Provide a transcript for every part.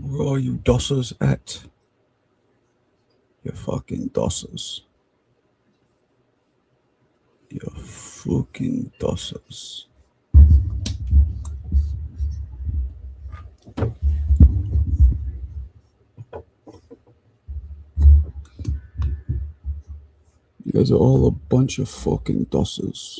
Where are you dossers at? You fucking dossers. You fucking dossers. You guys are all a bunch of fucking dossers.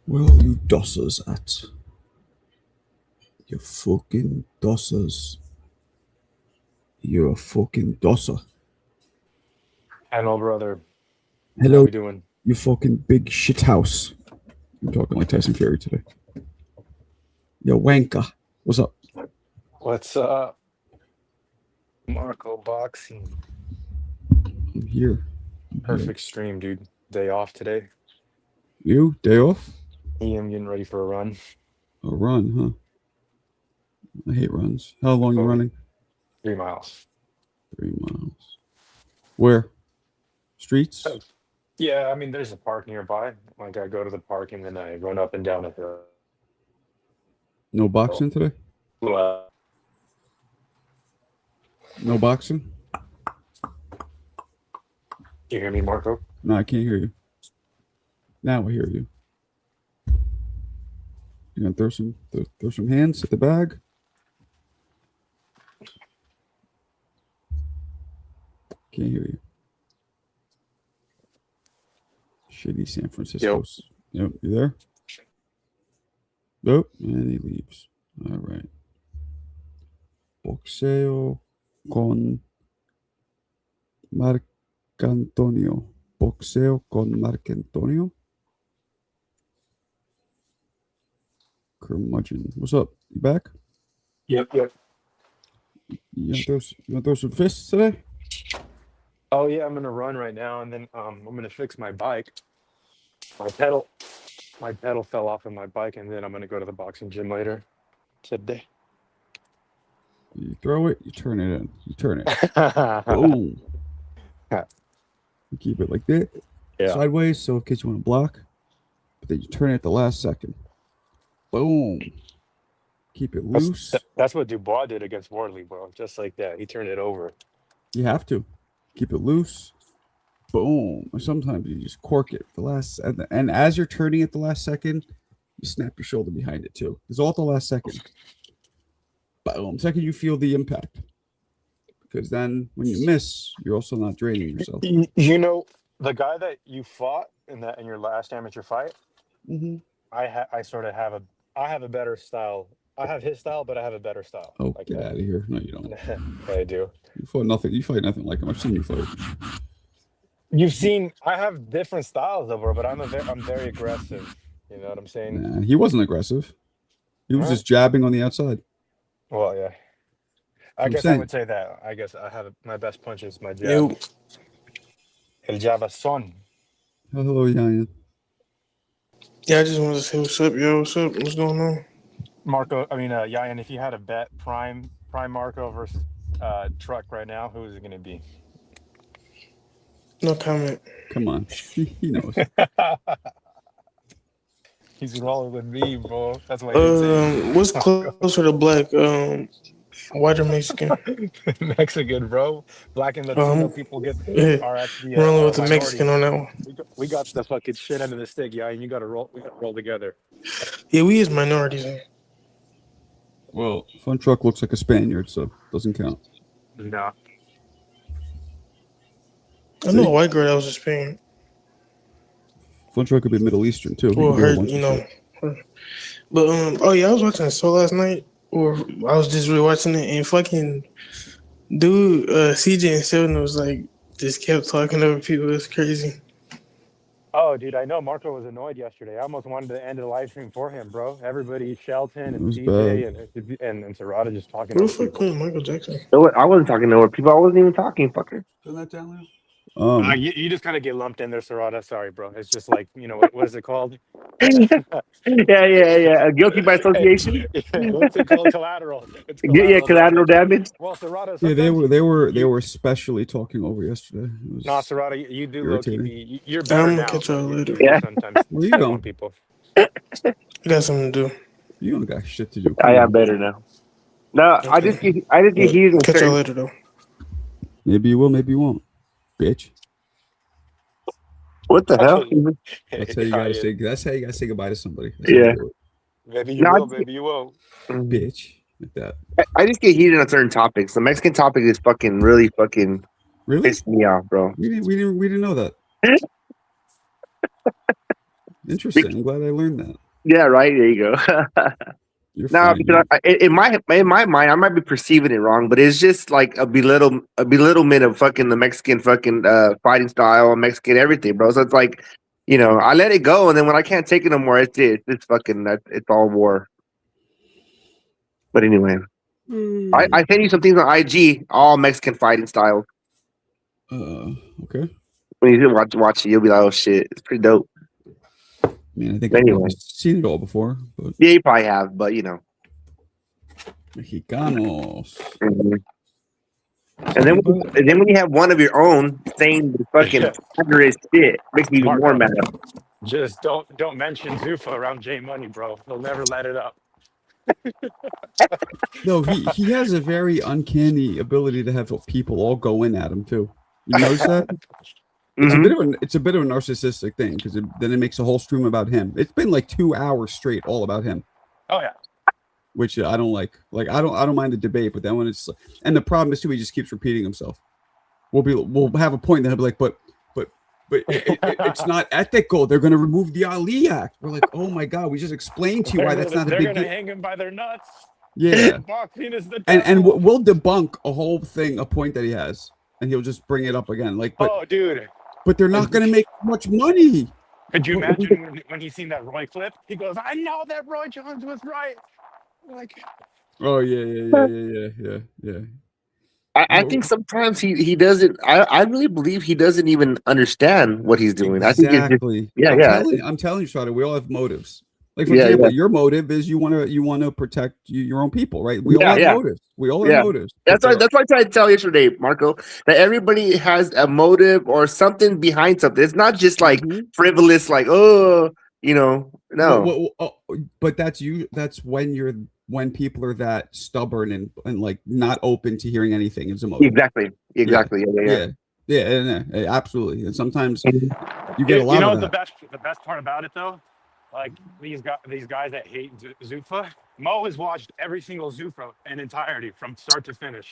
Where are you dossers at? You fucking dossers. You're a fucking dosser. Hello, brother. How Hello, we doing? you fucking big shit house. I'm talking like Tyson Fury today. Yo, wanker. What's up? What's up? Marco Boxing. I'm here. Perfect stream, dude. Day off today. You? Day off? Yeah, I'm getting ready for a run. A run, huh? I hate runs. How long you running? 3 miles. 3 miles. Where? Streets? Yeah, I mean, there's a park nearby. Like, I go to the park and then I run up and down a hill. No boxing today? Well, No boxing? you hear me, Marco? No, I can't hear you. Now I hear you. You gonna throw some hands at the bag? Can't hear you. Shitty San Francisco. Yep, you there? Nope, and he leaves. All right. Boxeo con Marcantonio. Boxeo con Marcantonio. Curmudgeon. What's up? You back? Yep. You gonna throw some fists today? Oh, yeah, I'm gonna run right now, and then I'm gonna fix my bike. My pedal fell off of my bike, and then I'm gonna go to the boxing gym later today. You throw it, you turn it in. You turn it. Boom. You keep it like that. Yeah. Sideways, so in case you want to block. But then you turn it at the last second. Boom. Keep it loose. That's what Dubois did against Wardley, bro. Just like that. He turned it over. You have to. Keep it loose. Boom. Or sometimes you just cork it the last, and as you're turning it the last second, you snap your shoulder behind it too. It's all at the last second. Boom. Second you feel the impact. Because then when you miss, you're also not draining yourself. You know, the guy that you fought in your last amateur fight, I sort of have a better style. I have his style, but I have a better style. Oh, like get out of here. No, you don't. I do. You fight nothing like him. I've seen you fight. You've seen, I have different styles though, bro, but I'm very aggressive. You know what I'm saying? Nah, he wasn't aggressive. He was just jabbing on the outside. Well, yeah. I guess I would say that. I guess I have my best punch is my jab. El Javasson. Hello, Yan. Yeah, I just wanted to say what's up, yo. What's up? What's going on? Marco, Yan, if you had a bet, Prime Marco versus Truck right now, who is it going to be? No comment. Come on. He knows. He's rolling with me, bro. That's why he's what's closer to black? White or Mexican? Mexican, bro. Black and Latino people are actually rolling with the Mexican on that one. We got the fucking shit under the stick, yeah, and we gotta roll together. Yeah, we is minorities. Well, Fun Truck looks like a Spaniard, so doesn't count. Nah. I know a white girl that was a Spaniard. Fun Truck could be Middle Eastern too. Well, her, you know. But oh yeah, I was watching Soul last night, or I was just rewatching it, and fucking dude, CJ and Sheldon was like just kept talking over people. It's crazy. Oh, dude, I know Marco was annoyed yesterday. I almost wanted to end the live stream for him, bro. Everybody, Shelton It and was bad. CJ and Serrata just talking Who the over fuck people. playing Michael Jackson? No, I wasn't talking to her. People, I wasn't even talking. Fucker. Turn that down, Leo. You just kind of get lumped in there, Serrata. Sorry, bro. It's just like, what is it called? Yeah. Guilty by association. What's it called? Collateral. It's Yeah, collateral collateral damage. damage. Well, Serrata, Yeah, they sometimes were you, they were they you were especially talking over yesterday. It was nah, Serrata, you do low key irritating. be, you're better I'm gonna now, catch but y'all later. you Yeah. sometimes Where you step going? on people. I got something to do. You don't got shit to do. I Come am on. better now. No, I just Okay. get heated in Catch y'all certain. later though. Maybe you will, maybe you won't. Bitch. What the hell? That's how you gotta say. That's how you gotta say goodbye to somebody. That's Yeah. how you do Maybe you No, will, maybe you won't. it. Bitch. Like that. I just get heated on certain topics. The Mexican topic is fucking really fucking Really? pissing me off, bro. We didn't know that. Interesting. I'm glad I learned that. Yeah, right. There you go. You're No, fine. because in my mind, I might be perceiving it wrong, but it's just like a belittlement of fucking the Mexican fucking fighting style, Mexican everything, bro. So it's like, I let it go, and then when I can't take it no more, it's fucking it's all war. But anyway, I send you some things on IG, all Mexican fighting style. Okay. When you watch it, you'll be like, oh shit, it's pretty dope. I mean, I think Anyway. I've probably seen it all before, but Yeah, you probably have, but Mexicanos. Mhm. And then when you have one of your own saying the fucking accurate shit, makes me even more Marco. mad. Just don't mention Zufa around J Money, bro. He'll never let it up. No, he has a very uncanny ability to have people all go in at him too. You notice that? Mhm. It's a bit of a narcissistic thing because then it makes a whole stream about him. It's been like 2 hours straight all about him, Oh yeah. which I don't like. Like I don't mind the debate, but then when it's and the problem is too, he just keeps repeating himself. We'll have a point that he'll be like, but it's not ethical. They're going to remove the Ali Act. We're like, oh my god, we just explained to you why that's not a They're big gonna deal. hang him by their nuts. Yeah, Boxing is the and devil. we'll debunk a whole thing, a point that he has, and he'll just bring it up again. Like, Oh, dude. but they're not going to make much money. Could you imagine when he seen that Roy clip? He goes, I know that Roy Jones was right. Like, Oh yeah. I think sometimes he doesn't. I really believe he doesn't even understand what he's doing. I think it's just, Exactly. yeah, I'm telling you, Shada, we all have motives. Like for Yeah, example, yeah. your motive is you want to protect your own people, right? We all Yeah, have yeah. motives. We all Yeah. have motives. That's but why I tried to tell yesterday, Marco, that everybody has a motive or something behind something. It's not just like Mhm. frivolous, like no. But that's you. That's when people are that stubborn and like not open to hearing anything is a motive. Exactly. Yeah, absolutely. And sometimes Mhm. you get a lot you know of what that. the best part about it though? Like these guys that hate Zuffa, Mo has watched every single Zuffa in entirety from start to finish.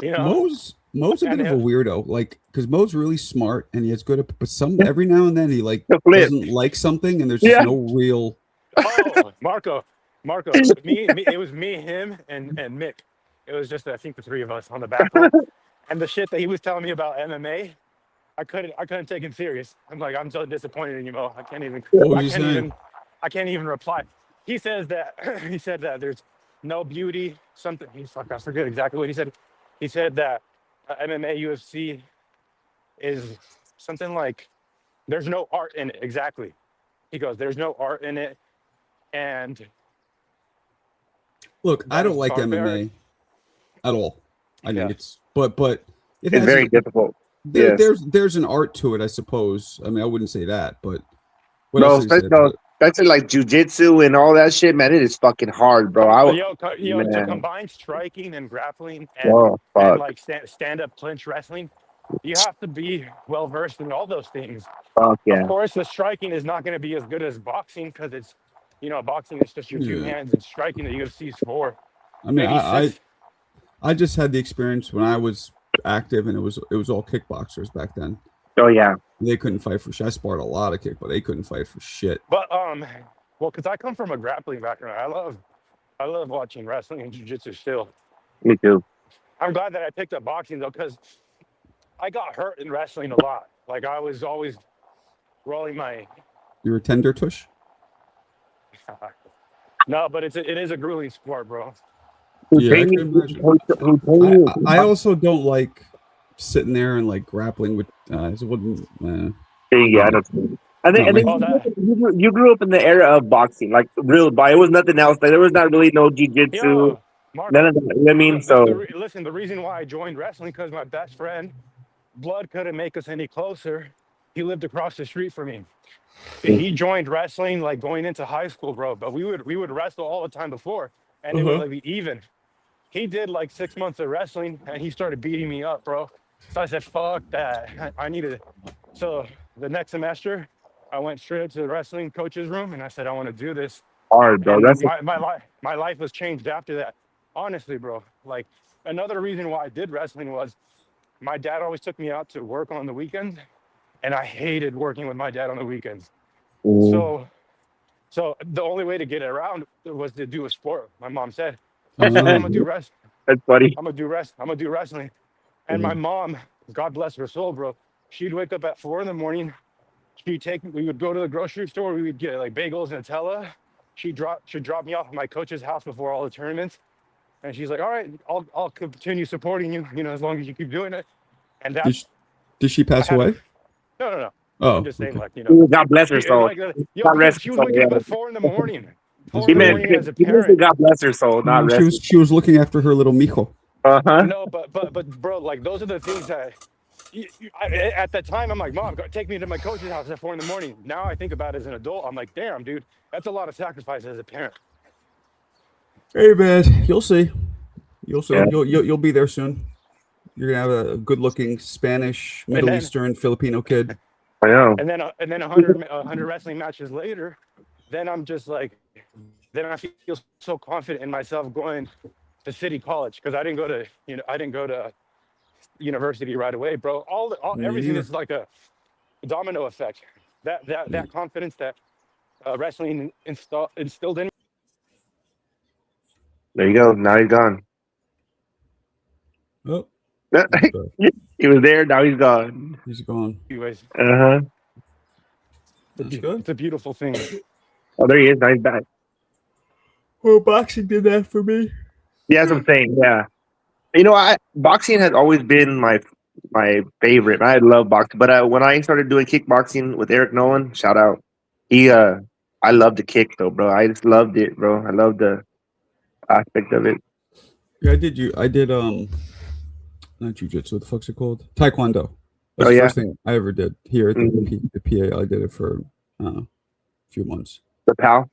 You know, Mo's a bit And of a if- weirdo, like because Mo's really smart and he has good, but every now and then he like The flip. doesn't like something, and there's just Yeah. no real. oh, Marco, it was me, him, and Mick. It was just I think the three of us on the back row. And the shit that he was telling me about MMA, I couldn't take him serious. I'm like, I'm so disappointed in you, Mo. I can't even I can't even reply. He says that he said that there's no beauty, something I forget exactly what he said. He said that MMA UFC is something like there's no art in it. Exactly. He goes, there's no art in it. And Look, I don't That's like barbaric. MMA at all. I think Yeah. it's but it It's has very difficult. there, yes. there's an art to it, I suppose. I mean, I wouldn't say that, but what No, else did he say? especially like jujitsu and all that shit, man. It is fucking hard, bro. to Man. combine striking and grappling and, Oh fuck. like stand up clinch wrestling, you have to be well versed in all those things. Fuck yeah. Of course, the striking is not going to be as good as boxing because it's, boxing is just your two Yeah. hands, and striking the UFC's four. I mean, Maybe six. I just had the experience when I was active, and it was all kickboxers back then. Oh yeah. They couldn't fight for shit. I sparred a lot of kick, but they couldn't fight for shit. But well, because I come from a grappling background, I love watching wrestling and jiu-jitsu still. Me too. I'm glad that I picked up boxing though, because I got hurt in wrestling a lot. Like I was always rolling my. You're a tender tush. No, but it is a grueling sport, bro. Who Yeah, I trained can you? imagine. Who trained you? I also don't like sitting there and like grappling with. It wouldn't. Yeah, I don't. I think, Not my Oh, that. you grew up in the era of boxing, like real. But it was nothing else. Like there was not really no jujitsu, Yo, Marco. none of that. You know what I mean? So Listen, the reason why I joined wrestling because my best friend, blood couldn't make us any closer. He lived across the street from me. He joined wrestling like going into high school, bro. But we would wrestle all the time before, and it would like be even. He did like 6 months of wrestling, and he started beating me up, bro. So I said, "Fuck that! I needed." So the next semester, I went straight up to the wrestling coach's room, and I said, "I want to do this." hard, bro. And That's my life was changed after that. Honestly, bro. Like another reason why I did wrestling was my dad always took me out to work on the weekends, and I hated working with my dad on the weekends. So the only way to get around was to do a sport. My mom said, "I'm gonna do rest. that's funny. I'm gonna do wrestling." And my mom, God bless her soul, bro. She'd wake up at 4 a.m. We would go to the grocery store. We would get like bagels and Nutella. She'd drop me off at my coach's house before all the tournaments. And she's like, "All right, I'll continue supporting you, as long as you keep doing it." And that Did she pass I had- away? no. Oh, I'm just saying, okay. like, God bless her she- soul. like, yo, God because rest she her was soul, waking up yeah. at 4 a.m. 4 He in the meant- morning as a He meant parent. God bless her soul, not rest. She was looking after her little mijo. No, but bro, like those are the things that at that time I'm like, "Mom, take me to my coach's house at 4 a.m. Now I think about it as an adult. I'm like, damn, dude, that's a lot of sacrifice as a parent. Hey man, you'll see. You'll see. Yeah. You'll be there soon. You're gonna have a good-looking Spanish, Middle then- Eastern, Filipino kid. I know. And then 100 wrestling matches later, then I'm just like, then I feel so confident in myself going to City College because I didn't go to university right away, bro. Me Everything neither. is like a domino effect. That confidence that wrestling instilled in me. There you go. Now he's gone. Oh, He was there. Now he's gone. he's gone. Anyways, Uh huh. That's good. it's a beautiful thing. Oh, there he is. Now he's back. Well, boxing did that for me. Yeah, that's what I'm saying. Yeah. Boxing has always been my favorite. I love boxing, but when I started doing kickboxing with Eric Nolan, shout out. I love the kick though, bro. I just loved it, bro. I love the aspect of it. Yeah, I did not jujitsu. What the fuck's it called? Taekwondo. That's Oh, the yeah? first thing I ever did here at Mhm. the PA. I did it for a few months. The pal.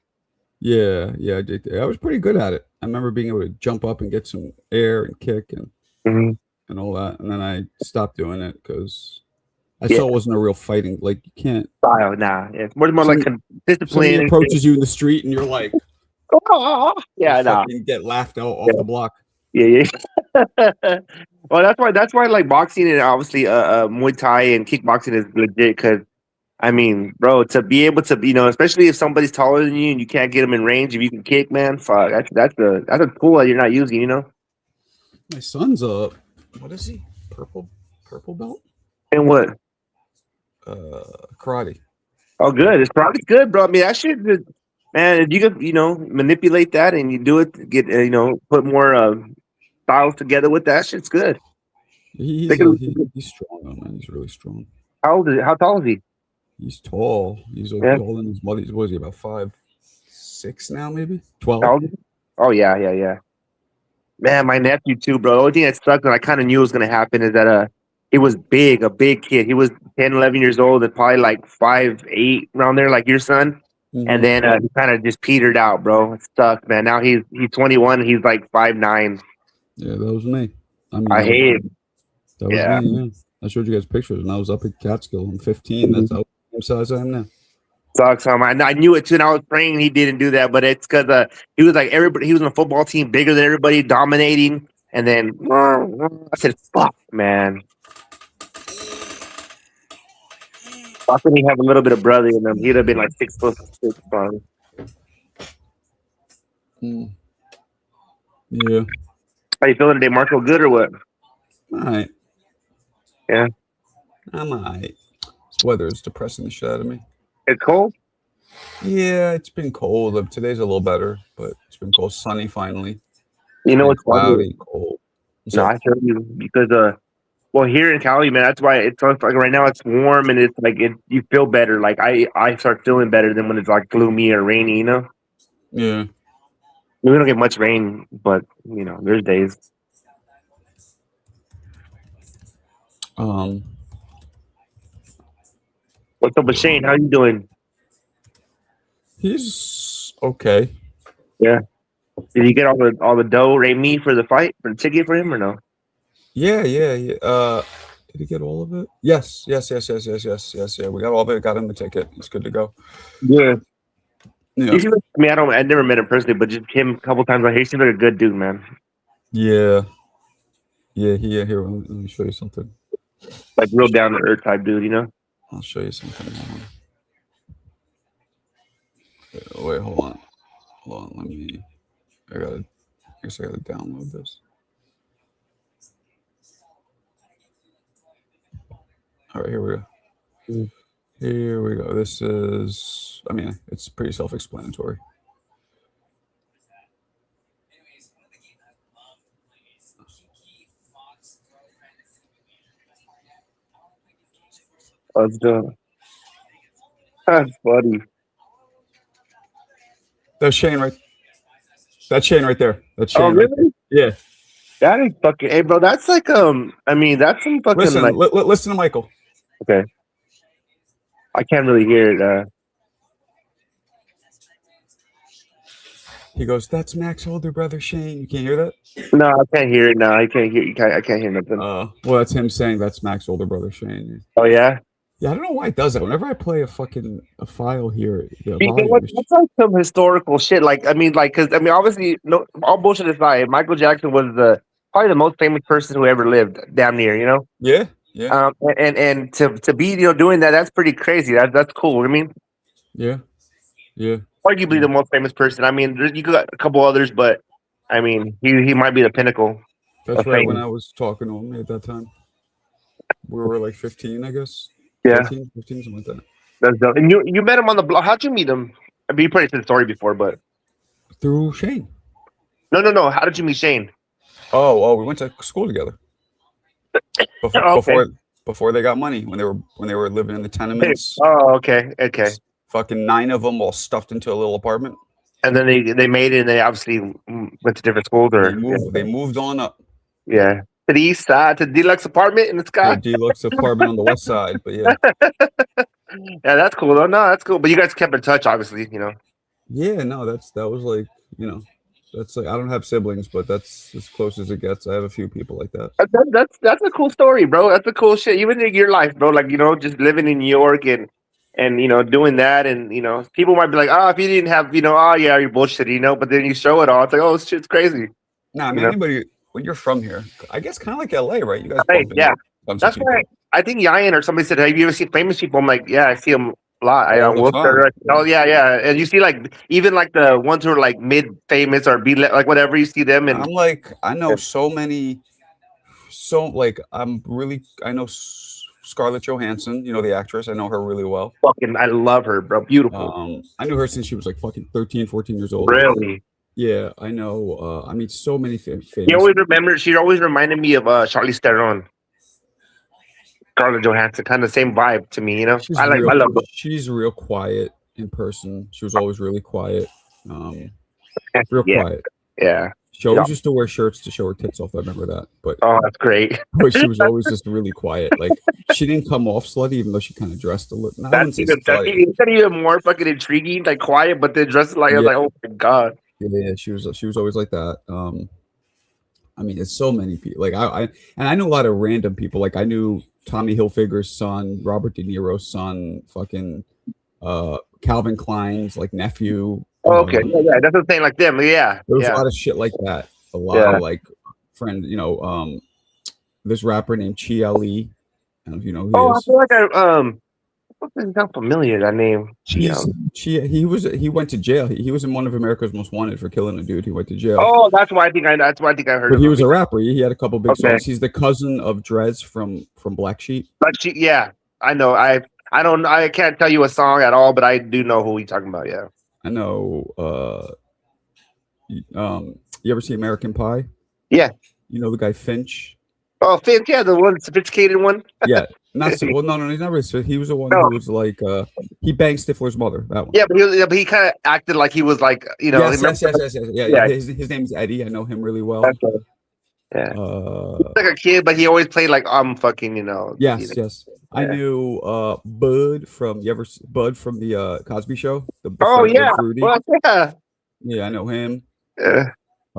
Yeah, I did. I was pretty good at it. I remember being able to jump up and get some air and kick and Mm-hmm. all that. And then I stopped doing it because I Yeah. saw it wasn't a real fighting. Like you can't. Style, nah. It's more like Somebody discipline. approaches you in the street and you're like, Yeah, you nah. fucking get laughed out off the block. Yeah. Well, that's why like boxing and obviously Muay Thai and kickboxing is legit because I mean, bro, to be able to especially if somebody's taller than you and you can't get them in range, if you can kick, man, fuck, that's a tool that you're not using, My son's what is he? Purple belt? And what? Karate. Oh, good. It's probably good, bro. I mean, that shit, man. If you could, manipulate that and you do it, get put more styles together with that, shit's good. He's They can- he's strong, though, man. He's really strong. How tall is he? He's tall. He's like Yeah. taller than his mother. What is he, about 5'6" now, maybe? How 12? old is he? Oh yeah. Man, my nephew too, bro. The only thing that sucked, and I kind of knew it was gonna happen, is that he was a big kid. He was 10, 11 years old, and probably like 5'8" around there, like your son. Mhm. And then he kind of just petered out, bro. It sucked, man. Now he's 21. He's like 5'9". Yeah, that was me. I mean, I hate it. that was Yeah. me. Yeah, I showed you guys pictures, and I was up at Catskill. I'm 15. That's how size I am now. Sucks. I knew it too, and I was praying he didn't do that, but it's because he was like everybody. He was on a football team, bigger than everybody, dominating. And then I said, "Fuck, man." Why couldn't he have a little bit of brother in him? He'd have been like 6'6". Probably. Yeah. How you feeling today, Marco? Good or what? All right. Yeah. I'm all right. This weather is depressing the shit out of me. It's cold. Yeah, it's been cold. Today's a little better, but it's been cold. Sunny finally. You know Been what's funny? cloudy, cold. No, I feel you because well, here in Cali, man, that's why it's like right now it's warm and it's like you feel better. Like I start feeling better than when it's like gloomy or rainy. You know, Yeah. we don't get much rain, but you know, there's days. What's up with Shane? How you doing? He's okay. Yeah. Did you get all the dough, me for the fight, for the ticket for him or no? Yeah. Did he get all of it? Yes. Yeah, we got all of it. Got him the ticket. It's good to go. Yeah. Yeah. I mean, I never met him personally, but just him a couple times. He seems like a good dude, man. Yeah. Here, let me show you something. Like real down to earth type dude, you know. I'll show you something. Wait, hold on. Let me. I guess I gotta download this. All right, here we go. Here we go. This is. I mean, it's pretty self-explanatory. That's dope. That's funny. That's Shane right. That's Shane right there. That's Shane. Oh, right really? there. Yeah. That is fucking. Hey, bro, that's like I mean, that's some fucking Listen, like. listen to Michael. Okay. I can't really hear it. He goes, "That's Mac's older brother, Shane." You can't hear that? No, I can't hear it. No, I can't hear. I can't hear nothing. Well, that's him saying that's Mac's older brother, Shane. Oh yeah. Yeah, I don't know why it does that. Whenever I play a file here, the You know volume what? is- That's like some historical shit. Like, I mean, because obviously, no, all bullshit aside, Michael Jackson was probably the most famous person who ever lived, damn near. You know. yeah. And to be doing that, that's pretty crazy. That's cool. I mean, Yeah. arguably the most famous person. I mean, you got a couple others, but I mean, he might be the pinnacle. That's of right. fame. When I was talking to him at that time, we were like 15, I guess. Yeah. 14, 15, something like that. That's dope. And you met him on the block. How'd you meet him? I mean, you probably said the story before, but Through Shane. no. How did you meet Shane? Oh, we went to school together. Okay. Before they got money, when they were living in the tenements. Oh, okay. Fucking 9 of them all stuffed into a little apartment. And then they made it, and they obviously went to different schools, or They moved on up. yeah, to the east side, to the deluxe apartment in the To sky. a deluxe apartment on the west side, but yeah. Yeah, that's cool. Though. No, that's cool. But you guys kept in touch, obviously. You know. Yeah, no, that was like, that's like, I don't have siblings, but that's as close as it gets. I have a few people like that. That's a cool story, bro. That's a cool shit. Even in your life, bro. Like just living in New York and doing that, and people might be like, oh, if you didn't have, oh yeah, you're bullshit, but then you show it all. It's like, oh, shit's crazy. Nah, I mean, anybody when you're from here, I guess kind of like LA, right? You guys, Hey, yeah. That's That's why I think Yayan or somebody said, have you ever seen famous people? I'm like, yeah, I see them a lot. All the time. Oh yeah, and you see like even like the ones who are like mid famous or be like whatever, you see them and I'm like, I know so many, I know Scarlett Johansson, the actress. I know her really well. fucking, I love her, bro. Beautiful. I knew her since she was like fucking 13, 14 years old. Really? Yeah, I know. I mean, so many famous. She always reminded me of Charlize Theron. Scarlett Johansson, kind of same vibe to me, I love her. She's real quiet in person. She was always really quiet. Real Yeah. quiet. Yeah. She always used to wear shirts to show her tits off. I remember that. But Oh, that's great. she was always just really quiet. Like she didn't come off slutty, even though she kind of dressed a little. That's even more fucking intriguing, like quiet, but then dressed like I was like, oh my god. Yeah, she was always like that. I mean, it's so many people. Like I knew a lot of random people. Like I knew Tommy Hilfiger's son, Robert De Niro's son, fucking Calvin Klein's like nephew. Oh, okay. Yeah, that's what I'm saying, like them. Yeah. There was Yeah. a lot of shit like that. A lot of like friend, this rapper named Chi Ali. I don't know if you know who he Oh, I is. feel like it sounds familiar, that name. He went to jail. He was in one of America's Most Wanted for killing a dude. He went to jail. Oh, that's why I think I heard But of he him. was a rapper. He had a couple big Okay. songs. He's the cousin of Drez from Black Sheep. But yeah, I know. I can't tell you a song at all, but I do know who we talking about. Yeah. I know. You ever see American Pie? Yeah. You know the guy Finch? Oh, Finch, yeah, the one sophisticated one. Yeah. Not so, well. No, he's not really. So he was the one No. who was like he banged Stifler's mother. That one. Yeah, but he kind of acted like he was like, you know. Yes. Yeah. Yeah. His name's Eddie. I know him really well. That's right. Yeah. Like a kid, but he always played like I'm fucking, you know. Yes. I Yeah. knew Bud from Bud from the Cosby Show. Oh yeah. Rudy. Well, yeah. Yeah, I know him. Yeah.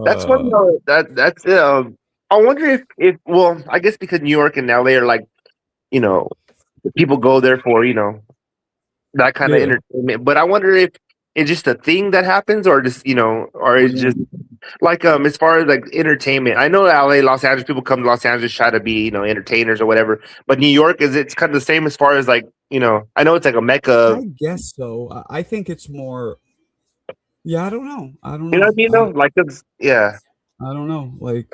That's funny though. That's I wonder if well, I guess because New York and LA are like, you know, people go there for, you know, that kind of Yeah. entertainment. But I wonder if it's just a thing that happens or just, you know, or it's just like as far as like entertainment. I know LA, Los Angeles, people come to Los Angeles try to be, you know, entertainers or whatever. But New York it's kind of the same as far as like, you know, I know it's like a mecca. I guess so. I think it's more. Yeah, I don't know. You know what I mean though? Like it's yeah. I don't know. Like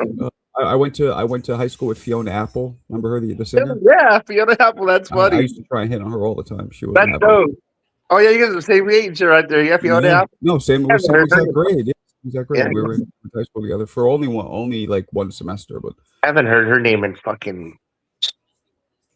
I went to high school with Fiona Apple. Remember her, the singer? Yeah, Fiona Apple, that's I funny. used to try and hit on her all the time. She was That's dope. Oh yeah, you guys are the same age right there. Yeah, Fiona Apple. No, same. Yeah, Same exact grade. Yeah, exact grade. Yeah. We were in high school together for only like one semester, but I haven't heard her name in fucking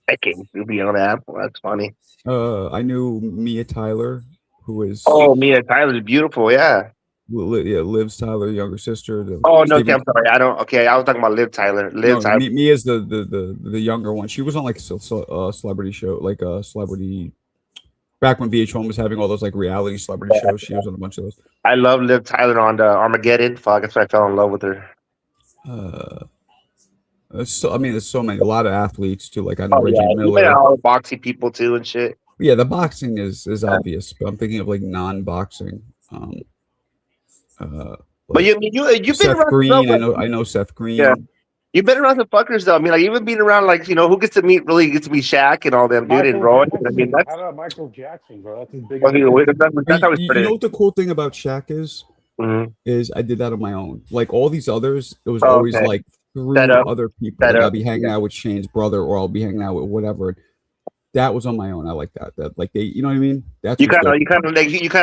decades. Fiona Apple. That's funny. I knew Mia Tyler, who is Mia Tyler's beautiful. Yeah. Liv's Tyler, younger sister. Oh no, okay, I'm sorry. I don't. Okay, I was talking about Liv Tyler. Tyler. Mia's the younger one. She was on like a celebrity show, like a celebrity. Back when VH1 was having all those like reality celebrity shows, she was on a bunch of those. I love Liv Tyler on Armageddon. Fuck, that's why I fell in love with her. There's so many. A lot of athletes too. Like I know Reggie Miller. All the boxing people too and shit. Yeah, the boxing is obvious, but I'm thinking of like non-boxing. But you've been Seth around. Green. I know Seth Green. Yeah. You've been around the fuckers though. I mean, like even being around, like, you know, who gets to meet Shaq and all them, dude, and Roy. I mean, that's How about Michael Jackson, bro? That's his biggest. that's how You know what the cool thing about Shaq is? Mhm. Is I did that on my own. Like all these others, it was always okay. like through Set up. other people. Set Like, I'll up. be hanging out with Shane's brother, or I'll be hanging out with whatever. That was on my own. I like that. That like they, you know what I mean? That's You what's dope. kind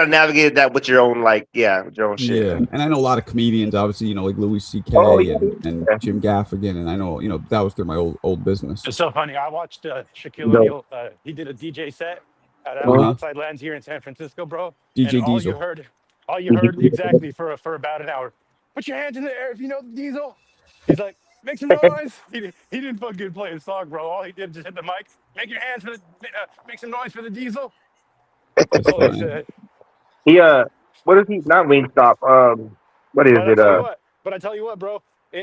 of navigated that with your own, like, with your own shit. Yeah, and I know a lot of comedians, obviously, you know, like Louis C.K. Oh, yeah. and Jim Gaffigan, and I know, you know, that was through my old business. It's so funny. I watched Shaquille No. O'Neal. He did a DJ set at Outside Lands here in San Francisco, bro. DJ and Diesel. all you heard exactly for about an hour. Put your hands in the air if you know the Diesel. He's like, make some noise. He didn't fucking play a song, bro. All he did was just hit the mic. Make your hands for the make some noise for the Diesel. That's all he said. He what is he? Not Wingstop. What is it? But I tell you what, bro.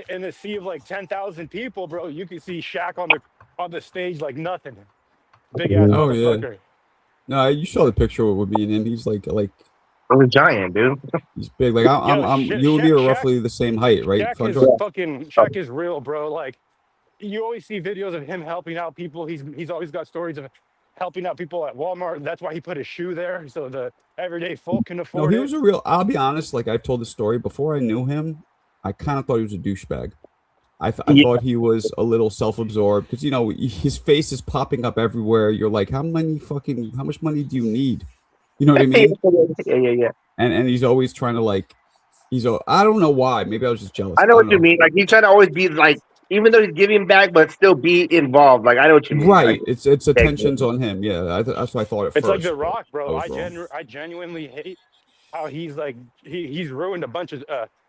In a sea of like 10,000 people, bro, you can see Shaq on the stage like nothing. Big ass Oh, yeah. motherfucker. No, you saw the picture with me and him. He's like I'm a giant, dude. he's big. Like I'm you and me are Shaq- roughly the same height, right? Shaq is real, bro. Like you always see videos of him helping out people. He's always got stories of helping out people at Walmart. That's why he put his shoe there so the everyday folk can No, afford he it. was a real. I'll be honest. Like I've told the story before. I knew him. I kind of thought he was a douchebag. I thought he was a little self-absorbed because you know his face is popping up everywhere. You're like, how much money do you need? You know what I mean? Yeah. And he's always trying to like, I don't know why. Maybe I was just jealous. I know what you mean. Like he's trying to always be like, even though he's giving back, but still be involved. Like I know what you mean. Right. Like, It's attention's on him. Yeah. That's what I thought at It's first. like The Rock, bro. I was wrong. I genuinely hate how he's like he's ruined a bunch of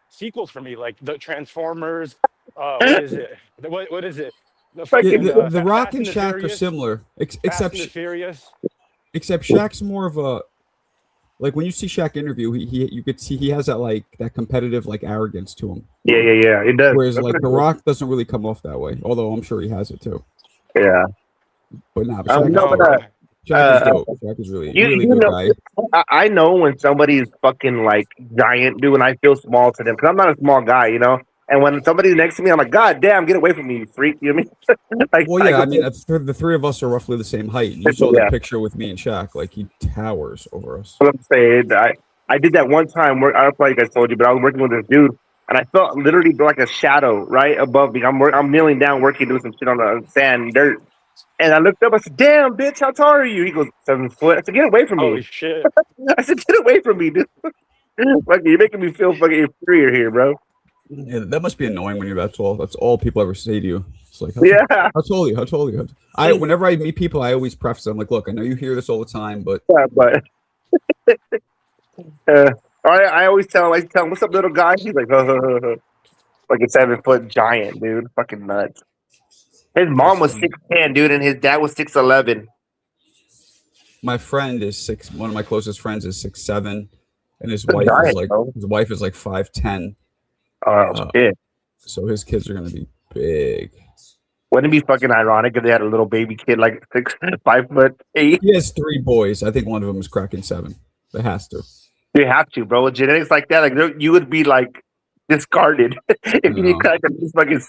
sequels for me, like the Transformers. What is it? What is it? Yeah, fucking, the Rock Fast and the Shaq are Furious, similar, Fast except and the Furious. Shaq's more of a like when you see Shaq interview, you could see he has that competitive like arrogance to him. Yeah. It does. Whereas like The Rock doesn't really come off that way, although I'm sure he has it too. Yeah. But nah, but Shaq, No, but, Shaq is dope. Shaq is really you good know, guy. I know when somebody's fucking like giant, dude, and I feel small to them because I'm not a small guy, you know. And when somebody's next to me, I'm like, God damn, get away from me, you freak. You know what I mean? Like, Well, yeah, I mean, the three of us are roughly the same height. You saw the picture with me and Shaq; like he towers over us. What I'm saying, I did that one time. I don't know if you guys told you, but I was working with this dude, and I felt literally like a shadow right above me. I'm kneeling down working, doing some shit on the sand, dirt, And I looked up. I said, "Damn, bitch, how tall are you?" He goes, 7 foot. I said, "Get away from Holy me!" shit! I said, "Get away from me, dude. Fuck, you're making me feel fucking inferior here, bro." Yeah, that must be annoying when you're that tall. That's all people ever say to you. It's like, Yeah. how tall are you? How tall are you? I whenever I meet people, I always preface them like, look, I know you hear this all the time, but Yeah, but I always tell him, "What's up, little guy?" He's like, like a 7 foot giant, dude. Fucking nuts. His mom was 6'10", dude, and his dad was 6'11". my friend is six. One of my closest friends is 6'7", and his A wife giant, is like bro. 5'10". Oh shit! So his kids are gonna be big. Wouldn't it be fucking ironic if they had a little baby kid like 5'8"? He has 3 boys. I think one of them is cracking 7. It has to. You have to, bro. With genetics like that, like you would be like discarded if you No. crack at least fucking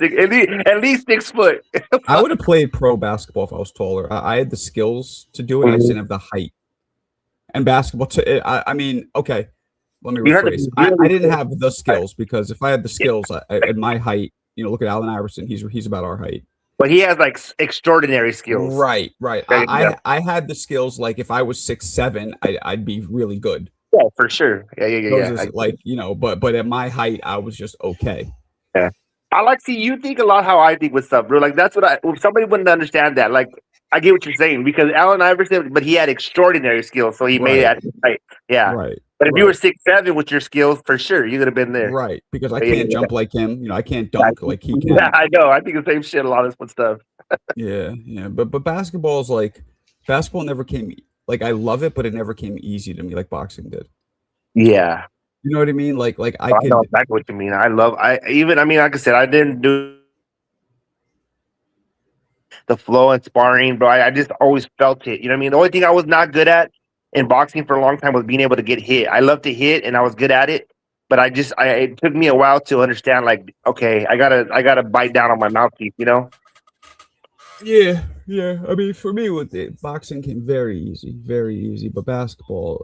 at least 6 foot. I would have played pro basketball if I was taller. I had the skills to do it. I just didn't have the height. And basketball, I mean, okay, let me You had to rephrase. be really I didn't fit. have the skills because if I had the skills at my height, look at Allen Iverson. He's about our height. But he has like extraordinary skills. Right. Yeah, yeah. I had the skills. Like if I was 6'7", I'd be really good. Yeah, for sure. Yeah. Those is like but at my height, I was just okay. Yeah. I like see you think a lot how I think with stuff, bro. Like that's what if somebody wouldn't understand that. Like I get what you're saying because Allen Iverson, but he had extraordinary skills, so he made it at right. Yeah. Right. But if you were 6'7" with your skills, for sure you could have been there. Right, because I Yeah, can't yeah, jump like him. I can't dunk like he can. Yeah, I know. I think the same shit. A lot of stuff. Yeah. But basketball never came like I love it, but it never came easy to me like boxing did. Yeah. You know what I mean? Like I know exactly what you mean. I mean, like I said, I didn't do the flow and sparring, bro. I just always felt it. You know what I mean? The only thing I was not good at in boxing for a long time was being able to get hit. I love to hit and I was good at it, but it took me a while to understand like, okay, I gotta bite down on my mouthpiece, you know? Yeah. I mean, for me, with it, boxing came very easy, but basketball,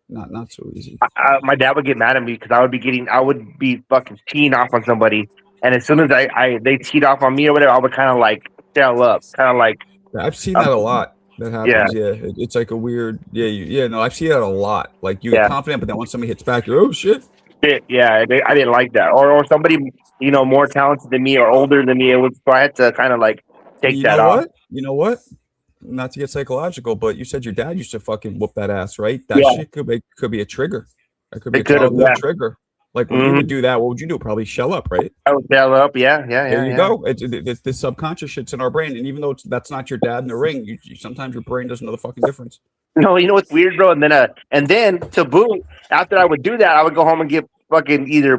not so easy. My dad would get mad at me because I would be fucking teeing off on somebody, and as soon as they teed off on me or whatever, I would kind of like shell up, kind of like. I've seen that a lot. That happens. Yeah, it's like a weird. No, I've seen that a lot. Like you're confident, but then once somebody hits back, you're oh shit. Yeah, I didn't like that, or somebody more talented than me or older than me. It was so I had to kind of like take that off. You know what? Not to get psychological, but you said your dad used to fucking whoop that ass, right? That shit could be a trigger. That could be a childhood trigger. Like when you would do that, what would you do? Probably shell up, right? I would shell up, yeah. There you go. It's the subconscious shit's in our brain, and even though that's not your dad in the ring, you sometimes your brain doesn't know the fucking difference. No, you know what's weird, bro? And then to boot, after I would do that, I would go home and get fucking either.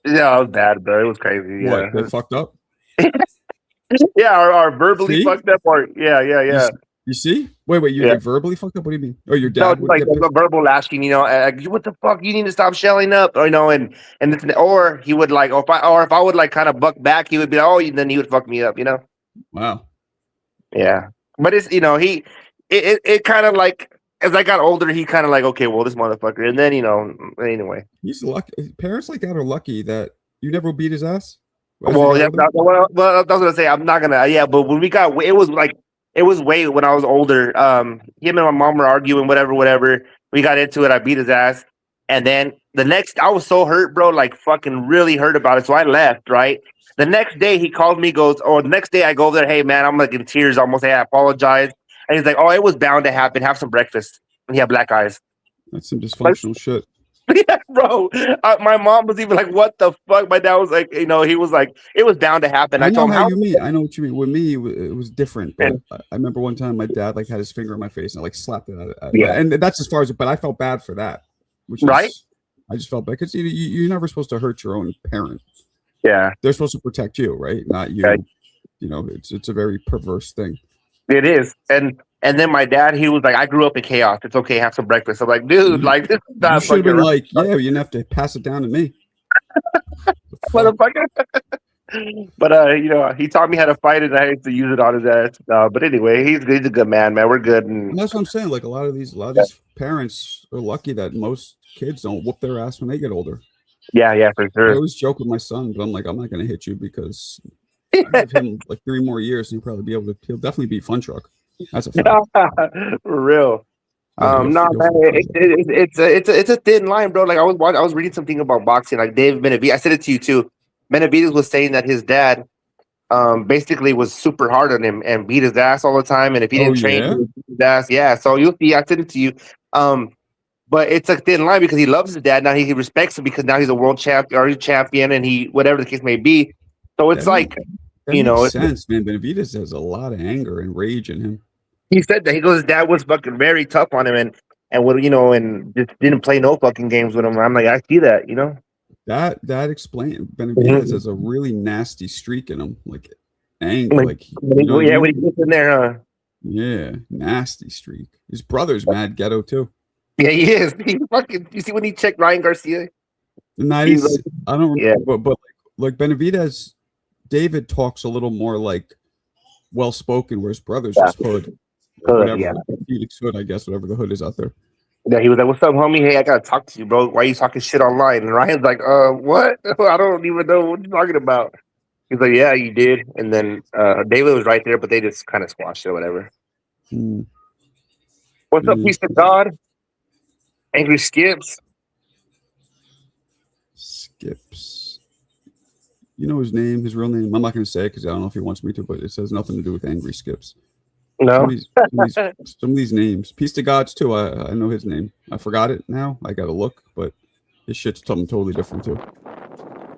Yeah, it was bad, bro. It was crazy. Yeah, what, they fucked up. Yeah, or verbally fucked up, or yeah. You see? Wait, you like verbally fucked up? What do you mean? Or your dad would like get a verbal lashing, what the fuck? You need to stop shelling up, or or he would like, or if I would like kind of buck back, he would be like, oh, then he would fuck me up, Wow. Yeah, but it's it kind of like as I got older, he kind of like, okay, well, this motherfucker, and then anyway. He's lucky. Parents like that are lucky that you never beat his ass. Well, that's what I was gonna say. I'm not gonna. Yeah, but when it was way when I was older. Him and my mom were arguing, whatever. We got into it. I beat his ass, and then I was so hurt, bro. Like fucking really hurt about it. So I left. Right. The next day he calls me, the next day I go over there. Hey man, I'm like in tears, almost. Hey, I apologize. And he's like, oh, it was bound to happen. Have some breakfast. And he had black eyes. That's some dysfunctional shit. Yeah, bro. My mom was even like, "What the fuck?" My dad was like, he was like, "It was bound to happen." I know how you mean. I know what you mean. With me, it was different. But I remember one time my dad like had his finger in my face and I like slapped it out. And that's as far as it. But I felt bad for that. I just felt bad because you're never supposed to hurt your own parents. Yeah, they're supposed to protect you, right? Not you. Right. It's a very perverse thing. It is, and then my dad, he was like, "I grew up in chaos. It's okay, have some breakfast." I'm like, "Dude, like this is not." You should have been like, "Yeah, you didn't have to pass it down to me." Motherfucker. But he taught me how to fight, and I had to use it on his ass. But anyway, he's a good man. We're good. And that's what I'm saying. Like a lot of these parents are lucky that most kids don't whoop their ass when they get older. Yeah, for sure. I always joke with my son, but I'm like, I'm not going to hit you because Give him like 3 more years, and he'll probably be able to. He'll definitely beat Fun Truck. That's a fact. For real. Yeah, No, he'll man, beat Fun Truck. it's a thin line, bro. Like I was reading something about boxing, like Dave Benavidez. I said it to you too. Benavidez was saying that his dad, basically was super hard on him and beat his ass all the time, and if he Oh, didn't train, yeah? he would beat his ass. Yeah, so you'll see. I said it to you. But it's a thin line because he loves his dad. Now he respects him because now he's a world champion or he's champion, and he whatever the case may be. So it's That like, That you know, makes sense, man. Benavidez has a lot of anger and rage in him. he said that he goes, his dad was fucking very tough on him, and would, you know, and just didn't play no fucking games with him. I'm like, I see that, you know. That explains Benavidez has a really nasty streak in him, like anger, like When he, when he gets in there, yeah, nasty streak. His brother's mad ghetto too. yeah, he is. He fucking. You see when he checked Ryan Garcia? And I He's just, I don't yeah. remember, but like Benavidez, David talks a little more like well spoken, where his brother's just hood. Whatever, Yeah. Felix Hood, I guess, whatever the hood is out there. Yeah, he was like, "What's up, homie? Hey, I gotta talk to you, bro. Why are you talking shit online?" And Ryan's like, what? I don't even know what you're talking about." He's like, "Yeah, you did." And then David was right there, but they just kind of squashed it or whatever. Hmm. What's up, piece of God? Angry Skips. Skips. You know his name, his real name? I'm not going to say it because I don't know if he wants me to, but it has nothing to do with Angry Skips. No. Some of these names. Peace to Gods, too. I know his name. I forgot it now. I got to look, but his shit's something totally different, too.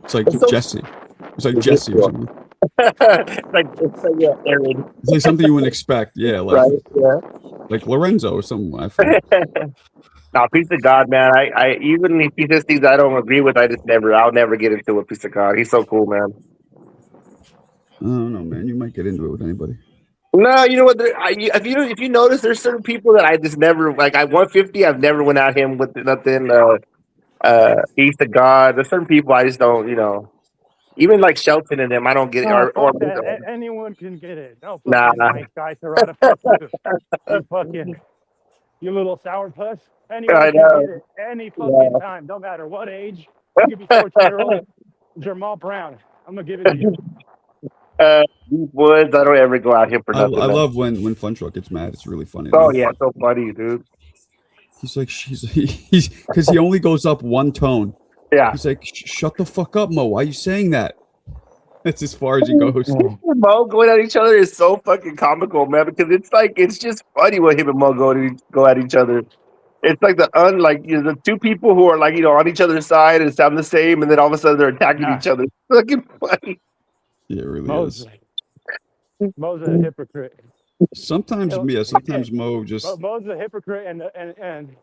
It's like Jesse. It's like Jesse or something. it's like yeah, Aaron. It's like something you wouldn't expect. Yeah, like, Right? Yeah. like Lorenzo or something. I forget. No, piece of God, man. I even if he says things I don't agree with, I'll never get into a piece of God. He's so cool, man. I don't know, man. You might get into it with anybody. No, you know what? If you notice, there's certain people that I just never like. I 150. I've never went at him with nothing. Piece of God. There's certain people I just don't. You know, even like Shelton and them, I don't get it. Or Anyone can get it. No Nah. fucking nice guy to ride a fuck you. You fucking, you little sourpuss. Anyone I can know. get it any fucking time. Don't matter what age. You could be 14-year-old Jamal Brown. I'm gonna give it to you. These Woods, I don't ever go out here for I nothing. man. love when Fun Truck gets mad. It's really funny. Oh man. yeah, so funny, dude. He's like, he's because he only goes up one tone. Yeah. He's like, shut the fuck up, Mo. Why are you saying that? That's as far as he goes. Mo going at each other is so fucking comical, man, because it's just funny when him and Mo go at each other. It's like the two people who are like, you know, on each other's side and sound the same, and then all of a sudden they're attacking each other. It's fucking funny. Yeah, it really Mo's is. Mo's a hypocrite. Sometimes Mo just. Mo's a hypocrite, and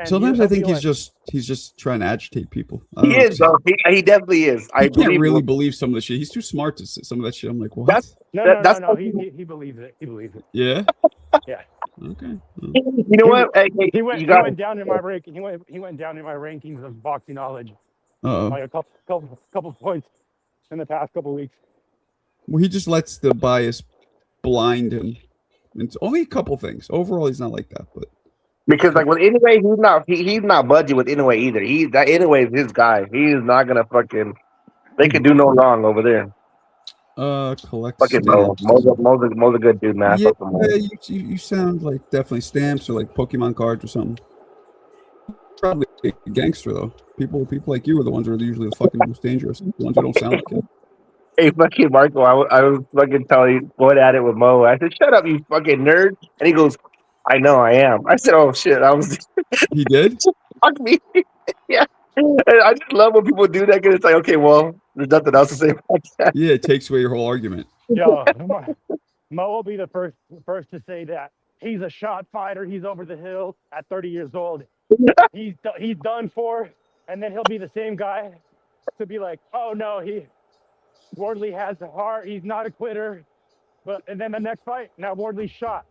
Sometimes I he'll think be he's just trying to agitate people. I don't He know. is, though. He definitely is. I I can't believe really him. believe some of the shit. He's too smart to say some of that shit. I'm like, what? That's that's No. He believes it. He believes it. Yeah. Yeah. Okay. you know what? Hey, He went you got down in my ranking. He went down in my rankings of boxing knowledge Uh-oh. by a couple points in the past couple weeks. Well, he just lets the bias blind him. It's only a couple things. Overall, he's not like that, but because like with Inoue, he's not budging with Inoue either. That Inoue is his guy. He is not gonna fucking. They can do no wrong over there. collect Fucking Mo. stamps. Mo's a good dude, man. Yeah, Fuck him, Mo. you sound like definitely stamps or like Pokemon cards or something. Probably a gangster though. People like you are the ones who are usually the fucking most dangerous. The ones who don't sound like it. Hey, fucking Marco, I was fucking telling going at it with Mo. I said, "Shut up, you fucking nerd!" And he goes, "I know, I am." I said, "Oh shit, I was He did? fuck me." Yeah, and I just love when people do that because it's like, okay, well, there's nothing else to say about that. Yeah, it takes away your whole argument. Yo, Mo will be the first to say that he's a shot fighter. He's over the hill at 30 years old. He's done for, and then he'll be the same guy to be like, "Oh no, Wardley has the heart. He's not a quitter." And then the next fight, now Wardley's shot.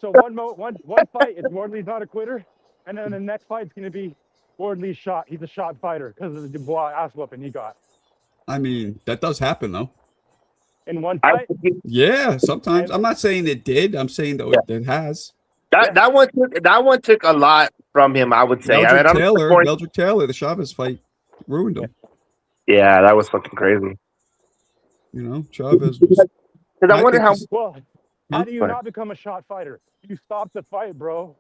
So one fight is Wardley's not a quitter, and then the next fight's gonna be Wardley's shot. He's a shot fighter because of the Dubois ass whooping he got I mean, that does happen though. in one fight. Yeah, sometimes. I'm not saying it did. I'm saying that it has. That one took a lot from him, I would say. Meldrick Taylor, the Chavez fight ruined him. Yeah, that was fucking crazy. You know, Chavez was. Because I I wonder think how. he's- Well, how do you But- not become a shot fighter? You stopped the fight, bro.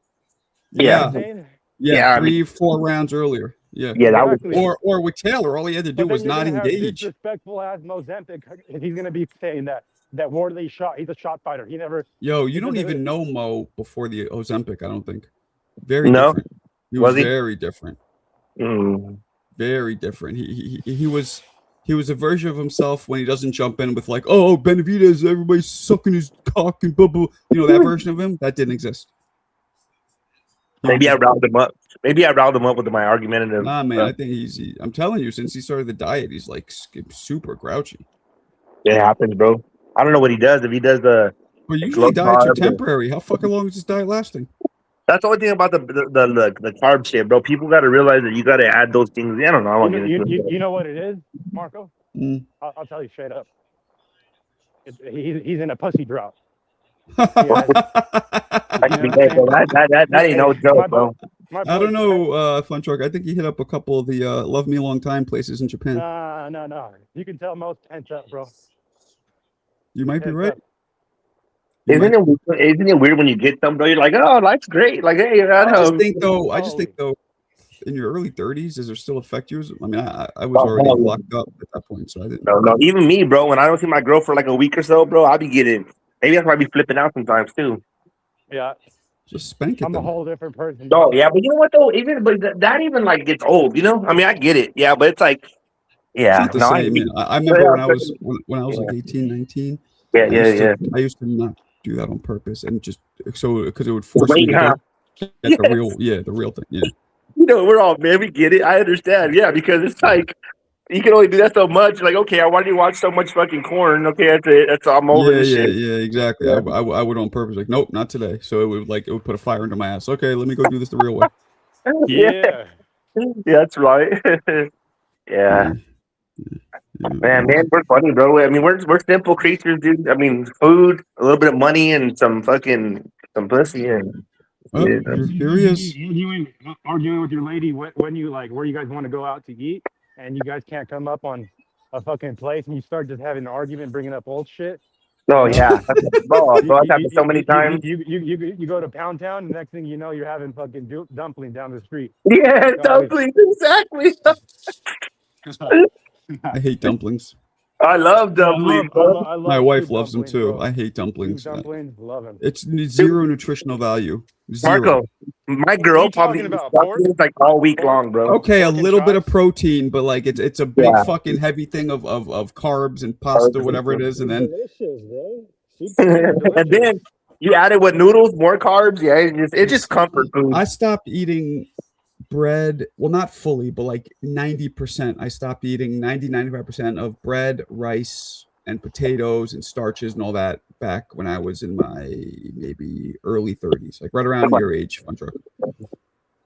Yeah. You know what I'm saying? Yeah, Yeah, I mean- 3-4 rounds earlier. Yeah. Yeah, that was. Exactly. Or with Taylor, all he had to do But then was you're not gonna have engage. disrespectful ass Mozambique. He's gonna be saying that Wardley shot. He's a shot fighter. He never. Yo, you He don't doesn't- even know Mo before the Ozempic, I don't think. Very No? different. He was, Was he? very different. Mm. Very different. He was a version of himself when he doesn't jump in with like, oh, Benavidez, everybody's sucking his cock and blah blah. You know, that version of him that didn't exist. He Maybe I just- riled him up. Maybe I riled him up with my argumentative. Nah, man, I think I'm telling you, since he started the diet, he's like super grouchy. It happens, bro. I don't know what he does. If he does But low usually diets are carb or- temporary. How fucking long is this diet lasting? that's the only thing about the carb shit, bro. People got to realize that you got to add those things. I don't know. I You won't know, get into it. you know what it is, Marco? Mm. I'll tell you straight up. He's in a pussy drought. That, You know what I'm saying? that ain't no My joke, bro. My I boy- don't know, Fun Truck. I think he hit up a couple of the Love Me a Long Time places in Japan. No. You can tell most pent up, bro. You might be Pent right. up. You might- Isn't it weird when you get them, though? You're like, oh, life's great. Like, hey, I I just know. think though, in your early 30s, does it still affect you? I mean, I was Oh, already hell yeah. locked up at that point, so I didn't. No, even me, bro. When I don't see my girl for like a week or so, bro, I'll be getting. Maybe that's why I be flipping out sometimes too. Yeah, Just spank it. I'm a Then. whole different person. Oh yeah, but you know what though? Even but that even like gets old. You know, I mean, I get it. Yeah, but it's like, It's yeah, not the no, same. Man. I remember Yeah, when I was like 18, 19. yeah, I used to not do that on purpose, and just so because it would force me Wait, to huh? get Yes. the real thing. Yeah. You know, we're all man. We get it. I understand. Yeah, because it's like you can only do that so much. Like, okay, I want to watch so much fucking corn. Okay, that's it. That's I'm over this shit. Yeah, exactly. Yeah. I would on purpose like, nope, not today. So it would put a fire into my ass. Okay, let me go do this the real way. Yeah. Yeah, that's right. Yeah. Man, we're funny, bro. I mean, we're simple creatures, dude. I mean, food, a little bit of money, and some pussy, and Oh, yeah. here he is. Arguing with your lady when you like where you guys want to go out to eat, and you guys can't come up on a fucking place, and you start just having an argument, bringing up old shit. Oh yeah, bro, that's happened so many times. You go to Pound Town, and next thing you know, you're having fucking dumpling down the street. Yeah, dumplings, exactly. I hate dumplings. I love dumplings. bro. I love My wife soup loves them dumplings, too. bro. I hate Soup dumplings. dumplings, love them. It's zero nutritional value. Zero. Marco, my What are girl you probably talking eats about, pork? dumplings like all week Pork? long, bro. Okay, a Pork and little bit of chives? protein, but like it's a big Yeah. fucking heavy thing of carbs and pasta, whatever it is, and then Delicious, bro. Soup dumplings are And delicious. then you add it with noodles, more carbs. Yeah, it's just comfort food. I stopped eating bread. Well, not fully, but like 90%. I stopped eating 95% of bread, rice, and potatoes and starches and all that back when I was in my maybe early 30s, like right around your age, Fun Truck.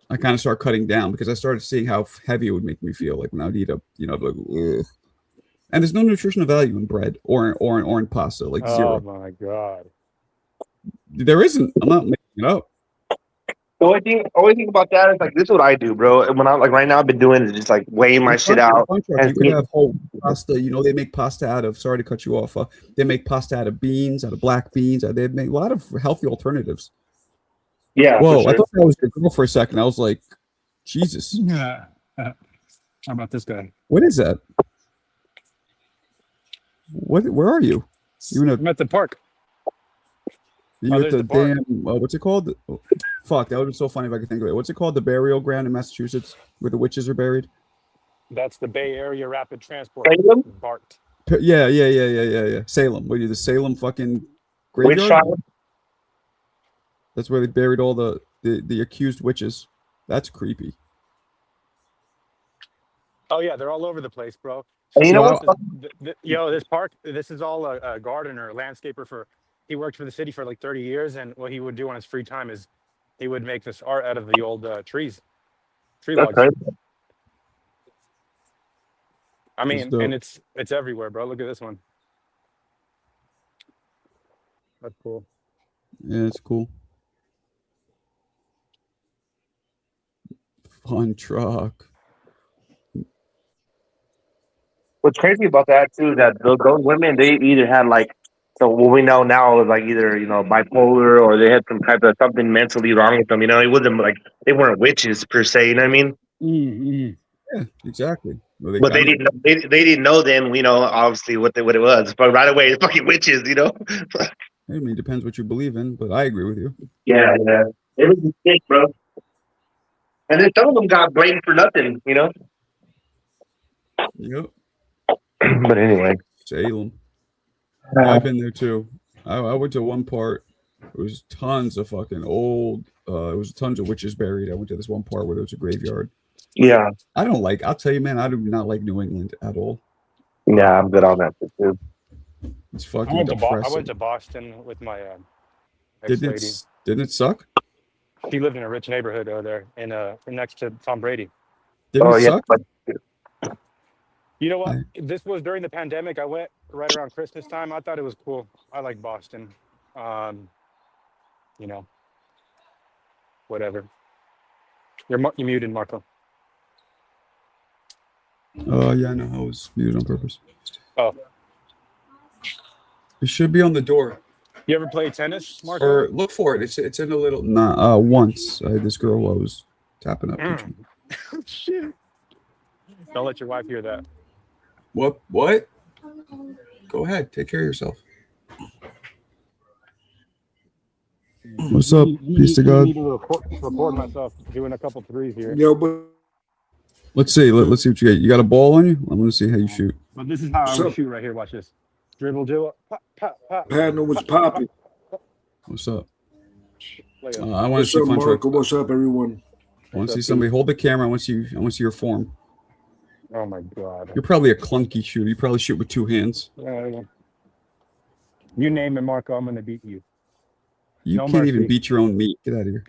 I kind of started cutting down because I started seeing how heavy it would make me feel. Like when I would eat like, ugh. And there's no nutritional value in bread or in pasta, like Oh zero. my god. There isn't. I'm not making it up. The only thing about that is like this is what I do, bro. When I like right now, I've been doing is just like weighing my shit out. You could have whole pasta. You know, they make pasta out of. Sorry to cut you off. They make pasta out of beans, out of black beans. They make a lot of healthy alternatives. Yeah. Whoa! for sure. I thought that was your girl for a second. I was like, Jesus, Yeah. How about this guy? what is that? What? Where are you? You in a? I'm at the park. You at there's the the park. damn? What's it called? Oh, fuck! That would be so funny if I could think of it. What's it called? The burial ground in Massachusetts where the witches are buried. That's the Bay Area Rapid Transport. Salem? BART. Yeah. Salem. What are you? The Salem fucking Witch graveyard? trial? That's where they buried all the accused witches. That's creepy. Oh yeah, they're all over the place, bro. And you know So what? Yo, this park. This is all a gardener, landscaper for. He worked for the city for like 30 years, and what he would do on his free time is he would make this art out of the old tree That's logs. crazy. I mean, dope. and it's everywhere, bro. Look at this one. That's cool. Yeah, it's cool. Fun Truck. What's crazy about that too is that those women, they either had like, so what we know now is like either bipolar, or they had some type of something mentally wrong with them. It wasn't like they weren't witches per se. You know what I mean? Mm-hmm. Yeah, exactly. Well, But I they mean, didn't know, they didn't know then. Obviously what it was. But right away, it's fucking witches. it depends what you believe in, but I agree with you. Yeah, yeah. It was sick, bro. And then some of them got blamed for nothing. Yep. But anyway. Salem. I've been there too. I went to one part. It was tons of fucking old. It was tons of witches buried. I went to this one part where there was a graveyard. Yeah. I'll tell you, man, I do not like New England at all. Yeah, I'm good on that too. It's I fucking went depressing. to Boston with my ex lady. Didn't it suck? She lived in a rich neighborhood over there, next to Tom Brady. Didn't it suck? But You know what? This was during the pandemic. I went right around Christmas time. I thought it was cool. I like Boston. Whatever. You're muted, Marco. Oh yeah, I know. I was muted on purpose. Oh, It should be on the door. you ever play tennis, Marco? Or look for it. It's in a little. Nah. Once I had this girl I was tapping up. Shit. Don't let your wife hear that. What? Go ahead. Take care of yourself. What's up? Peace to God. I need to record myself doing a couple threes here. Yo, but Let's see. Let's see what you got. You got a ball on you? I'm gonna see how you shoot. But this is how I would shoot right here. Watch this. Dribble, pop, pop, pop. Patton was popping. What's up? Layup. I want to What's see up, fun Marco? What's up, everyone? I want to see somebody hold the camera. I want to see your form. Oh my god. You're probably a clunky shooter. You probably shoot with two hands. You name it, Marco. I'm gonna beat you. You No can't even mercy. beat your own meat. Get out of here.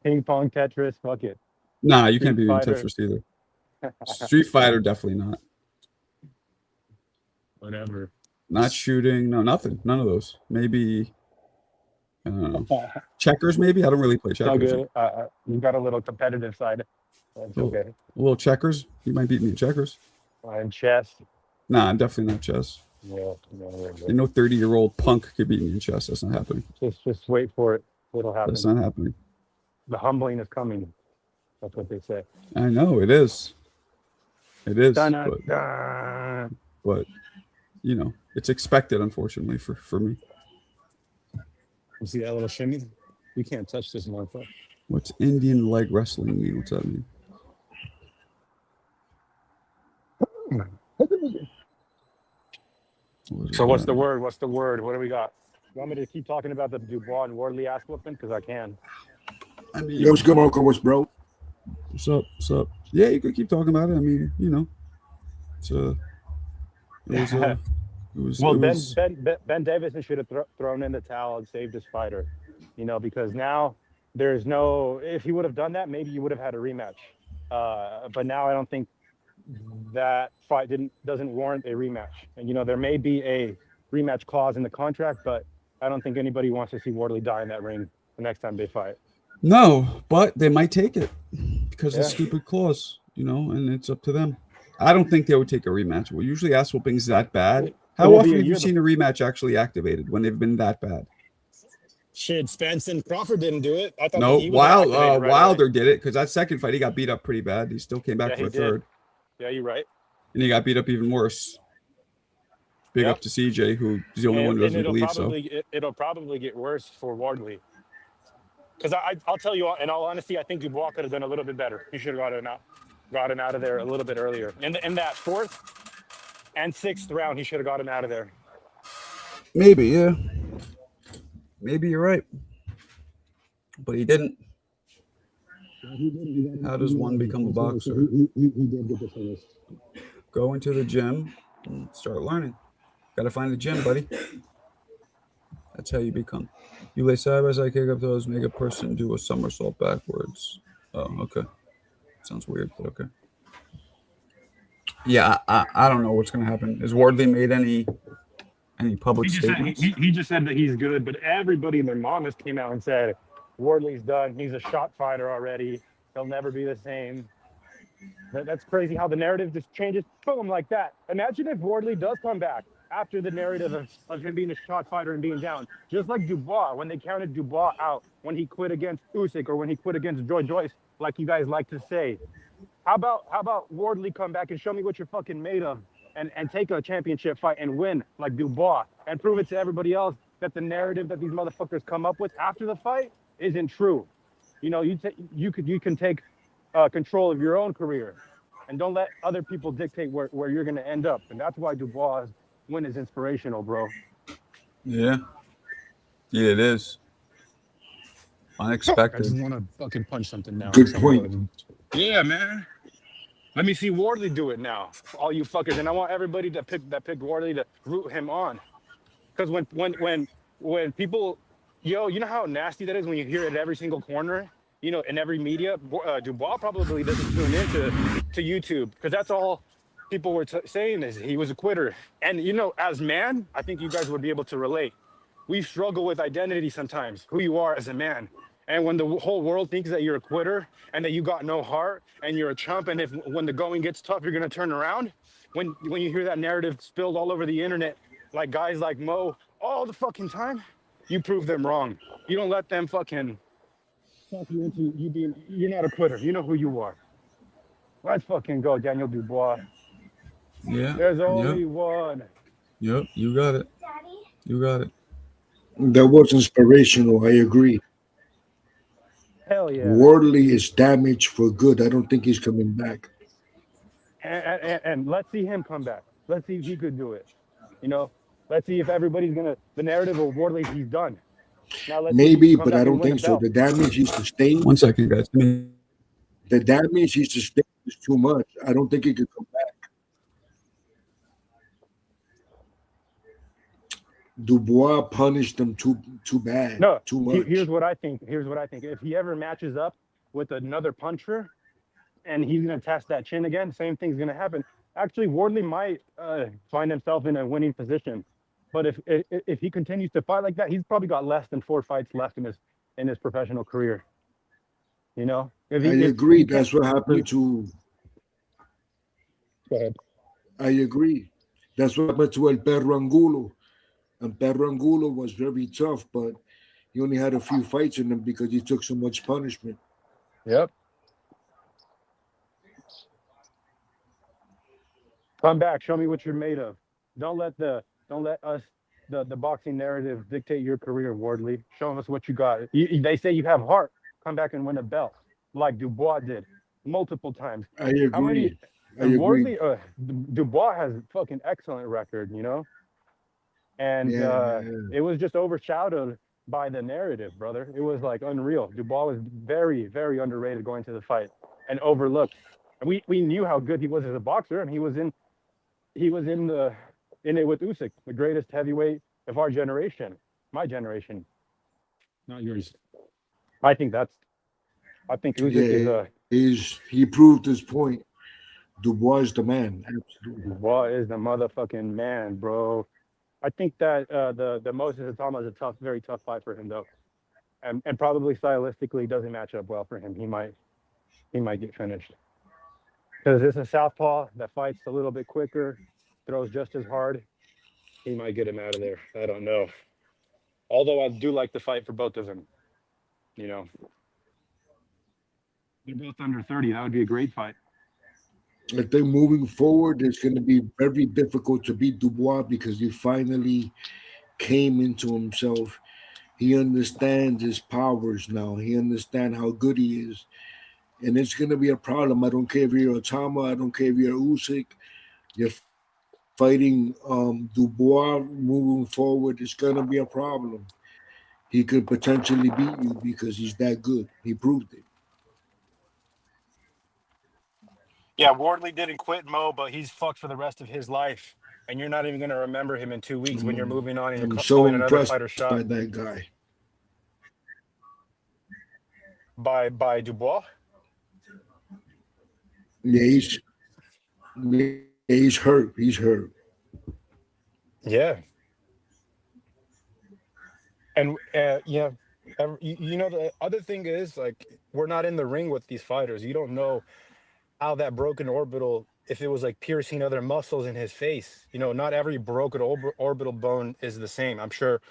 Ping pong, Tetris, fuck it. Nah, you can't Street be in Fighter. Tetris either. Street Fighter, definitely not. Whatever. Not shooting. No, nothing. None of those. Maybe. I don't know. Checkers, maybe. I don't really play So checkers. good. You got a little competitive side. That's Oh. okay. A little checkers. You might beat me in checkers. And chess. Nah, I'm definitely not chess. Yeah. You know, 30-year-old punk could beat me in chess. That's not happening. Just wait for it. It'll happen. That's not happening. The humbling is coming. That's what they say. I know it is. It is. Dun-dun-dun. But it's expected, unfortunately, for me. You see that little shimmy? You can't touch this motherfucker. What's Indian leg wrestling mean? What's that mean? So what's the word? What's the word? What do we got? You want me to keep talking about the Dubois and Wardley ass whooping? Because I can. I mean, Yo, what's good, Marco? What's bro? what's up? What's up? Yeah, you could keep talking about it. I mean, it's Well, Ben Davison should have thrown in the towel and saved his fighter, because now there's no. If he would have done that, maybe you would have had a rematch. But now I don't think that fight doesn't warrant a rematch. And there may be a rematch clause in the contract, but I don't think anybody wants to see Wardley die in that ring the next time they fight. No, but they might take it because of the Yeah. stupid clause, and it's up to them. I don't think they would take a rematch. Well, usually ass whoopings that bad. How will be often a have you year seen a rematch actually activated when they've been that bad? Shit, Spence and Crawford didn't do it. I thought No, he was activated right away. Wilder did it because that second fight he got beat up pretty bad. He still came back Yeah, for he a did. third, Yeah, you're right. and he got beat up even worse. Big Yep. up to CJ, who's the only one who doesn't believe so. It'll probably get worse for Wardley. Because I'll tell you, in all honesty, I think Dubois could have done a little bit better. He should have gotten out of there a little bit earlier. In that fourth and sixth round, he should have gotten out of there. Maybe, yeah. Maybe you're right. But he didn't. How does one become a boxer? Go into the gym and start learning. Gotta find the gym, buddy. That's how you become. You lay side by side, kick up toes, make a person do a somersault backwards. Oh, okay. Sounds weird, but okay. Yeah, I don't know what's gonna happen. Has Wardley made any public statements? He just said that he's good, but everybody and their mamas came out and said, Wardley's done. He's a shot fighter already. He'll never be the same. That's crazy how the narrative just changes, boom, like that. Imagine if Wardley does come back after the narrative of him being a shot fighter and being down, just like Dubois when they counted Dubois out when he quit against Usyk or when he quit against Joyce, like you guys like to say. How about Wardley come back and show me what you're fucking made of, and take a championship fight and win like Dubois and prove it to everybody else that the narrative that these motherfuckers come up with after the fight isn't true. You know, you can take control of your own career, and don't let other people dictate where you're gonna end up. And that's why Dubois' win is inspirational, bro. Yeah. Yeah, it is. I Unexpected. just want to fucking punch something now. Good point. Yeah, man. Let me see Wardley do it now, all you fuckers. And I want everybody that picked Wardley to root him on. Because when people, you know how nasty that is when you hear it at every single corner, you know, in every media. Dubois probably doesn't tune into YouTube because that's all people were saying is he was a quitter. And you know, as man, I think you guys would be able to relate. We struggle with identity sometimes, who you are as a man. And when the whole world thinks that you're a quitter and that you got no heart and you're a chump, and when the going gets tough, you're gonna turn around. When you hear that narrative spilled all over the internet, like guys like Mo, all the fucking time, you prove them wrong. You don't let them fucking talk you into you being. You're not a quitter. You know who you are. Let's fucking go, Daniel Dubois. Yeah. There's Yep. only one. Yep. You got it. You got it. That was inspirational. I agree. Hell yeah. Wardley is damaged for good. I don't think he's coming back. And let's see him come back. Let's see if he could do it. You know, let's see if everybody's gonna the narrative of Wardley, he's done. Now let's see if he Maybe, can come but I back and don't win a think so. belt. The damage he sustained, 1 second, guys. the damage he sustained is too much. I don't think he could come back. Dubois punished him too bad. No, Too much. here's what I think. If he ever matches up with another puncher and he's gonna test that chin again, same thing's gonna happen. Actually, Wardley might find himself in a winning position. But if he continues to fight like that, he's probably got less than 4 fights left in his professional career. You know, I agree. That's what happened to. Go ahead. I agree. That's what happened to El Perro Angulo. And Perro Angulo was very tough, but he only had a few fights in him because he took so much punishment. Yep. Come back. Show me what you're made of. Don't let us the boxing narrative dictate your career, Wardley. Show us what you got. They say you have heart. Come back and win a belt like Dubois did multiple times. I agree. How many? I agree. Wardley, Dubois has fucking excellent record, you know. And it was just overshadowed by the narrative, brother. It was like unreal. Dubois was very, very underrated going to the fight and overlooked. And we knew how good he was as a boxer, and he was in it with Usyk, the greatest heavyweight of our generation, my generation, not yours. I think Usyk he proved his point. Dubois is the man. Absolutely. Dubois is the motherfucking man, bro. I think that the Moses Atama is a very tough fight for him though, and probably stylistically doesn't match up well for him. He might get finished because it's a southpaw that fights a little bit quicker, throws just as hard. He might get him out of there. I don't know. Although I do like the fight for both of them. You know, they're both under 30. That would be a great fight. I think moving forward, it's going to be very difficult to beat Dubois because he finally came into himself. He understands his powers now. He understands how good he is. And it's going to be a problem. I don't care if you're Otama. I don't care if you're Usyk. You're fighting Dubois moving forward. It's going to be a problem. He could potentially beat you because he's that good. He proved it. Yeah, Wardley didn't quit, Mo, but he's fucked for the rest of his life. And you're not even going to remember him in 2 weeks when you're moving on and I'm you're so calling another impressed fighter shot by that guy. by Dubois. Yeah, he's hurt. He's hurt. Yeah. And yeah, you know, the other thing is like we're not in the ring with these fighters. You don't know how that broken orbital, if it was like piercing other muscles in his face. You know, not every broken orbital bone is the same. I'm sure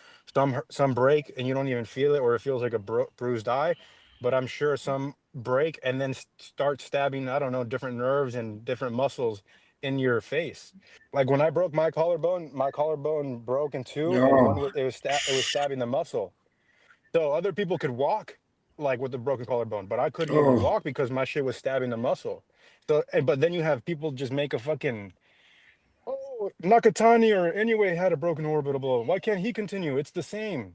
some break and you don't even feel it, or it feels like a bruised eye. But I'm sure some break and then start stabbing, I don't know, different nerves and different muscles in your face. Like when I broke my collarbone broke in two, and one Oh, was it was stabbing the muscle. So other people could walk like with the broken collarbone, but I couldn't even oh, walk because my shit was stabbing the muscle. So, but then you have people just make a fucking, oh, Nakatani or anyway had a broken orbital bone. Why can't he continue? It's the same,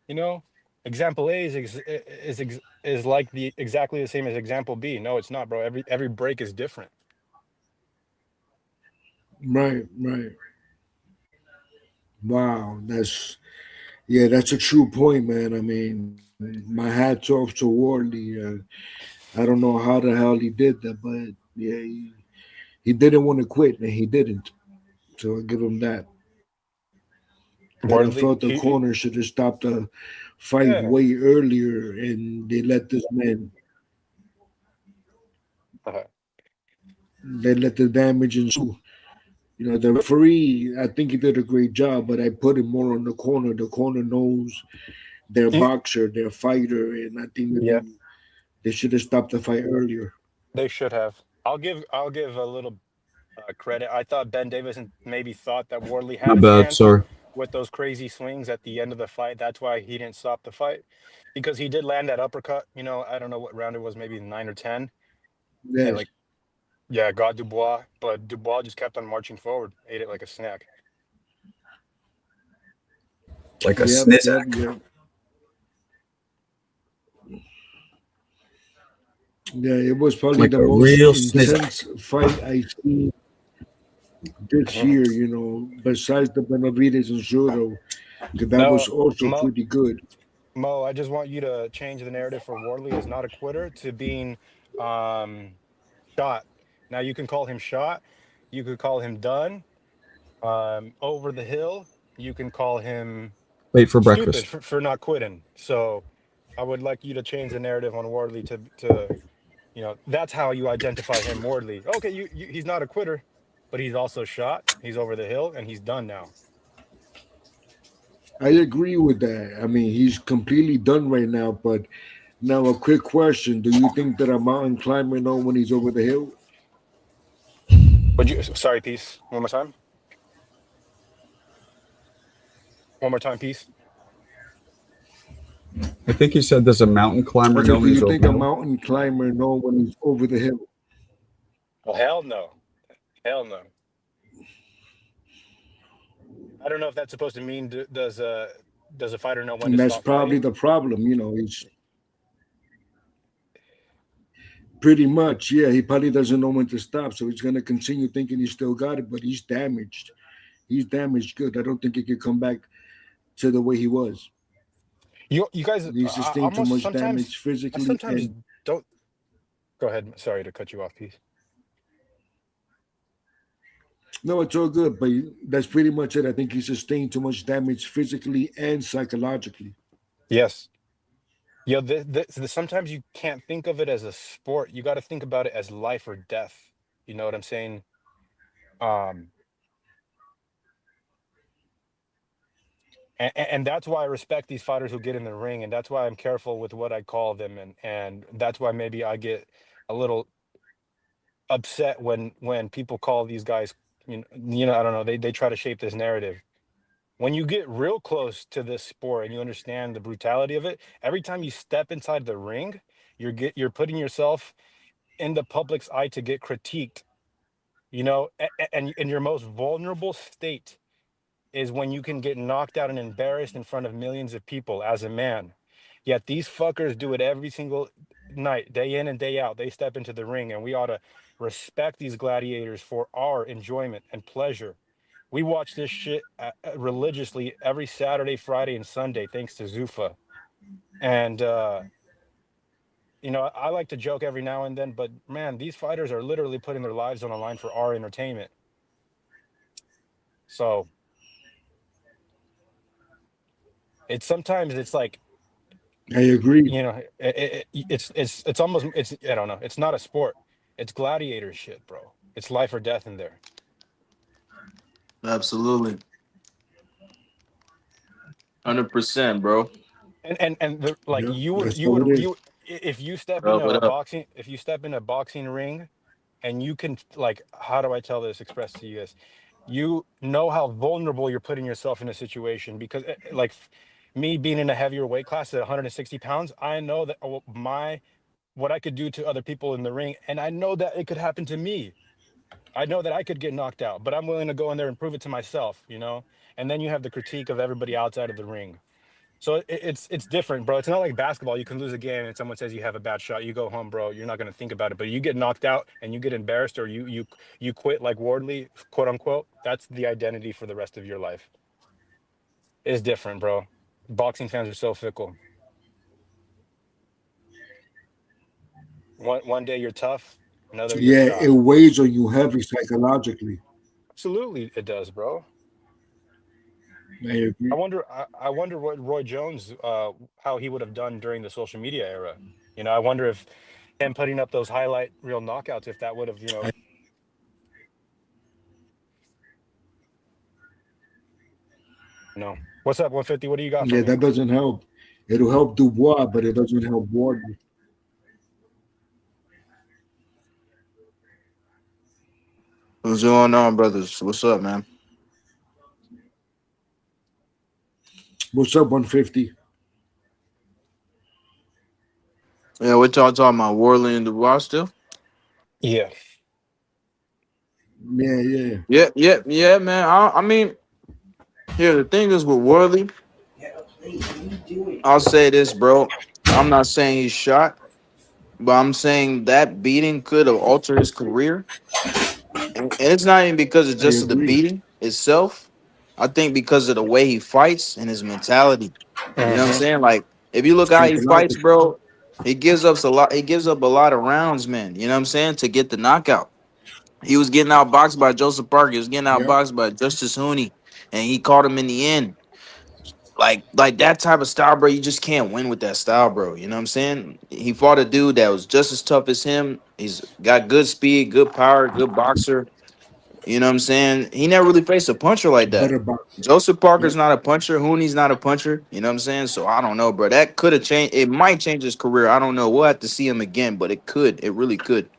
you know. Example A is like the exactly the same as example B. No, it's not, bro. Every break is different. right, right. Wow, that's a true point, man. I mean, my hats off to Wardley. I don't know how the hell he did that, but yeah, he didn't want to quit, and he didn't. So I give him that. That I Wardley, felt the corner should have stopped the fight yeah. way earlier, and they let this man. Uh, They let the damage ensue. You know, the referee, I think he did a great job, but I put him more on the corner. The corner knows their you- boxer, their fighter, and I think that yeah, they should have stopped the fight earlier. they should have. I'll give a little credit. I thought Ben Davison maybe thought that Wardley had Not a bad, chance sorry. with those crazy swings at the end of the fight. That's why he didn't stop the fight, because he did land that uppercut. You know, I don't know what round it was, maybe 9 or 10, and Yes. like, yeah, got Dubois, but Dubois just kept on marching forward, ate it like a snack. Like a Yep. Yep. snizak. Yep. Yeah, it was probably Like the a most real snizak. intense fight I've seen this Mhm. year. You know, besides the Benavides and Soto, because that was No, also Mo, pretty good. Mo, I just want you to change the narrative for Wardley as not a quitter to being um, shot. Now you can call him shot, you could call him done, over the hill. You can call him Wait for stupid breakfast. for not quitting. So I would like you to change the narrative on Wardley to that's how you identify him, Wardley. Okay, he's not a quitter, but he's also shot. He's over the hill and he's done now. I agree with that. I mean, he's completely done right now. But now, a quick question: do you think that a mountain climber know when he's over the hill? But you sorry, peace. One more time. One more time, peace. I think he said, "Does a mountain climber I said, know do when he's you over think the a hill?" mountain climber know when he's over the hill? Well, hell no. Hell no. I don't know if that's supposed to mean does a fighter know when to And that's stop probably fighting? the problem. You know, he's pretty much, yeah, he probably doesn't know when to stop. So he's going to continue thinking he's still got it, but he's damaged. He's damaged good. I don't think he could come back to the way he was. You guys He sustained too almost much sometimes damage I physically. sometimes And don't go ahead. Sorry to cut you off, peace. no, it's all good, but that's pretty much it. I think he sustained too much damage physically and psychologically. Yes. Yeah, sometimes you can't think of it as a sport. You got to think about it as life or death. You know what I'm saying? Um, and that's why I respect these fighters who get in the ring, and that's why I'm careful with what I call them, and that's why maybe I get a little upset when people call these guys, I don't know, they try to shape this narrative. When you get real close to this sport and you understand the brutality of it, every time you step inside the ring, you're putting yourself in the public's eye to get critiqued, and in your most vulnerable state is when you can get knocked out and embarrassed in front of millions of people as a man. Yet these fuckers do it every single night, day in and day out. They step into the ring, and we ought to respect these gladiators for our enjoyment and pleasure. We watch this shit religiously every Saturday, Friday, and Sunday, thanks to Zufa. And I like to joke every now and then, but man, these fighters are literally putting their lives on the line for our entertainment. So sometimes it's like, I agree. it's almost, it's I don't know, it's not a sport. It's gladiator shit, bro. It's life or death in there. Absolutely. 100%, bro. Like Yeah, you would that's what it is. if you step Bro, into what a up? boxing if you step in a boxing ring and you can, like, how do I tell this, express to you guys, you know how vulnerable you're putting yourself in a situation, because like me being in a heavier weight class at 160 pounds, I know that what I could do to other people in the ring, and I know that it could happen to me. I know that I could get knocked out, but I'm willing to go in there and prove it to myself, you know. And then you have the critique of everybody outside of the ring. So it's different, bro. It's not like basketball. You can lose a game and someone says you have a bad shot, you go home, bro. You're not gonna think about it. But you get knocked out and you get embarrassed, or you quit, like Wardley, quote unquote. That's the identity for the rest of your life. It's different, bro. Boxing fans are so fickle. One day you're tough, another you're Yeah, it shot. weighs on you heavy psychologically. Absolutely, it does, bro. I agree. I wonder what Roy Jones, how he would have done during the social media era. You know, I wonder if him putting up those highlight reel knockouts, if that would have, no. What's up, 150? What do you got for Yeah, me? that doesn't help. It'll help Dubois, but it doesn't help Wardley. What's going on, brothers? What's up, man? What's up, 150? Yeah, what y'all talking about? Warley and Dubois still? Yeah. Yeah. Man. I mean, here, the thing is with Warley, I'll say this, bro. I'm not saying he's shot, but I'm saying that beating could have altered his career. And it's not even because of I just the agree. beating itself. I think because of the way he fights and his mentality. You know what I'm saying? Like, if you look how he fights, Psychological. bro, he gives up a lot. He gives up a lot of rounds, man. You know what I'm saying? To get the knockout. He was getting outboxed by Joseph Parker. He was getting Yep. outboxed by Justice Hooney, and he caught him in the end. Like that type of style, bro. You just can't win with that style, bro. You know what I'm saying? He fought a dude that was just as tough as him. He's got good speed, good power, good boxer. You know what I'm saying? He never really faced a puncher like that. Better box. Joseph Parker's Yep. not a puncher. Hooney's not a puncher. You know what I'm saying? So I don't know, bro. That could have changed. It might change his career. I don't know. We'll have to see him again, but it could. It really could.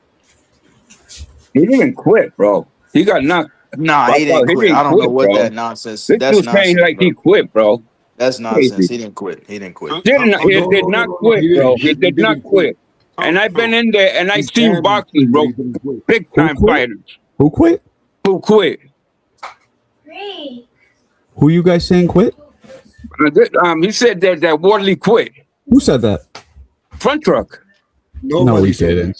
He didn't quit, bro. He got knocked. Nah, he He didn't quit. I didn't don't know quit, what bro. that nonsense. This That's dude saying nonsense, like he bro. quit, bro. That's nonsense. Crazy. He didn't quit. He didn't quit. Who, He No, did not quit, He bro. didn't. He did not didn't quit. And I've been who? in there and I He seen can, boxing, but bro. he didn't quit. Big Who time quit? fighters Who quit? who quit. Who you guys saying quit? He said that Wardley quit. Who said that? Front truck. No, Nobody he said didn't.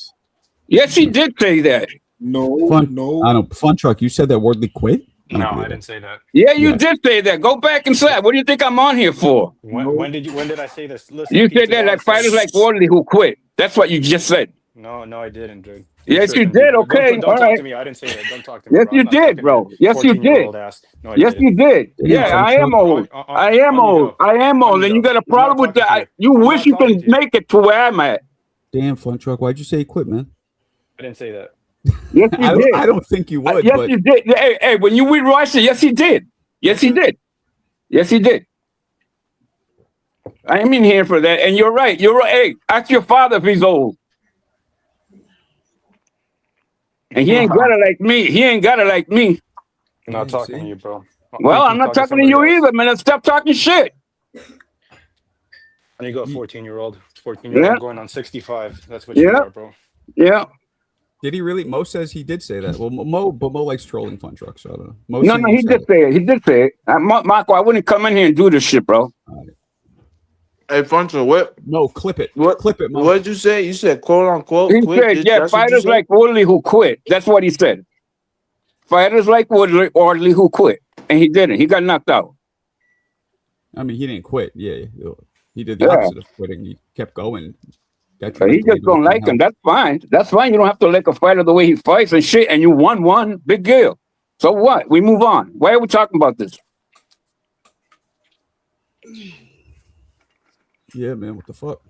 Yes, he did say that. that. No, Fun, no. I don't. Fun truck. You said that Wardley quit. No, I didn't say that. Yeah, you Yeah. did say that. Go back and say it. What do you think I'm on here for? When did I say this? Listen, You peep said this that out, like fighters so- like Wardley who quit. That's what you just said. No, I didn't, dude. Yes, you Tripping, did. dude. Okay, Don't all talk right. to me. I didn't say that. Don't talk to me. Yes, bro. you I'm not did, talking to bro. Yes, you did. 14-year-old ass. No, I Yes, didn't. you did. Yeah, Yeah, I Fun am truck. old. On I am you old. go. I am On old. you And you go. got a I'm not problem with talking to that. you. You I'm wish not you talking can to you. make it to where I'm at. Damn, Fun truck. Why'd you say he quit, man? I didn't say that. Yes, you did. I don't think you would. Yes, but you did. Hey, when you read Royce, yes, he did. Yes, he did. Yes, he did. I ain't in here for that. And you're right. You're right. Hey, ask your father if he's old. And he ain't got it like me. He ain't got it like me. I'm not Yeah, talking to see? you, bro. Well, I'm not talking to you either, man. Stop talking shit. And you go 14-year-old. 14-year-old Yeah. going on 65. That's what you Yeah. are, bro. Yeah. did he really? Mo says he did say that. Well, Mo likes trolling Fun truck, so I don't know. Mo No, said no, you he said did it. say it. He did say it. Marco, I wouldn't come in here and do this shit, bro. Hey, Funcho, what? Mo, clip it. What? Clip it, Mo. What did you say? You said quote unquote He quit. said, That's yeah, what you fighters said? like Woodley who quit. That's what he said. Fighters like Woodley who quit. And he didn't. He got knocked out. I mean, he didn't quit. Yeah, he did the Yeah. opposite of quitting. He kept going. So he just don't like him. That's fine. That's fine. You don't have to like a fighter the way he fights and shit. And you won one. Big deal. So what? We move on. Why are we talking about this? Yeah, man. What the fuck?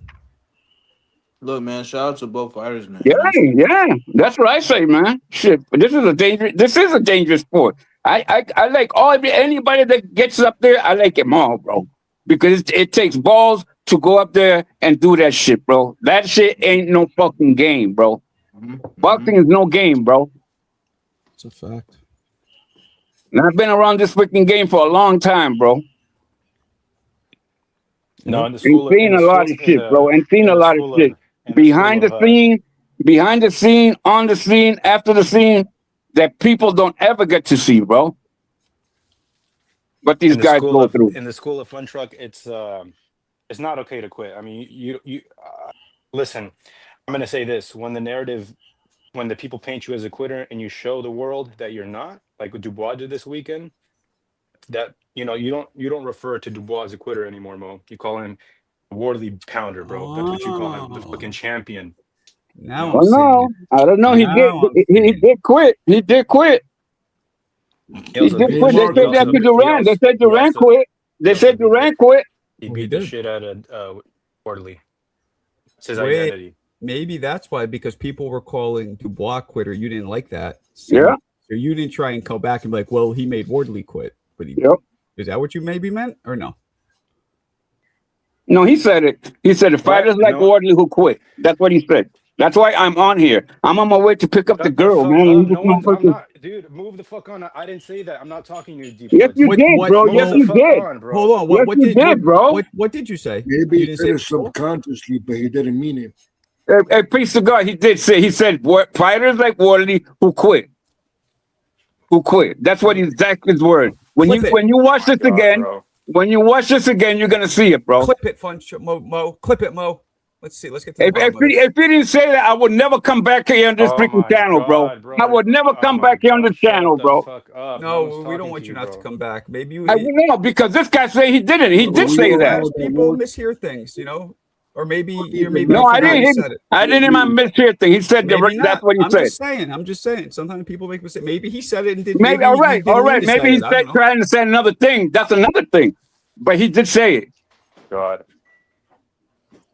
Look, man, shout out to both fighters, man. Yeah, yeah. That's what I say, man. Shit, but this is a dangerous sport. I like anybody that gets up there, I like them all, bro. Because it takes balls to go up there and do that shit, bro. That shit ain't no fucking game, bro. Boxing is no game, bro. It's a fact. And I've been around this freaking game for a long time, bro. No, in the And school. seen a lot of shit, bro. And seen a lot of shit. Behind the scene, on the scene, after the scene, that people don't ever get to see, bro. But these guys go through. In the school of Fun Truck, it's not okay to quit. I mean, you listen. I'm gonna say this: when the people paint you as a quitter, and you show the world that you're not, like what Dubois did this weekend, that you don't refer to Dubois as a quitter anymore, Mo. You call him Wardley Pounder, bro. That's what you call him, the fucking champion. Now Well, no, I don't know. He did quit. He did quit. He did quit. They said that to Durant. They said Durant quit. They said Durant quit. He Oh, beat he the did. shit out of Wardley. It's his Wait. identity. Maybe that's why, because people were calling Dubois quitter. You didn't like that. Yeah. So you didn't try and come back and be like, well, he made Wardley quit. But he Yep. Is that what you maybe meant or no? No, he said it. He said the fighters like No. Wardley who quit. That's what he said. That's why I'm on here. I'm on my way to pick up the Shut girl, fuck man. up. You No just one's, I'm motherfuckers- not, dude. Move the fuck on. I didn't say that. I'm not talking to you, deep. Yes, you What- did, what- bro. what Yes, the you fuck did. on, bro. Hold on. Yes, you did, bro. What did you say? Maybe You he didn't said it say before? subconsciously, but he didn't mean it. Hey, priest of God, he did say. He said fighters like Wardley who quit. Who quit? That's what exactly his word. When Clip it. you watch this God, again, bro. when you watch this again, you're gonna see it, bro. Clip it, Mo. Clip it, Mo. Let's see. Let's get to the If bottom of this. he didn't say that, I would never come back here on this Oh freaking my channel, God, bro. I would never Oh come my back here on God, this channel, shut the bro. fuck up. No, one's we talking don't want you not bro. to come back. Maybe you. I will know because this guy said he didn't. He did We say all that. know People Ward- mishear things, or maybe No, I forgot he didn't. said it. I didn't even mishear thing. He said Maybe not. that's what he I'm said. just saying. Sometimes people make mistakes. Maybe he said it and did. Maybe all right. he didn't mean to Maybe say he's it. I don't know. trying to say another thing. That's another thing. But he did say it. God.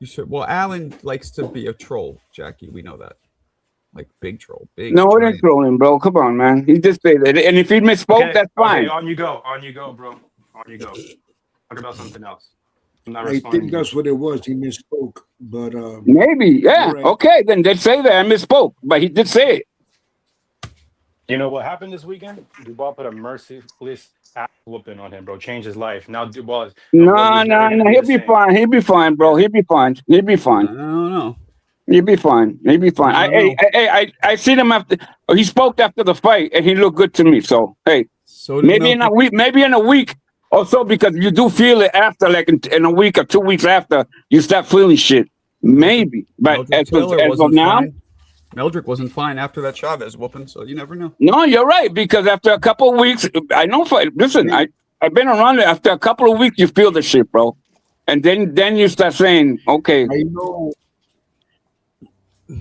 You should. Well, Alan likes to be a troll, Jackie. We know that. Like big troll. Big. No, it giant. ain't trolling, bro. Come on, man. He just said that. And if he misspoke, that's fine. Okay, on you go, bro. On you go. Talk about something else. I'm not I responding. think that's what it was. He misspoke, but Maybe, yeah. You're right. Okay, then they say that I misspoke, but he did say it. You know what happened this weekend? Dubois put a merciless ass whooping on him, bro. Changed his life. Now Dubois. No, Wardley's never gonna he'll the be same. fine. He'll be fine, bro. He'll be fine. He'll be I fine. don't know. He'll be fine. He'll be fine. I don't know. I seen him after he spoke after the fight, and he looked good to me. So hey, So did maybe in a week, or so, because you do feel it after, like in a week or 2 weeks after, you start feeling shit. Maybe, but as of now, fine. Meldrick wasn't fine after that Chavez whooping, so you never know. no, you're right. Because after a couple of weeks, I know. Listen, I've been around it. After a couple of weeks, you feel the shit, bro, and then you start saying, okay,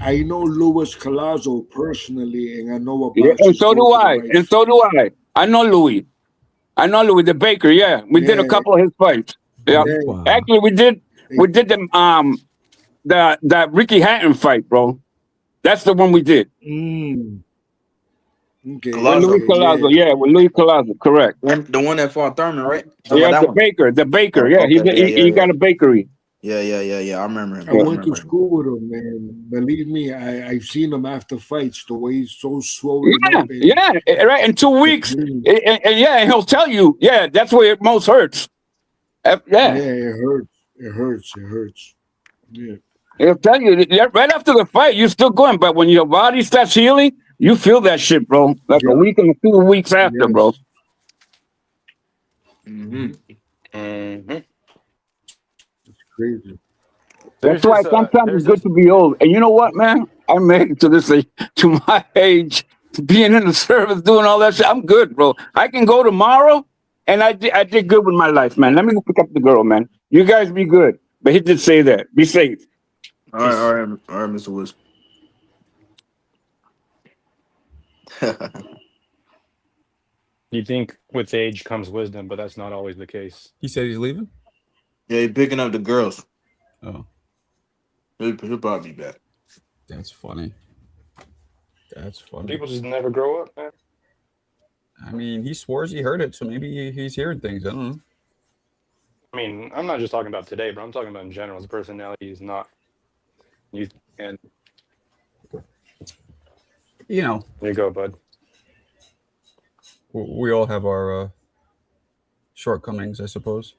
I know Luis Collazo personally, and I know about yeah, and so do I, I know Louis. The Baker. Yeah, we did a Yeah. couple of his fights. Yeah, Yeah. Wow. actually, we did the Ricky Hatton fight, bro. That's the one we did. Okay. Collazo. With Louis Collazo, yeah, with Louis Collazo, correct. The one that fought Thurman, right? Yeah, That the one. Baker. Oh, Yeah, okay. he got a bakery. Yeah. I remember him. I went to school with him, man. Believe me, I've seen him after fights. The way he's so swollen up. And, Right. In 2 weeks, and he'll tell you, yeah, that's where it most hurts. yeah, it hurts. It hurts. Yeah. He'll tell you right after the fight, you're still going, but when your body starts healing, you feel that shit, bro. Like a week and 2 weeks after, Yes. bro. It's crazy. That's why sometimes it's good to be old. And you know what, man? I made it to this age, to my age, being in the service, doing all that shit. I'm good, bro. I can go tomorrow, and I did good with my life, man. Let me go pick up the girl, man. You guys be good. But he did say that. Be safe. All right, Mr. Woods. You think with age comes wisdom, but that's not always the case. He said he's leaving. Yeah, he picking up the girls. Oh, He'll probably be back. That's funny. That's funny. People just never grow up, man. I mean, he swears he heard it, so maybe he's hearing things. I don't know. I mean, I'm not just talking about today, but I'm talking about in general. His personality is not. And You know, there you go, bud. we all have our shortcomings, I suppose.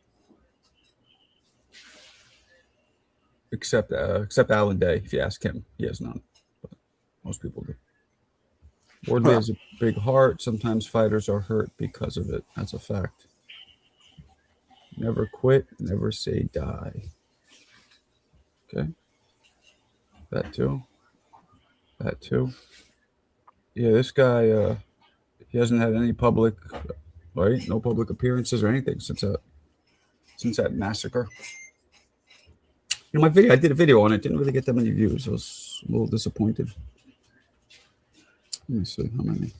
Except Alan Day. If you ask him, he has none. But most people do. Wardley has a big heart. Sometimes fighters are hurt because of it. That's a fact. Never quit. Never say die. Okay. That too. That too. Yeah, this guy, he hasn't had any public, right? No public appearances or anything since that massacre. You know, I did a video on it. Didn't really get that many views. I was a little disappointed. Let me see how many.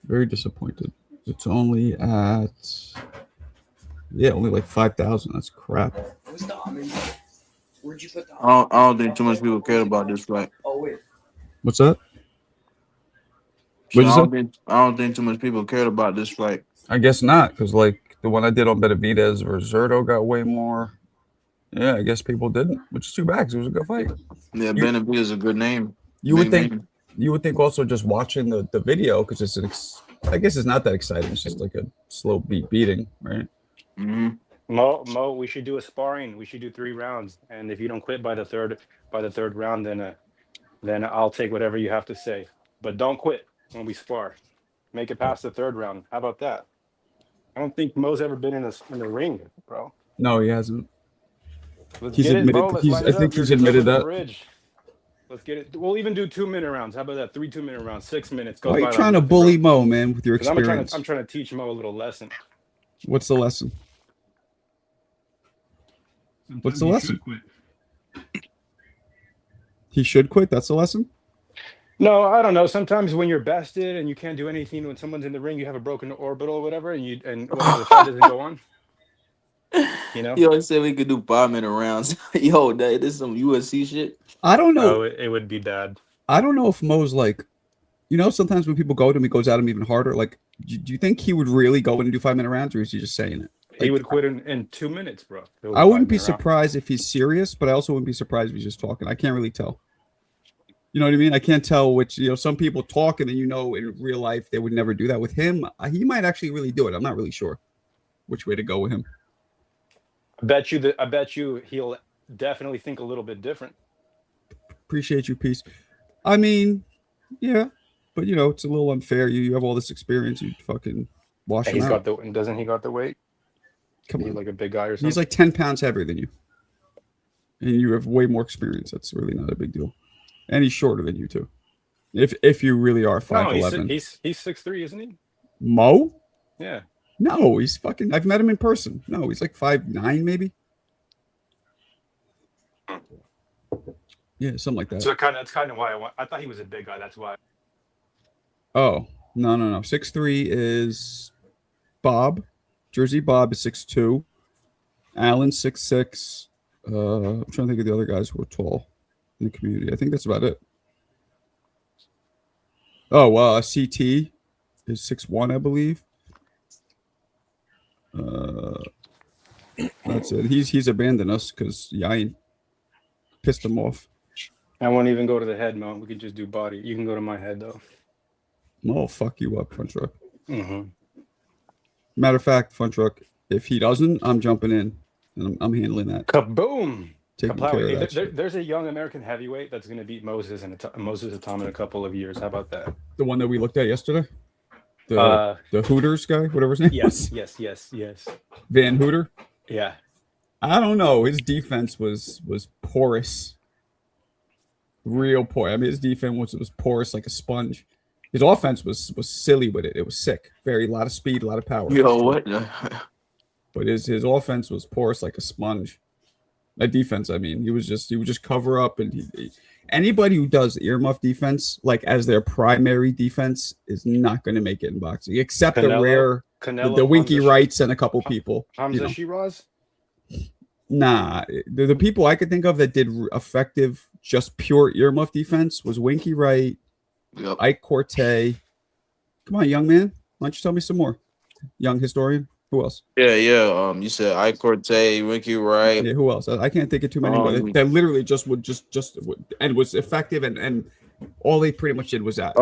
Very disappointed. It's only at, only like 5,000. That's crap. Where'd you put the I don't think too much people care about this fight. Oh wait. What's that? So What'd you say? I don't think too much people cared about this fight. I guess not, because like the one I did on Benavidez versus Zerto got way more. Yeah, I guess people didn't, which is too bad because it was a good fight. Yeah, Benavidez is a good name. You would Big think name. you would think also just watching the video, because I guess it's not that exciting. It's just like a slow beating, right? Mm-hmm. Mo, we should do a sparring. We should do 3 rounds, and if you don't quit by the third round, then I'll take whatever you have to say. But don't quit when we spar. Make it past the 3rd round. How about that? I don't think Mo's ever been in the ring, bro. No, he hasn't. Let's He's get admitted- it, Mo. Let's he's- light I it think up. he's You're admitted over the that. bridge. Let's get it. We'll even do 2-minute rounds. How about that? 3 2-minute rounds, 6 minutes. Why are you by trying like to bully nothing, bro. Mo, man, with your 'Cause I'm trying experience? to teach Mo a little lesson. What's the lesson? What's the lesson? He should quit. That's the lesson. No, I don't know. Sometimes when you're bested and you can't do anything when someone's in the ring, you have a broken orbital or whatever, and whatever, the fight doesn't go on. You know? Yo, I said we could do 5-minute rounds. Yo, this is some USC shit. I don't know. Oh, it would be bad. I don't know if Mo's like, you know, sometimes when people go to him, he goes at him even harder. Like, do you think he would really go in and do 5-minute rounds, or is he just saying it? He would quit in 2 minutes, bro. It was I wouldn't be 5-minute round. surprised if he's serious, but I also wouldn't be surprised if he's just talking. I can't really tell. You know what I mean? I can't tell which, you know, some people talk and then, you know, in real life, they would never do that. With him, he might actually really do it. I'm not really sure which way to go with him. I bet you he'll definitely think a little bit different. Appreciate you, peace. I mean, yeah, but, you know, it's a little unfair. You have all this experience. You fucking wash And him he's out. doesn't he got the weight? Come He's on. like a big guy or something. He's like 10 pounds heavier than you. And you have way more experience. That's really not a big deal. And he's shorter than you, too. If you really are 5'11". he's 6'3", isn't he? Mo? Yeah. No, he's fucking. I've met him in person. No, he's like 5'9", maybe. Yeah, something like that. So that's kind of why I thought he was a big guy. That's why. Oh, no. 6'3" is Bob. Jersey Bob is 6'2". Allen 6'6". I'm trying to think of the other guys who are tall in the community. I think that's about it. Oh, CT is 6'1", I believe. That's it. He's abandoned us because I pissed him off. I won't even go to the head, Mo. We could just do body. You can go to my head though. I'll fuck you up, Fun Truck. Mm-hmm. Matter of fact, Fun Truck, if he doesn't, I'm jumping in and I'm handling that. Kaboom! Taking care of that shit. There's a young American heavyweight that's going to beat Moses Atom in a couple of years. How about that? The one that we looked at yesterday? The Hooters guy, whatever his name Yes. was. Van Hooter? Yeah. I don't know. His defense was porous. Real poor. I mean, his defense was porous like a sponge. His offense was silly with it. It was sick. A lot of speed, a lot of power. Yo, what? But his offense was porous like a sponge. That defense, I mean, he would just cover up, and anybody who does earmuff defense like as their primary defense is not going to make it in boxing, except the Canelo? rare, Canelo, the Winky Hamza- Wrights and a couple people. Hamza You know. Shiraz? Nah, the people I could think of that did effective, just pure earmuff defense was Winky Wright, Yep. Ike Corte. Come on, young man. Why don't you tell me some more? Young historian. Who else? Yeah. You said Ike Corte, Winky Wright. Yeah, who else? I can't think of too many more. That literally just would and was effective and all they pretty much did was that.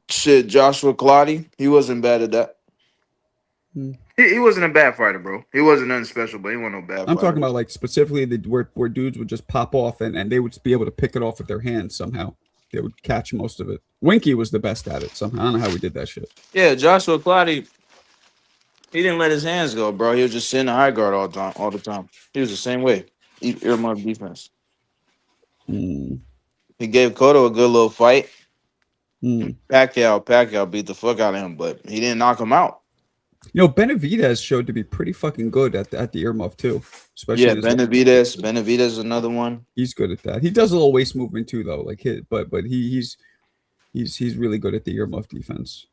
Shit, Joshua Clottey. He wasn't bad at that. Hmm. He wasn't a bad fighter, bro. He wasn't nothing special, but he wasn't no bad I'm fighter. talking about like specifically where dudes would just pop off and they would be able to pick it off with their hands somehow. They would catch most of it. Winky was the best at it somehow. I don't know how we did that shit. Yeah, Joshua Clottey. He didn't let his hands go, bro. He was just sitting high guard all the time. He was the same way. Earmuff defense. Hmm. He gave Cotto a good little fight. Hmm. Pacquiao beat the fuck out of him, but he didn't knock him out. You know, Benavidez showed to be pretty fucking good at the earmuff too. Especially Yeah, in his- Benavidez is another one. he's good at that. He does a little waist movement too, though. Like but he's really good at the earmuff defense.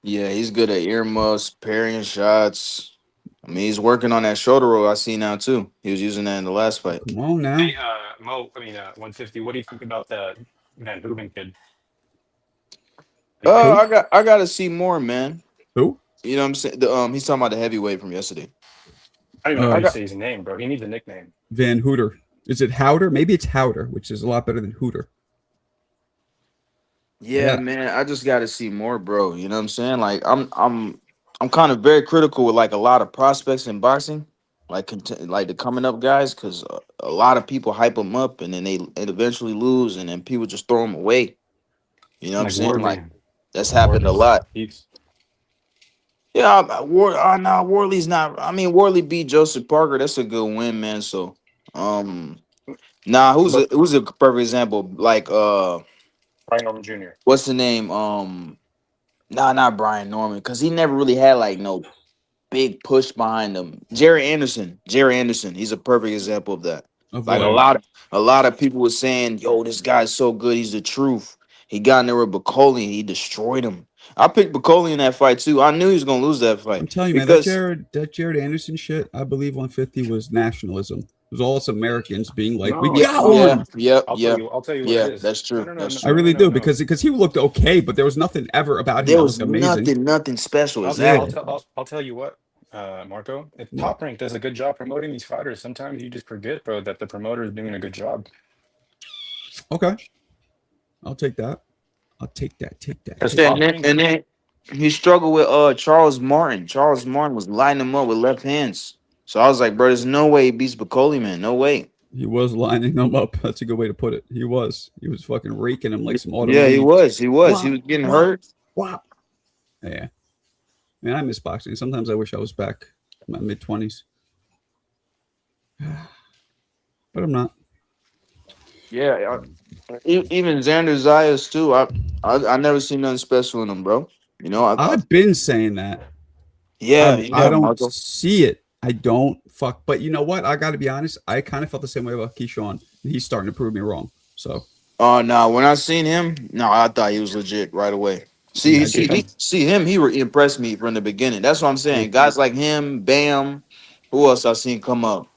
Yeah, he's good at earmuffs, parrying shots. I mean, he's working on that shoulder roll I see now too. He was using that in the last fight. Come on now. Hey, Mo, 150. What do you think about the Van Hooven kid? I gotta see more, man. Who? You know what I'm saying? He's talking about the heavyweight from yesterday. I don't even know how I you got- say his name, bro. He needs a nickname. Van Hooter. Is it Howder? Maybe it's Howder, which is a lot better than Hooter. Yeah, Yeah. man, I just got to see more, bro. You know what I'm saying? Like, I'm kind of very critical with like a lot of prospects in boxing, like the coming up guys, because a lot of people hype them up and then they eventually lose, and then people just throw them away. You know what I'm saying? Worley. Like, that's happened a lot. He's Yeah, Worley's not. I mean, Worley beat Joseph Parker. That's a good win, man. So, who's a perfect example? Like, Brian Norman Jr. what's the name? Not Brian Norman, because he never really had like no big push behind him. Jerry Anderson. He's a perfect example of that. Of Like what? a lot of people were saying, "Yo, this guy's so good. He's the truth." He got in there with Bacoli and he destroyed him. I picked Bacoli in that fight too. I knew he was gonna lose that fight. I'm telling you, man, that Jared Anderson shit, I believe 150 was nationalism. It was all us Americans being like, we No, got one. Yep. I'll tell you what it is. That's true. No, That's I true. really do because he looked okay, but there was nothing ever about him There that was looked amazing. nothing special. I'll Exactly. tell you what, Marco. If Top Rank does a good job promoting these fighters, sometimes you just forget, bro, that the promoter is doing a good job. Okay, I'll take that. Take that. And then he struggled with Charles Martin. Charles Martin was lighting him up with left hands. So I was like, bro, there's no way he beats Bacoli, man. No way. He was lining them up. That's a good way to put it. He was fucking raking him like some auto. Yeah, he was. He was Wow. getting hurt. Wow. Yeah. Man, I miss boxing. Sometimes I wish I was back in my mid-20s. But I'm not. Yeah. Even Xander Zayas too. I never seen nothing special in him, bro. You know, I've been saying that. I don't Marco. see it. I don't fuck. But you know what? I got to be honest. I kind of felt the same way about Keyshawn. He's starting to prove me wrong. So Oh no! When I seen him, no, I thought he was legit right away. See, Yeah, see him. He impressed me from the beginning. That's what I'm saying. Guys like him, Bam. Who else I seen come up?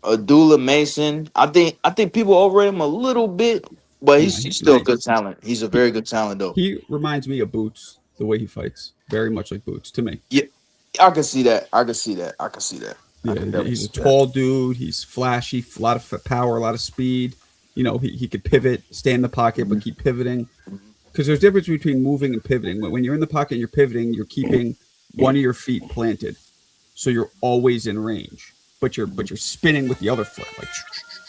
Abdullah Mason. I think people overrate him a little bit, but Yeah, he's he's still a nice. good talent. He's a very good talent, though. he reminds me of Boots, the way he fights. Very much like Boots to me. I can see that. I can see that. Yeah, definitely he's a see that. tall dude. He's flashy, a lot of power, a lot of speed. You know, he could pivot, stay in the pocket, but keep pivoting. Because there's a difference between moving and pivoting. When you're in the pocket and you're pivoting, you're keeping one of your feet planted, so you're always in range. But you're spinning with the other foot, like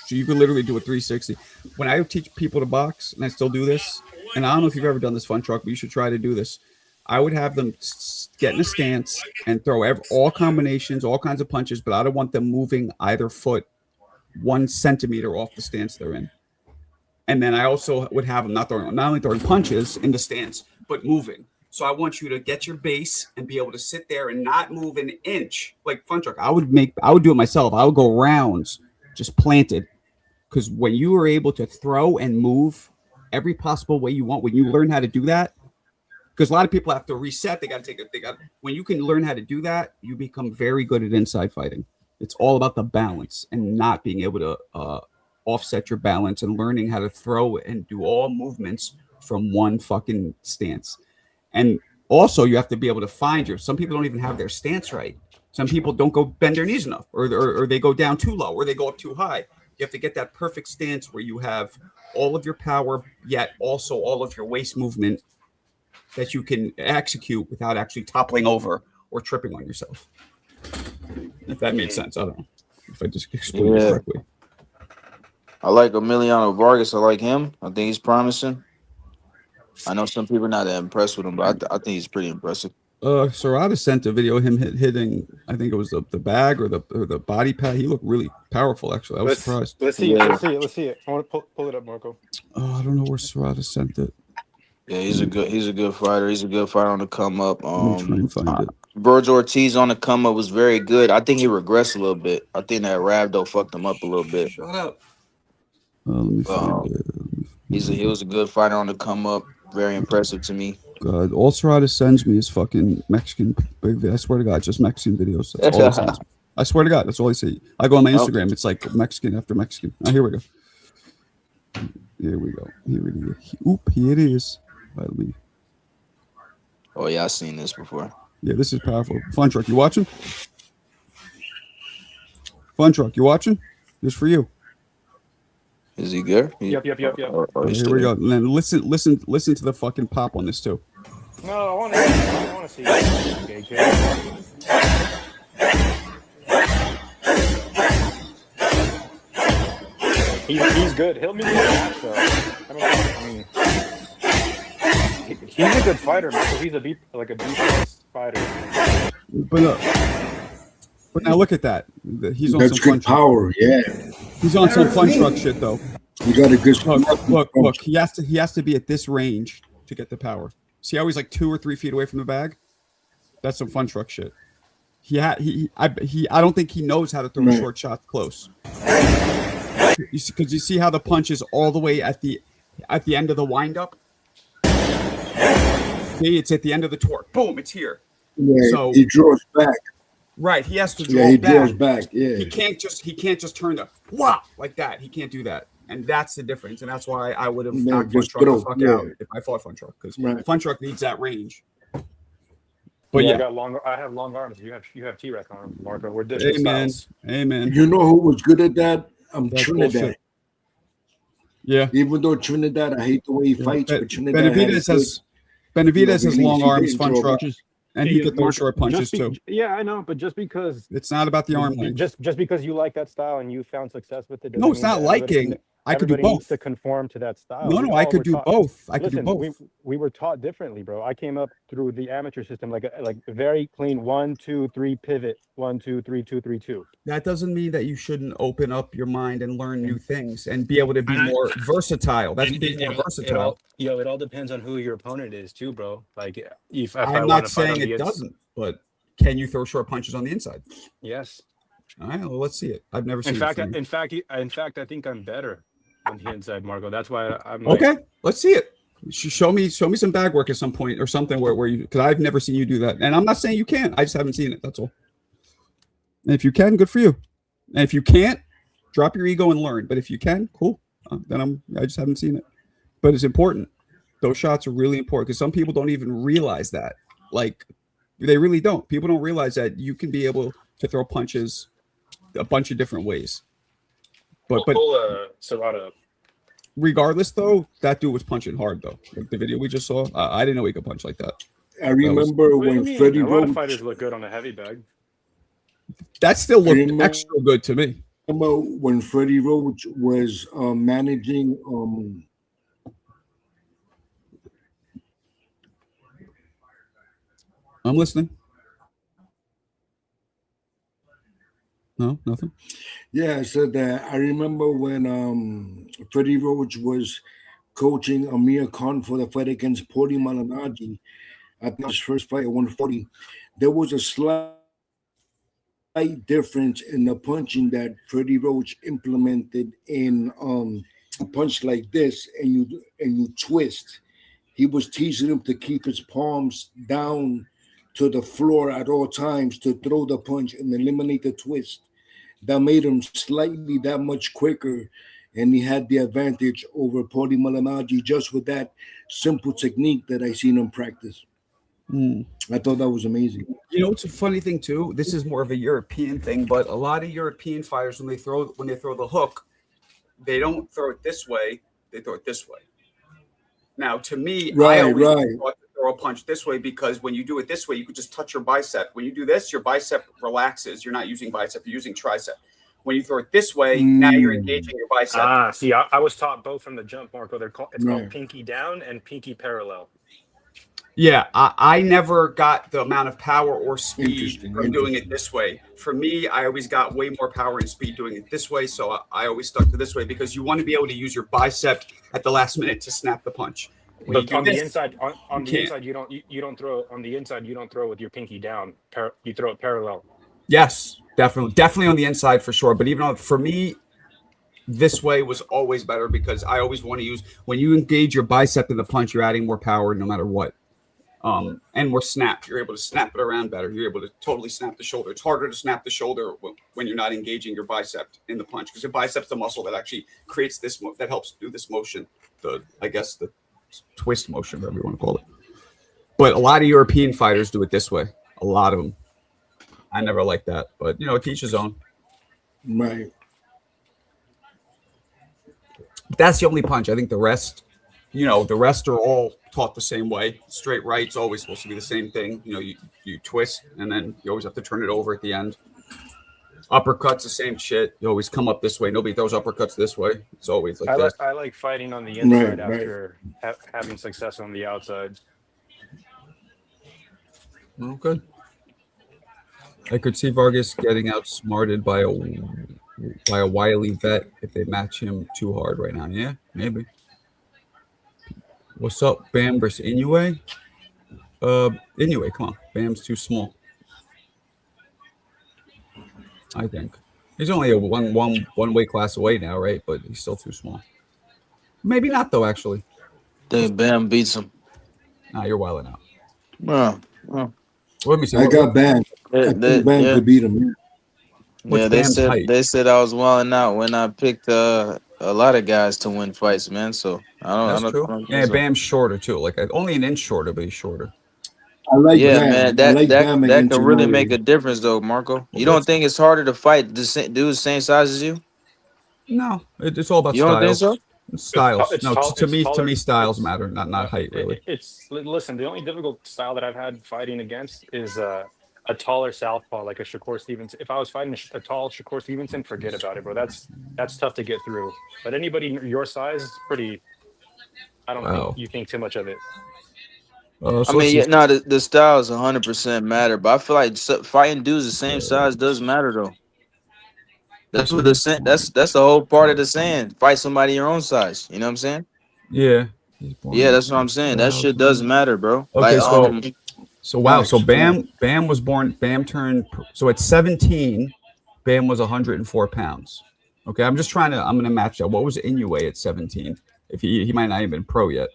so you can literally do a 360. When I teach people to box, and I still do this, and I don't know if you've ever done this, Fun Truck, but you should try to do this. I would have them get in a stance and throw all combinations, all kinds of punches, but I don't want them moving either foot 1 centimeter off the stance they're in. And then I also would have them not only throwing punches in the stance, but moving. So I want you to get your base and be able to sit there and not move an inch. Like Fun Truck, I would do it myself. I would go rounds just planted. Because when you are able to throw and move every possible way you want, when you learn how to do that, because a lot of people have to reset. When you can learn how to do that, you become very good at inside fighting. It's all about the balance and not being able to offset your balance and learning how to throw and do all movements from one fucking stance. And also, you have to be able to find your. Some people don't even have their stance right. Some people don't go bend their knees enough, or they go down too low, or they go up too high. You have to get that perfect stance where you have all of your power, yet also all of your waist movement that you can execute without actually toppling over or tripping on yourself. If that made sense, I don't know if I just explained it correctly. I like Emiliano Vargas. I like him. I think he's promising. I know some people are not that impressed with him, but I think he's pretty impressive. Serrata sent a video of him hitting. I think it was the bag or the body pad. He looked really powerful. Actually, I was surprised. Let's see. Yeah. Let's see it. I want to pull it up, Marco. I don't know where Serrata sent it. Yeah, he's a good fighter. He's a good fighter on the come up. Let me try and find it. Virgil Ortiz on the come up was very good. I think he regressed a little bit. I think that Rabdo fucked him up a little bit. Shut up. Let me find it. He was a good fighter on the come up. Very impressive to me. God, all Serrata sends me is fucking Mexican. I swear to God, just Mexican videos. That's all he sends me. I swear to God, that's all I see. I go on my Instagram. It's like Mexican after Mexican. Oh, here we go. Here we go. Here it is. Let me. Oh yeah, I've seen this before. Yeah, this is powerful. Fun Truck, you watching? Oh, you watching? This is for you. Is he good? Yep. Or Here he's we still go. And then listen to the fucking pop on this too. No, I want to see it. Okay, he's good. He'll meet the match, though. I mean, he's a good fighter, man. So he's a B fighter. But now look at that. He's on That's some fun good power. Yeah, He's on some fun truck shit though. you got a good. Look. He has to be at this range to get the power. See how he's like 2 or 3 feet away from the bag? That's some fun truck shit. I don't think he knows how to throw short shots close. Because you see how the punch is all the way at the end of the windup. See, it's at the end of the torque. Boom, it's here. Yeah, So- he draws back. Right, he has to draw Yeah, he back. draws back. Yeah, He can't just turn the wah like that. He can't do that, and that's the difference. And that's why I would have Yeah, knocked Fun just Truck the throw, fuck yeah. out if I fought Fun Truck, because Right. Fun Truck needs that range. But But I have long arms. You have T-Rex arms, Marco. We're different styles. Amen. you know who was good at that? That's Trinidad. bullshit. Yeah, Even though Trinidad, I hate the way he fights, but Trinidad Benavidez has long he arms, didn't Fun draw Truck, and he could throw short punches too. Yeah, I know, but just because It's not about the arm length. just because you like that style and you found success with it, doesn't No, it's mean not that everybody- liking. I could do everybody needs both. to conform to that style. No, We I all could were do taught- both. I could do Listen, both. we were taught differently, bro. I came up through the amateur system like very clean 1, 2, 3 pivot, 1, 2, 3, 2, 3, 2. That doesn't mean that you shouldn't open up your mind and learn new things and be able to be more versatile. That's being more versatile. It all depends on who your opponent is too, bro. Like if I I'm want not to fight saying on the it ins- doesn't, but can you throw short punches on the inside? Yes. All right, well, let's see it. I've never seen In fact, it. in fact, I think I'm better on the inside, Marco. That's why I'm like, Okay, let's see it. Show me some bag work at some point or something where you, because I've never seen you do that. And I'm not saying you can't. I just haven't seen it. That's all. And if you can, good for you. And if you can't, drop your ego and learn. But if you can, cool. Then I just haven't seen it. But it's important. Those shots are really important because some people don't even realize that. Like, they really don't. People don't realize that you can be able to throw punches a bunch of different ways. But Serrata. regardless, though, that dude was punching hard, though. Like the video we just saw, I didn't know he could punch like that. I remember What do you when mean? Freddie A lot of Roach. fighters look good on a heavy bag. That still looked Remember- extra good to me. Remember when Freddie Roach was managing I'm listening. No, nothing. Yeah, I said that. I remember when Freddie Roach was coaching Amir Khan for the fight against Pori Malignaggi at his first fight at 140. There was a slight difference in the punching that Freddie Roach implemented in a punch like this, and you twist. He was teasing him to keep his palms down to the floor at all times to throw the punch and eliminate the twist. that made him slightly that much quicker, and he had the advantage over Paulie Malignaggi just with that simple technique that I seen him practice. I thought that was amazing. You know, it's a funny thing too. This is more of a European thing, but a lot of European fighters when they throw the hook, they don't throw it this way; they throw it this way. Now, to me, I always thought to throw a punch this way because when you do it this way, you could just touch your bicep. When you do this, your bicep relaxes. You're not using bicep; you're using tricep. When you throw it this way, now you're engaging your bicep. See, I was taught both from the jump, Marco. It's called pinky down and pinky parallel. Yeah, I never got the amount of power or speed from doing it this way. For me, I always got way more power and speed doing it this way, so I always stuck to this way because you want to be able to use your bicep at the last minute to snap the punch. But on the inside, on the inside, you don't throw on the inside. You don't throw with your pinky down. You throw it parallel. Yes, definitely on the inside for sure. But even for me, this way was always better because I always want to use when you engage your bicep in the punch, you're adding more power no matter what. And more snap. You're able to snap it around better. You're able to totally snap the shoulder. It's harder to snap the shoulder when you're not engaging your bicep in the punch because your bicep's the muscle that actually creates this, that helps do this motion. The twist motion, whatever you want to call it. But a lot of European fighters do it this way. A lot of them. I never liked that, but you know, teach his own. Right. That's the only punch. I think the rest are all taught the same way. Straight right's always supposed to be the same thing. You know, you twist and then you always have to turn it over at the end. Uppercuts, the same shit. You always come up this way. Nobody throws uppercuts this way. It's always like this. I like fighting on the inside after having success on the outside. Oh, good. I could see Vargas getting outsmarted by a wily vet if they match him too hard right now. Yeah, maybe. What's up, Bam versus Inoue? Inoue, come on. Bam's too small. I think he's only a one weight class away now, right? But he's still too small. Maybe not though. Actually, I think Bam beats him. Nah, you're wilding out. Well, Let me see. I got Bam. I think Bam could beat him. Yeah, they said I was wilding out when I picked a lot of guys to win fights, man. So I don't know. Yeah, Bam's shorter too. Like only an inch shorter, but he's shorter. I like Bam. Man. That can really make a difference, though, Marco. You don't think it's harder to fight dudes the same size as you? No, it's all about you don't think so? Styles. To me, styles matter, not height, really. Listen. The only difficult style that I've had fighting against is a taller southpaw like a Shakur Stevenson. If I was fighting a tall Shakur Stevenson, forget about it, bro. That's tough to get through. But anybody your size is pretty. I don't think you think too much of it. The styles 100% matter, but I feel like fighting dudes the same size does matter though. That's what that's the whole part of the saying. Fight somebody your own size. You know what I'm saying? Yeah. Yeah, that's what I'm saying. That shit does matter, bro. Okay, So Bam was born. Bam turned. So at 17, Bam was 104 pounds. Okay, I'm gonna match that. What was Inoue at 17? If he might not even been pro yet.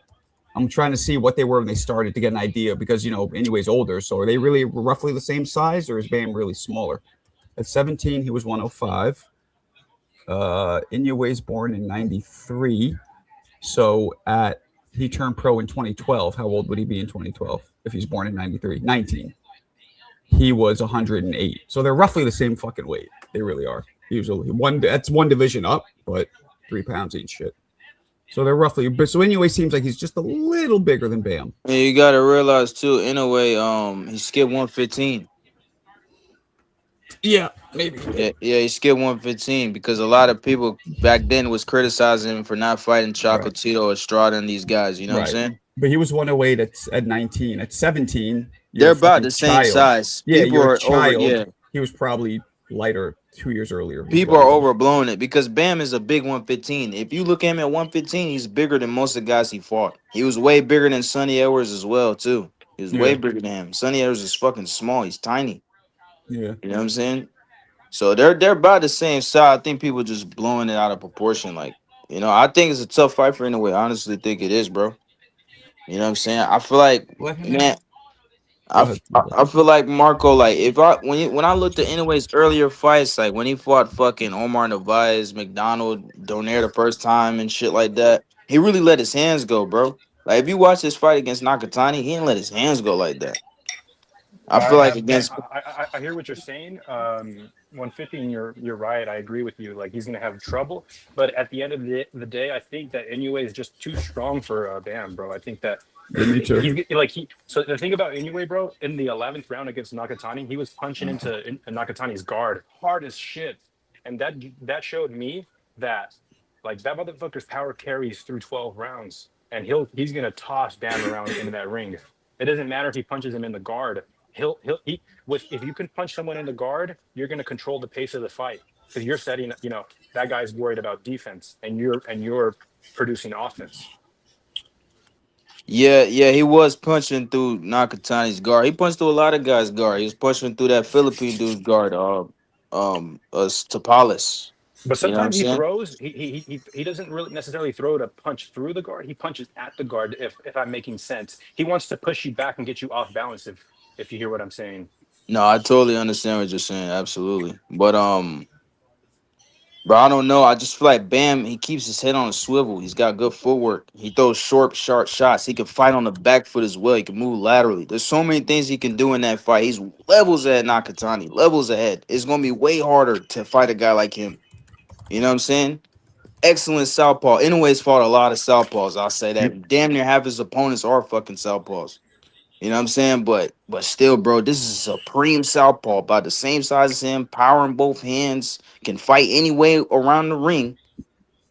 I'm trying to see what they were when they started to get an idea because Inoue's older. So are they really roughly the same size, or is Bam really smaller? At 17, he was 105. Inoue's born in 93. So he turned pro in 2012. How old would he be in 2012 if he's born in 93? 19. He was 108. So they're roughly the same fucking weight. They really are. Usually that's one division up, but 3 pounds each shit. So they're roughly. So Inoue seems like he's just a little bigger than Bam. Yeah, you got to realize too. Inoue, he skipped 115. Yeah, maybe. Yeah, he skipped 115 because a lot of people back then was criticizing him for not fighting Chocolatito, Estrada, and these guys. You know what I'm saying? But he was 108 at 19. At 17, they're about the same size. Yeah, people you're a child. He was probably lighter 2 years earlier. People are overblowing it because Bam is a big 115. If you look at him at 115, he's bigger than most of the guys he fought. He was way bigger than Sonny Edwards as well, too. He was way bigger than him. Sonny Edwards is fucking small. He's tiny. Yeah. You know what I'm saying? So they're about the same size. I think people just blowing it out of proportion. Like, I think it's a tough fight for Inoue. I honestly think it is, bro. You know what I'm saying? I feel like, man, Go I, ahead. I feel like Marco, like if I when I looked at anyways earlier fights, like when he fought fucking Omar Narvaez, McDonald, Donaire the first time and shit like that, he really let his hands go, bro. Like if you watch this fight against Nakatani, he didn't let his hands go like that. I feel like against I hear what you're saying. 150, and you're right. I agree with you. Like he's gonna have trouble, but at the end of the day, I think that Inoue is just too strong for Bam, bro. I think that Yeah, me too. he's like he. So the thing about Inoue, bro, in the 11th round against Nakatani, he was punching into Nakatani's guard hard as shit, and that showed me that like that motherfucker's power carries through 12 rounds, and he's gonna toss Bam around into that ring. It doesn't matter if he punches him in the guard. He with if you can punch someone in the guard, you're going to control the pace of the fight because you're setting. You know that guy's worried about defense, and you're producing offense. yeah, he was punching through Nakatani's guard. He punched through a lot of guys' guard. He was punching through that Philippine dude's guard, Tapalis. But You know what I'm sometimes he saying? throws. He doesn't really necessarily throw to punch through the guard. He punches at the guard. If I'm making sense, he wants to push you back and get you off balance. If you hear what I'm saying. No, I totally understand what you're saying. Absolutely, but bro, I don't know. I just feel like Bam, he keeps his head on a swivel. He's got good footwork. He throws short, sharp shots. He can fight on the back foot as well. He can move laterally. There's so many things he can do in that fight. He's levels ahead Nakatani, levels ahead. It's gonna be way harder to fight a guy like him. You know what I'm saying? Excellent southpaw. Anyways, fought a lot of southpaws. I'll say that. Damn near half his opponents are fucking southpaws. You know what I'm saying? But still, bro, this is a supreme southpaw, about the same size as him, power in both hands, can fight any way around the ring.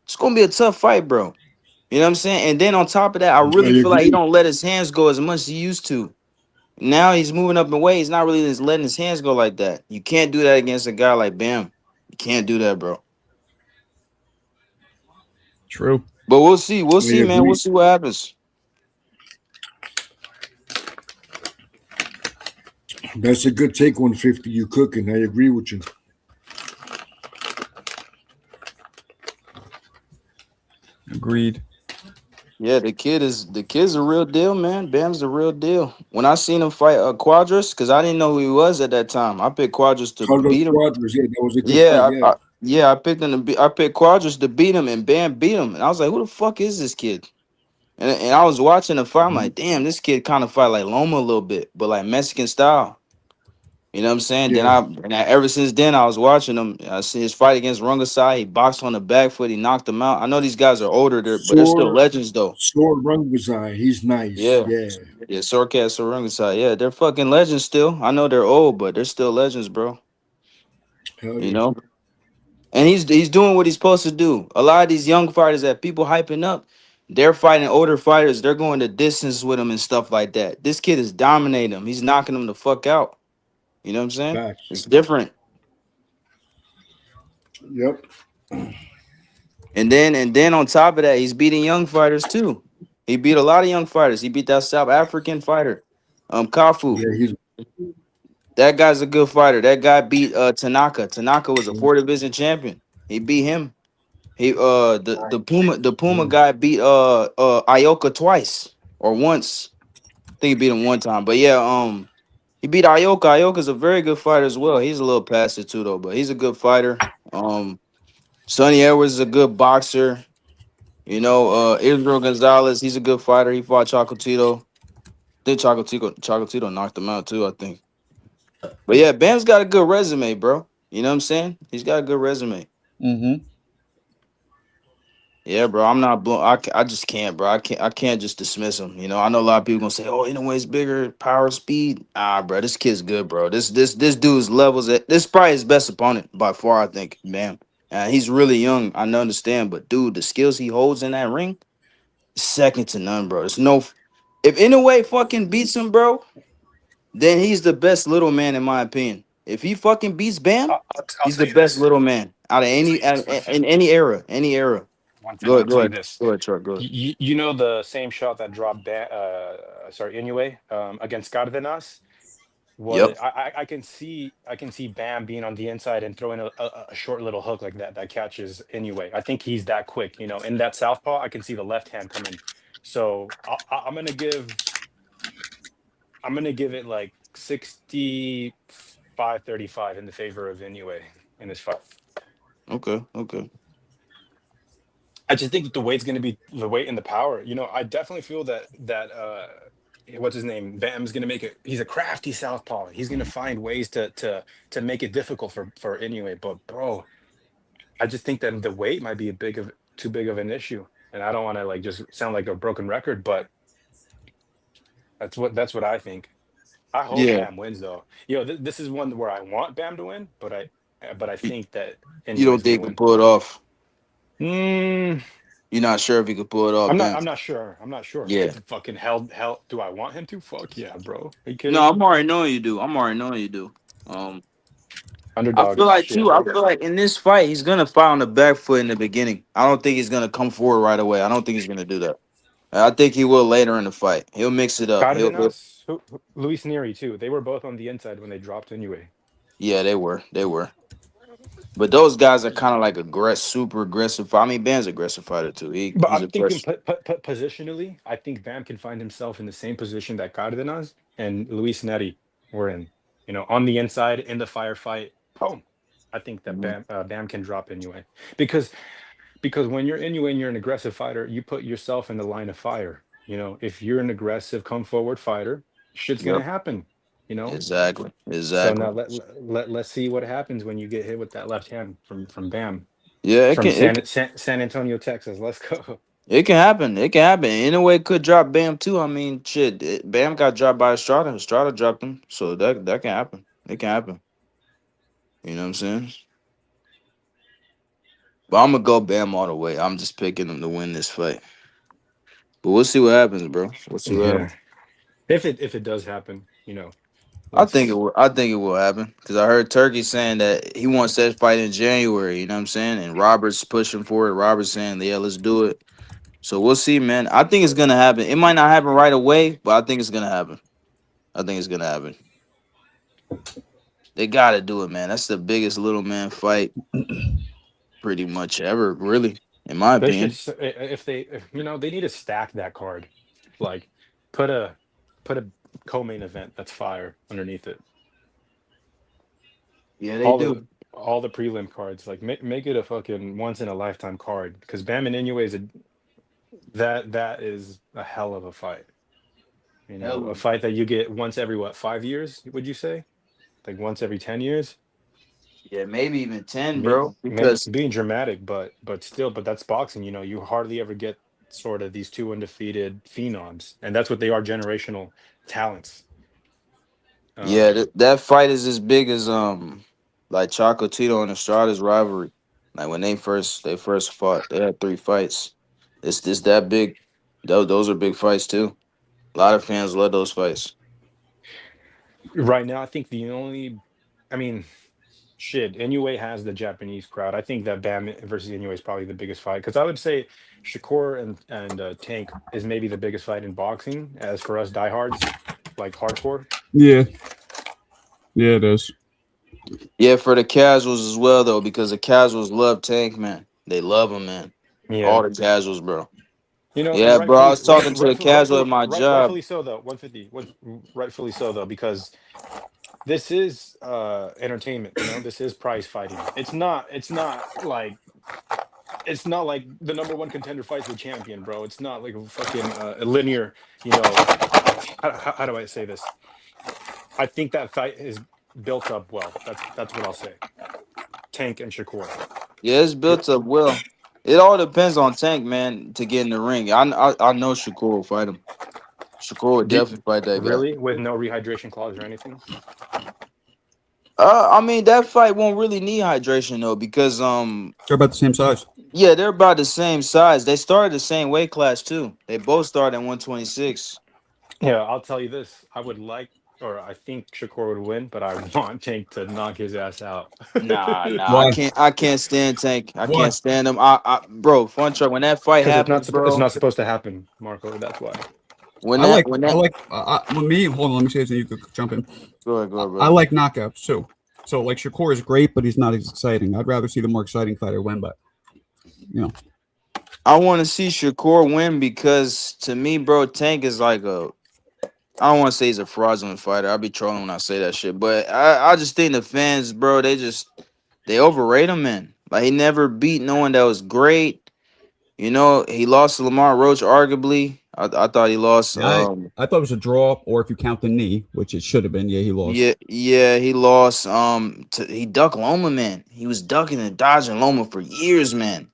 It's gonna be a tough fight, bro. You know what I'm saying? And then on top of that, I really feel like he agree. don't let his hands go as much as he used to. Now he's moving up in weight. He's not really just letting his hands go like that. You can't do that against a guy like Bam. You can't do that, bro. True. But we'll see. We'll see, man. agree. We'll see what happens. That's a good take, 150. You cooking. I agree with you. Agreed. Yeah, the kid's a real deal, man. Bam's the real deal. When I seen him fight Quadras, because I didn't know who he was at that time. I picked Quadras to Carlos beat him. Quadras, yeah, that was a good Yeah, fight. Yeah. I picked him to beat. I picked Quadras to beat him, and Bam beat him. And I was like, who the fuck is this kid? And I was watching the fight. I'm like, damn, this kid kind of fight like Loma a little bit, but like Mexican style. You know what I'm saying? Yeah. Ever since then I was watching him. I see his fight against Rungasai. He boxed on the back foot. He knocked him out. I know these guys are older, but they're still legends though. Sword Rungazai. He's nice. Yeah. Yeah. Yeah, Sorkat Rungasai. Yeah, they're fucking legends still. I know they're old, but they're still legends, bro. Hell You yeah. know? And he's doing what he's supposed to do. A lot of these young fighters that people hyping up, they're fighting older fighters. They're going the distance with them and stuff like that. This kid is dominating them. He's knocking them the fuck out. You know what I'm saying? Facts. It's different. Yep. And then on top of that, he's beating young fighters too. He beat a lot of young fighters. He beat that South African fighter, Kafu. Yeah, he's That guy's a good fighter. That guy beat Tanaka. Tanaka was a 4 division champion. He beat him. He the Puma guy beat Ioka twice or once. I think he beat him one time. But yeah, he beat Ioka. Ioka's a very good fighter as well. He's a little past it too though, but he's a good fighter. Sonny Edwards is a good boxer. You know, Israel Gonzalez, he's a good fighter. He fought Chocolatito. Then Chocolatito knocked him out too, I think. But yeah, Bam's got a good resume, bro. You know what I'm saying? He's got a good resume. Mm-hmm. Yeah, bro. I'm not blown. I just can't, bro. I can't just dismiss him. You know, I know a lot of people gonna say, "Oh, Inoue's bigger, power, speed." Bro, this kid's good, bro. This dude's levels. This is probably his best opponent by far. I think, Bam. He's really young. I understand, but dude, the skills he holds in that ring, second to none, bro. There's no. If Inoue fucking beats him, bro, then he's the best little man in my opinion. If he fucking beats Bam, he's the best little man out of any in any era. Go ahead, Troy. Go ahead. You know the same shot that dropped Inoue against Cardenas. Yep. I can see Bam being on the inside and throwing a short little hook like that catches Inoue. I think he's that quick. You know, in that southpaw, I can see the left hand coming. So I'm gonna give I'm gonna give it like 65-35 in the favor of Inoue in this fight. Okay. I just think that the weight's going to be the weight and the power. You know, I definitely feel that what's his name? Bam's going to make it. He's a crafty southpaw. He's going to find ways to make it difficult for Inoue. But bro, I just think that the weight might be too big of an issue. And I don't want to like just sound like a broken record, but that's what I think. I hope Yeah. Bam wins though. You know, this is one where I want Bam to win, but I think that You don't Inoue's going think to he win. could pull it off? Mm, You're not sure if he could pull it off, I'm man. not sure. I'm not sure. Yeah. If fucking hell, do I want him to? Fuck yeah, bro. Are you kidding No, me? I'm already knowing you do. I Underdog feel like shit, too. I bro. feel like in this fight, he's gonna fight on the back foot in the beginning. I don't think he's gonna come forward right away. I don't think he's gonna do that. I think he will later in the fight. He'll mix it up. Cardenas, Luis Neri too. They were both on the inside when they dropped Inoue. Yeah, they were. But those guys are kind of like super aggressive. I mean, Bam's aggressive fighter too. But He's I'm thinking aggressive. positionally, I think Bam can find himself in the same position that Cardenas and Luis Neri were in. You know, on the inside in the firefight. Boom. I think that Bam can drop Inoue because when you're Inoue and you're an aggressive fighter, you put yourself in the line of fire. You know, if you're an aggressive, come forward fighter, shit's gonna Yep. happen. You know. Exactly. So now let's see what happens when you get hit with that left hand from Bam Yeah, from San Antonio, Texas. Let's go. it can happen. It can happen. Anyway, could drop Bam too. I mean, shit. Bam got dropped by Estrada. Estrada dropped him, so that can happen. It can happen. You know what I'm saying? But I'm gonna go Bam all the way. I'm just picking him to win this fight. But we'll see what happens, bro. We'll see what happens. If it does happen, you know. I think it will. I think it will happen because I heard Turkey saying that he wants that fight in January. You know what I'm saying? And Robert's pushing for it. Robert's saying, "Yeah, let's do it." So we'll see, man. I think it's gonna happen. It might not happen right away, but I think it's gonna happen. They gotta do it, man. That's the biggest little man fight, pretty much ever, really, in my They opinion. should if they need to stack that card, like put a co-main event that's fire underneath it. Yeah, they all do. all the prelim cards, like make it a fucking once in a lifetime card because Bam and Inoue is that is a hell of a fight. You know, a fight that you get once every 5 years? Would you say, like once every 10 years? Yeah, maybe even 10, bro. Because being dramatic, but that's boxing. You know, you hardly ever get sort of these two undefeated phenoms, and that's what they are, generational talents. yeah, that fight is as big as like Chocolatito and Estrada's rivalry. Like when they first fought, they had 3 fights. It's that big. Those are big fights too. A lot of fans love those fights. Right now, I think shit, Inoue has the Japanese crowd. I think that Bam versus Inoue is probably the biggest fight because I would say Shakur and Tank is maybe the biggest fight in boxing. As for us diehards, like hardcore. Yeah, it is. Yeah, for the casuals as well though, because the casuals love Tank, man. They love him, man. Yeah. All the casuals, bro. You know, yeah, bro. I was talking to a casual at my job. Rightfully so, though. 150. Rightfully so, though, because this is entertainment. You know, this is prize fighting. It's not like the number one contender fights the champion, bro. It's not like a fucking a linear. You know, how do I say this? I think that fight is built up well. That's what I'll say. Tank and Shakur. Yeah, it's built up well. It all depends on Tank, man, to get in the ring. I know Shakur will fight him. Shakur would definitely fight that guy. Really? With no rehydration clause or anything? I mean, that fight won't really need hydration though, because they're about the same size. Yeah, they're about the same size. They started the same weight class too. They both started at 126. Yeah, I'll tell you this. I think Shakur would win, but I want Tank to knock his ass out. Nah. I can't stand Tank. I can't stand him. Bro, Fun Truck, when that fight happens, it's not supposed to happen, Marco. That's why. Hold on, let me say this and you could jump in. Go ahead, bro. I like knockouts too. So like Shakur is great, but he's not as exciting. I'd rather see the more exciting fighter win, but you know. I want to see Shakur win because to me, bro, Tank is like I don't want to say he's a fraudulent fighter. I'll be trolling when I say that shit. But I just think the fans, bro, they overrate him, man. Like he never beat no one that was great. You know, he lost to Lamar Roach, arguably. I thought he lost. I thought it was a draw, or if you count the knee, which it should have been. Yeah, he lost. Yeah, he lost. He ducked Loma, man. He was ducking and dodging Loma for years, man.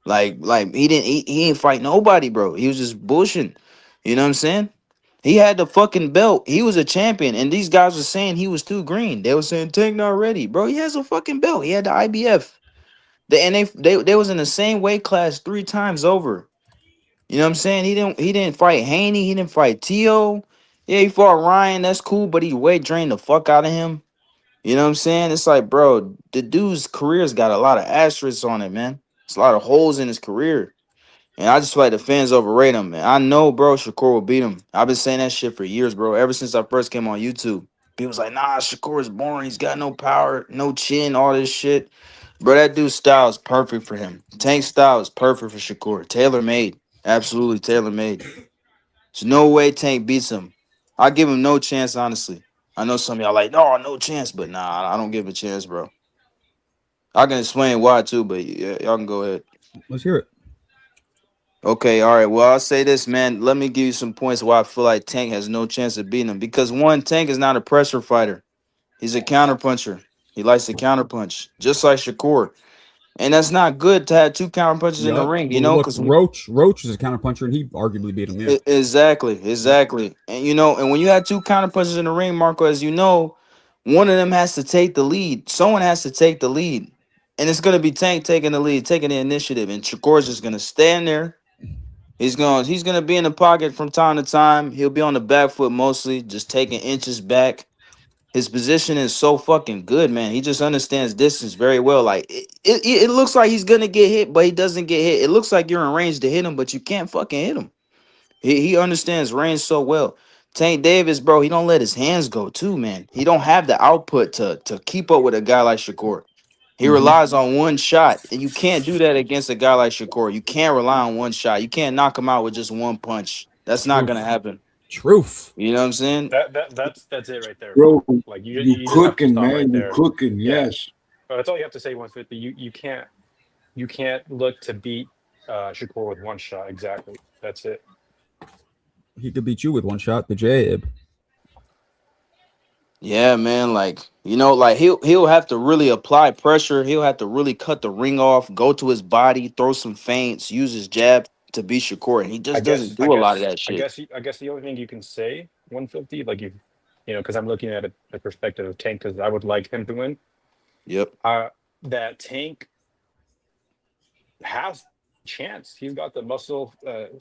Like he ain't fight nobody, bro. He was just bushing. You know what I'm saying? He had the fucking belt. He was a champion, and these guys were saying he was too green. They were saying Tank not ready, bro. He has a fucking belt. He had the IBF. They was in the same weight class 3 times over. You know what I'm saying? He didn't fight Haney. He didn't fight Tio. Yeah, he fought Ryan. That's cool, but he weight drained the fuck out of him. You know what I'm saying? It's like, bro, the dude's career's got a lot of asterisks on it, man. It's a lot of holes in his career. And I just feel like the fans overrate him, man. I know, bro, Shakur will beat him. I've been saying that shit for years, bro. Ever since I first came on YouTube. People's like, nah, Shakur is boring. He's got no power, no chin, all this shit. Bro, that dude's style is perfect for him. Tank's style is perfect for Shakur. Tailor-made. Absolutely tailor-made. There's no way Tank beats him. I give him no chance, honestly. I know some of y'all like, no chance, but nah, I don't give him a chance, bro. I can explain why too, but yeah, y'all can go ahead. Let's hear it. Okay, all right. Well, I'll say this, man. Let me give you some points why I feel like Tank has no chance of beating him. Because one, Tank is not a pressure fighter. He's a counterpuncher. He likes to counterpunch, just like Shakur. And that's not good to have 2 counterpunches in the ring, you know, because Roach is a counterpuncher, and he arguably beat him. Yeah, Exactly. And you know, and when you have 2 counterpunchers in the ring, Marco, as you know, one of them has to take the lead. Someone has to take the lead. And it's gonna be Tank taking the lead, taking the initiative, and Shakur's just gonna stand there. He's gonna be in the pocket from time to time. He'll be on the back foot mostly, just taking inches back. His position is so fucking good, man. He just understands distance very well. Like it looks like he's gonna get hit, but he doesn't get hit. It looks like you're in range to hit him, but you can't fucking hit him. He understands range so well. Tank Davis, bro, he don't let his hands go too, man. He don't have the output to keep up with a guy like Shakur. He relies on one shot, and you can't do that against a guy like Shakur. You can't rely on one shot. You can't knock him out with just one punch. That's not gonna happen. Truth. You know what I'm saying? That's it right there, Bro, Like you just have to cooking, stop right man. there. You cooking, Yeah. yes. That's all you have to say. 150. You can't look to beat Shakur with one shot. Exactly. That's it. He could beat you with one shot. The Jab. Yeah, man. Like, you know, like he'll have to really apply pressure. He'll have to really cut the ring off, go to his body, throw some feints, use his jab to beat Shakur. And he just doesn't do a lot of that shit. I guess the only thing you can say 150, like you know, because I'm looking at it the perspective of Tank, because I would like him to win. Yep. That Tank has chance. He's got the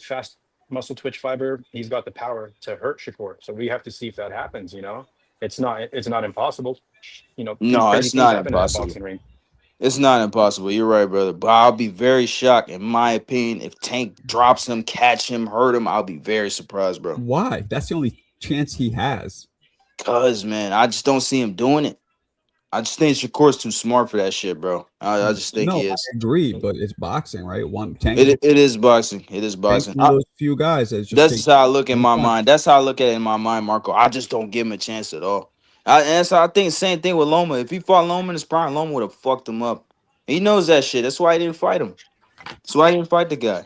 fast muscle twitch fiber. He's got the power to hurt Shakur. So we have to see if that happens. You know, it's not impossible. You know, No, crazy it's things not happen in that impossible. boxing ring. It's not impossible. You're right, brother. But I'll be very shocked, in my opinion, if Tank drops him, catch him, hurt him. I'll be very surprised, bro. Why? That's the only chance he has. Cause, man, I just don't see him doing it. I just think Shakur's too smart for that shit, bro. I just think he is. I agree, but it's boxing, right? Tank. It is boxing. It is boxing. Tank's one of those few guys that's just That's how I look in my mind. That's how I look at it in my mind, Marco. I just don't give him a chance at all. And so I think same thing with Loma. If he fought Loma in his prime, Loma would have fucked him up. He knows that shit. That's why he didn't fight him. That's why he didn't fight the guy.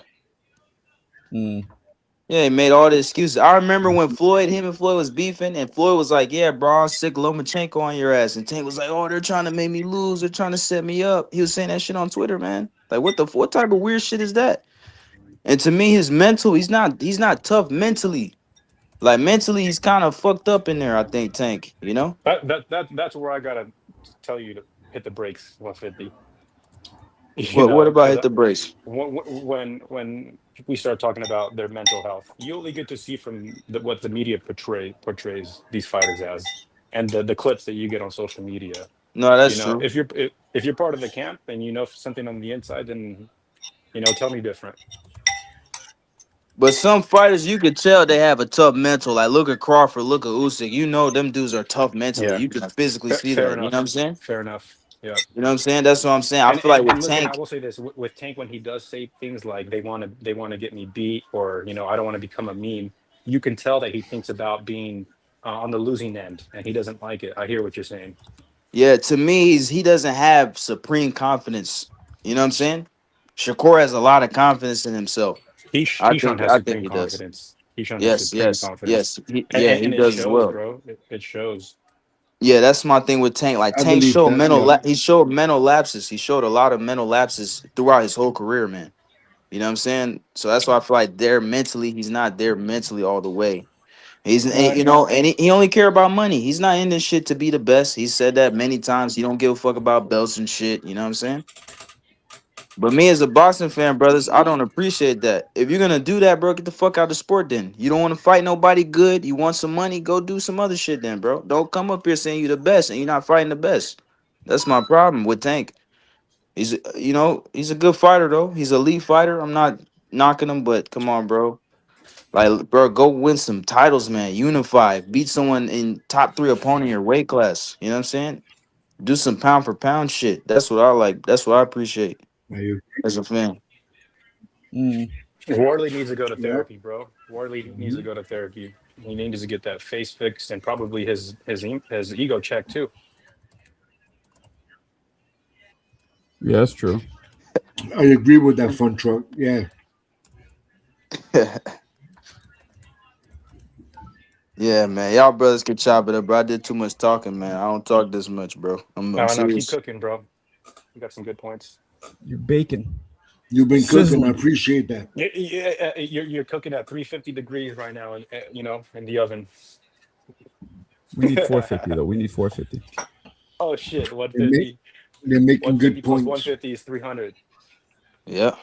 Yeah, he made all the excuses. I remember when him and Floyd was beefing, and Floyd was like, yeah, bro, I'll sick Lomachenko on your ass. And Tank was like, oh, they're trying to make me lose. They're trying to set me up. He was saying that shit on Twitter, man. Like, what type of weird shit is that? And to me, his mental, he's not tough mentally. Like, mentally, he's kind of fucked up in there, I think, Tank, you know? That's where I gotta tell you to hit the brakes, 150. What about hit the brakes? When we start talking about their mental health, you only get to see from what the media portrays these fighters as, and the clips that you get on social media. No, that's true. If you're part of the camp and you know something on the inside, then tell me different. But some fighters, you could tell they have a tough mental. Like, look at Crawford, look at Usyk. You know them dudes are tough mentally. Yeah. You can physically see Fair that. enough. You know what I'm saying? Fair enough. Yeah. You know what I'm saying? That's what I'm saying. I feel like with Tank, I will say this with Tank, when he does say things like they want to get me beat, or I don't want to become a meme. you can tell that he thinks about being on the losing end, and he doesn't like it. I hear what you're saying. Yeah, to me, he doesn't have supreme confidence. You know what I'm saying? Shakur has a lot of confidence in himself. Keyshawn has I think supreme he does. confidence. Keyshawn has Yes, supreme yes, confidence, yes. Yeah, he and it does as shows, well. bro. It shows. Yeah, that's my thing with Tank. Like I Tank believe showed that. Yeah. he showed mental lapses. He showed a lot of mental lapses throughout his whole career, man. You know what I'm saying? So that's why I feel like he's not there mentally all the way. He's you know, and he only care about money. He's not in this shit to be the best. He said that many times. He don't give a fuck about belts and shit. You know what I'm saying? But me as a boxing fan, brothers, I don't appreciate that. If you're gonna do that, bro, get the fuck out of the sport then. You don't want to fight nobody good. You want some money, go do some other shit then, bro. Don't come up here saying you're the best and you're not fighting the best. That's my problem with Tank. He's you know, he's a good fighter though. He's a elite fighter. I'm not knocking him, but come on, bro. Like, bro, go win some titles, man. Unify, beat someone in top 3 opponent in your weight class. You know what I'm saying? Do some pound for pound shit. That's what I like. That's what I appreciate I, as a fan. Mm. Warley needs to go to yeah. therapy, bro. Warley needs to go to therapy. He needs to get that face fixed and probably his ego checked too. Yeah, that's true. I agree with that front truck. Yeah. Yeah, man. Y'all brothers can chop it up, bro. I did too much talking, man. I don't talk this much, bro. I'm No, keep serious. cooking, bro. You got some good points. You're baking. You've been cooking. Sizzling. I appreciate that. You're cooking at 350 degrees right now, and you know, in the oven. We need 450 though. We need 450. Oh shit, 150. They're making 150 good plus points. 150 is 300. Yep.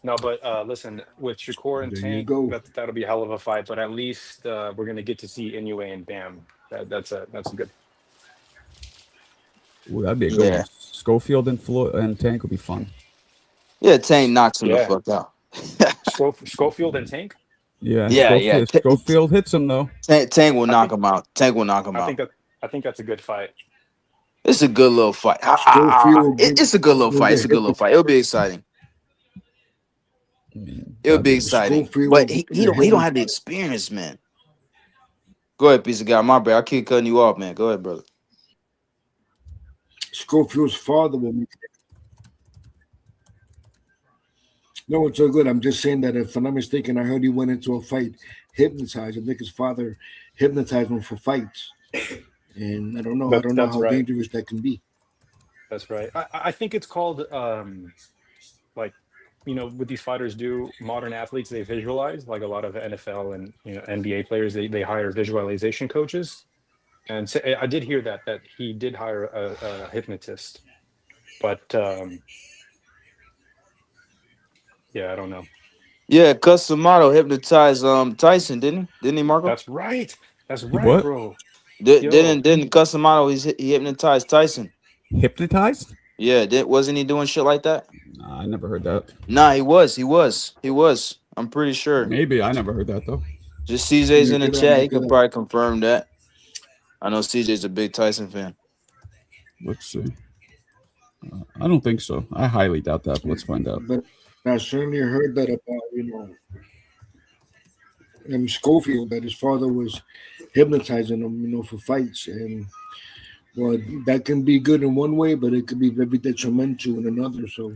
No, but listen, with Shakur and There you Tank, go. that'll be a hell of a fight. But at least we're gonna get to see Inoue and Bam. That's a good. Ooh, that'd be a good Yeah. one. Schofield and Tank would be fun. Yeah, Tank knocks him the Yeah. fuck out. Schofield and Tank. Yeah, Yeah. Schofield hits him though. Tank will I knock think- him out. Tank will knock him I out. think that's a good fight. It's a good little fight. Schofield It's a good little will fight. get It's a good hit little fight. It'll be exciting. I mean, It'll be that'd exciting. Schofield But will he get don't hit. have the experience, man. Go ahead, piece of guy. My bad. I keep cutting you off, man. Go ahead, brother. Schofield's father will make it. No, it's all good. I'm just saying that if I'm not mistaken, I heard he went into a fight hypnotized. I think his father hypnotized him for fights. And I don't know. I don't know That's how right. dangerous that can be. That's right. I think it's called like, you know, what these fighters do. Modern athletes, they visualize, like a lot of NFL and, you know, NBA players. They hire visualization coaches, and so I did hear that he did hire a hypnotist, but yeah, I don't know. Yeah, Customato hypnotized Tyson, didn't he? Didn't he, Marco? That's right, what? bro. Didn't Customato he hypnotized Tyson? Hypnotized? Yeah, wasn't he doing shit like that? Nah, I never heard that. Nah, he was. I'm pretty sure. Maybe I never heard that though. Just CJ's in the Look it up, chat. He look it could up. probably confirm that. I know CJ's a big Tyson fan. Let's see. I don't think so. I highly doubt that. But let's find out. But I certainly heard that about, Schofield, that his father was hypnotizing him, for fights. And, well, that can be good in one way, but it could be very detrimental in another. So,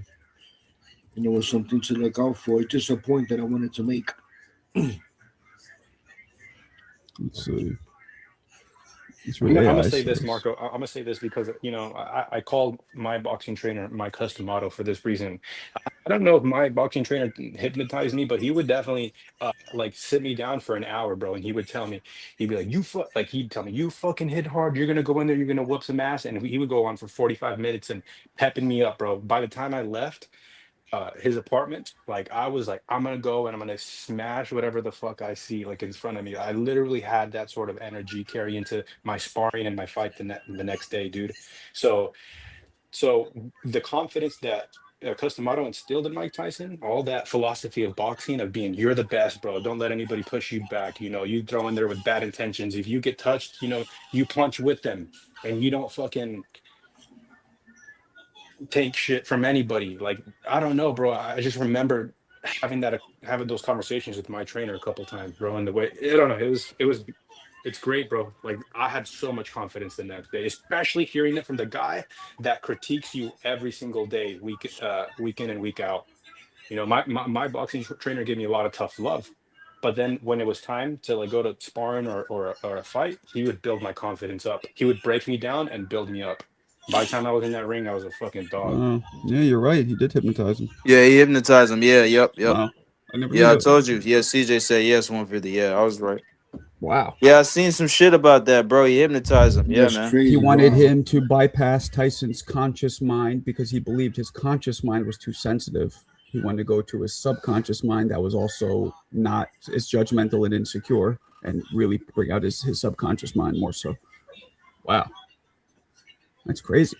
it's something to look out for. It's just a point that I wanted to make. Let's see. I'm gonna say this, Marco. I'm gonna say this because I called my boxing trainer my Customato for this reason. I don't know if my boxing trainer hypnotized me, but he would definitely like sit me down for an hour, bro, and he would tell me, he'd be like, he'd tell me, you fucking hit hard. You're gonna go in there. You're gonna whoop some ass, and he would go on for 45 minutes and pepping me up, bro. By the time I left his apartment, like I was like, I'm gonna go and I'm gonna smash whatever the fuck I see like in front of me. I literally had that sort of energy carry into my sparring and my fight the next day, dude. So the confidence that Customato instilled in Mike Tyson, all that philosophy of boxing of being, you're the best, bro. Don't let anybody push you back. You throw in there with bad intentions. If you get touched, you punch with them, and you don't fucking take shit from anybody. Like, I don't know, bro. I just remember having those conversations with my trainer a couple times, bro. And the way I don't know, it's great, bro. Like I had so much confidence the next day, especially hearing it from the guy that critiques you every single day, week in and week out. You know, my boxing trainer gave me a lot of tough love, but then when it was time to like go to sparring or a fight, he would build my confidence up. He would break me down and build me up. By the time I was in that ring, I was a fucking dog. Yeah, you're right. He did hypnotize him. Yeah, he hypnotized him. Yeah, yep. Wow. I never Yeah, knew I that. told you. Yeah, CJ said yes, 150. Yeah, I was right. Wow. Yeah, I seen some shit about that, bro. He hypnotized him. Yeah, That's man. crazy. He wanted Wow. him to bypass Tyson's conscious mind because he believed his conscious mind was too sensitive. He wanted to go to his subconscious mind that was also not as judgmental and insecure and really bring out his subconscious mind more so. Wow. That's crazy.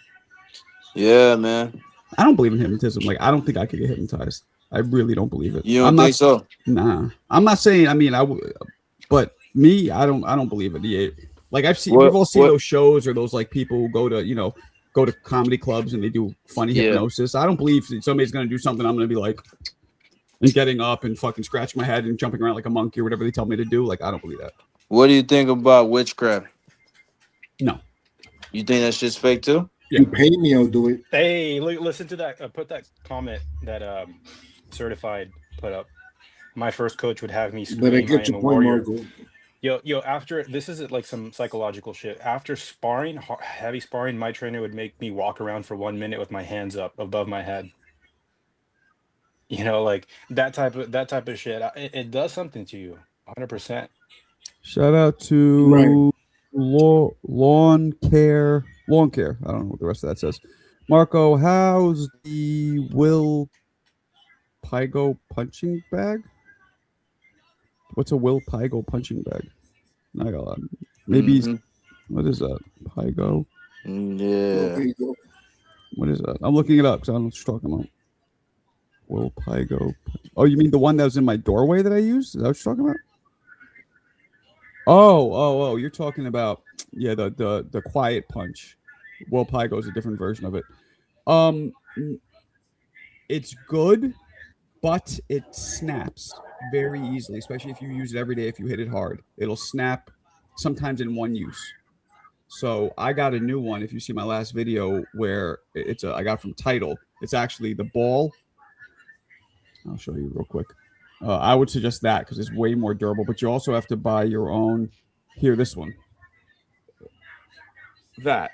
Yeah, man. I don't believe in hypnotism. Like, I don't think I could get hypnotized. I really don't believe it. You don't I'm think not, so? Nah. I'm not saying, I mean, but me, I don't believe it. Yeah. Like we've all seen those shows or those like people who go to comedy clubs and they do funny hypnosis. I don't believe somebody's going to do something. I'm going to be like, and getting up and fucking scratching my head and jumping around like a monkey or whatever they tell me to do. Like, I don't believe that. What do you think about witchcraft? No. You think that shit's fake too? You pay me, I'll do it. Hey, listen to that. Put that comment that Certified put up. My first coach would have me But I scream, "I get am your a point, warrior." Marco. Yo, after this is like some psychological shit. After sparring, heavy sparring, my trainer would make me walk around for 1 minute with my hands up above my head. You know, like that type of shit. It does something to you, 100%. Shout out to lawn care. I don't know what the rest of that says. Marco, how's the Will Pygo punching bag? What's a Will Pygo punching bag? I got a lot. Maybe what is that? Pygo? Yeah. Okay, go. What is that? I'm looking it up because I don't know what you're talking about. Will Pygo? Oh, you mean the one that was in my doorway that I used? Is that what you're talking about? Oh, you're talking about the quiet punch. Will Pygo is a different version of it. It's good, but it snaps very easily, especially if you use it every day. If you hit it hard, it'll snap sometimes in one use. So I got a new one. If you see my last video where I got from Tidal, it's actually the ball. I'll show you real quick. I would suggest that because it's way more durable, but you also have to buy your own. Here, this one. That.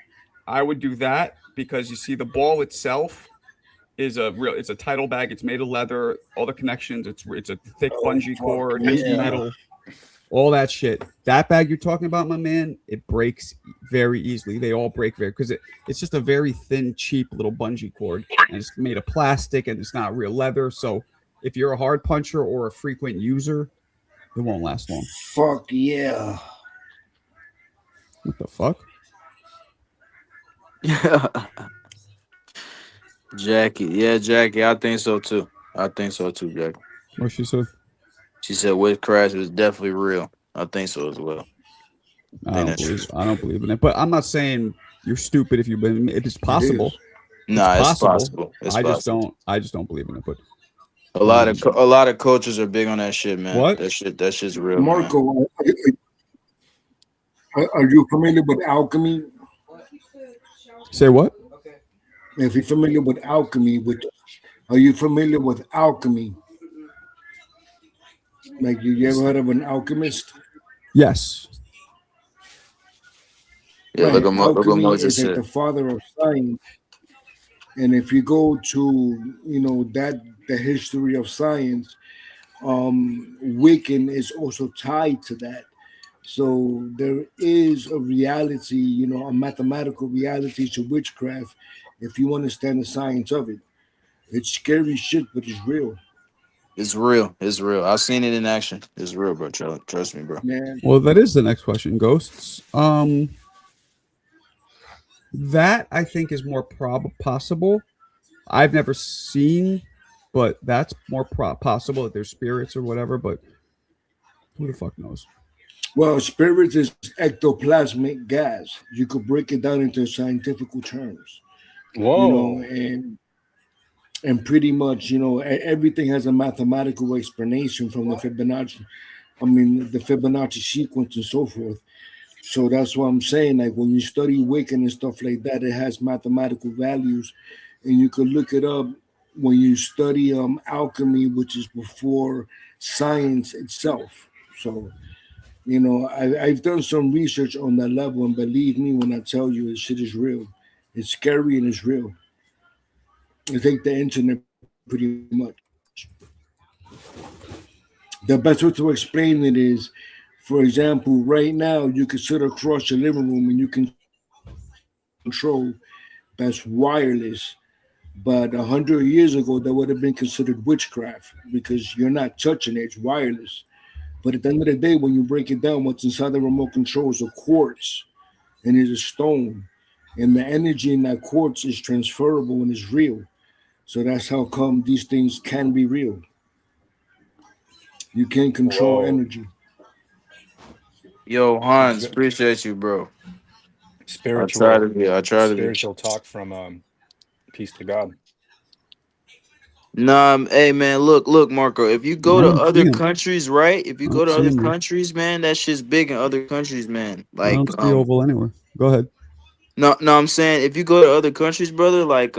I would do that because you see the ball itself it's a Tidal bag. It's made of leather, all the connections. It's a thick bungee cord, it's metal, all that shit. That bag you're talking about, my man, it breaks very easily. They all break because it's just a very thin, cheap little bungee cord, and it's made of plastic and it's not real leather. So if you're a hard puncher or a frequent user, it won't last long. Fuck yeah. What the fuck? Jackie, I think so too. Jackie. What she said? She said witchcraft was definitely real. I think so as well. I don't believe in it, but I'm not saying you're stupid if it's possible. Nah, it's possible. I just don't believe in it. But a lot of coaches are big on that shit, man. What? That shit's real. Marco, are you familiar with alchemy? Say what? If you're familiar with alchemy, are you familiar with alchemy? Like, you ever heard of an alchemist? Yes. Yeah, Right. look at Alchemy Moses is like said. the father of science. And if you go to, the history of science, Wiccan is also tied to that. So there is a reality, a mathematical reality to witchcraft if you understand the science of it. It's scary shit, but it's real. It's real. I've seen it in action. It's real, bro. Trust me, bro. Man. Well, that is the next question, Ghosts. That I think is more possible. I've never seen, but that's more possible that there's spirits or whatever. But who the fuck knows? Well, spirits is ectoplasmic gas. You could break it down into scientific terms. Whoa. And And pretty much, everything has a mathematical explanation from the Fibonacci. The Fibonacci sequence and so forth. So that's what I'm saying. Like when you study Wiccan and stuff like that, it has mathematical values, and you could look it up when you study alchemy, which is before science itself. So I've done some research on that level, and believe me when I tell you, this shit is real. It's scary and it's real. I think the internet pretty much. The best way to explain it is, for example, right now you can sit across your living room and you can control that's wireless. But 100 years ago, that would have been considered witchcraft because you're not touching it; it's wireless. But at the end of the day, when you break it down, what's inside the remote control is a quartz and it's a stone, and the energy in that quartz is transferable and is real. So that's how come these things can be real. You can control Whoa. energy. Yo, Hans, appreciate you, bro. Spiritual I try to be. spiritual talk from Peace to God. Nah, hey man, look, Marco. If you go I to don't see other him. countries, right? If you I go don't to see other him. countries, man, that shit's big in other countries, man. I Like, don't see Oval anywhere. Go ahead. no, I'm saying if you go to other countries, brother, like,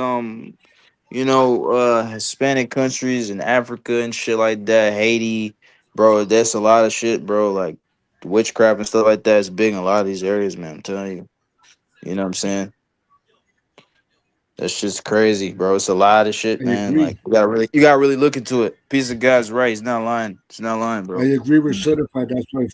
Hispanic countries in Africa and shit like that, Haiti, bro, that's a lot of shit, bro. Like witchcraft and stuff like that is big in a lot of these areas, man. I'm telling you. You know what I'm saying? That's just crazy, bro. It's a lot of shit, I man. Like agree. you gotta really look into it. Piece of God's right. He's not lying. He's not lying, I bro. agree with certified. That's why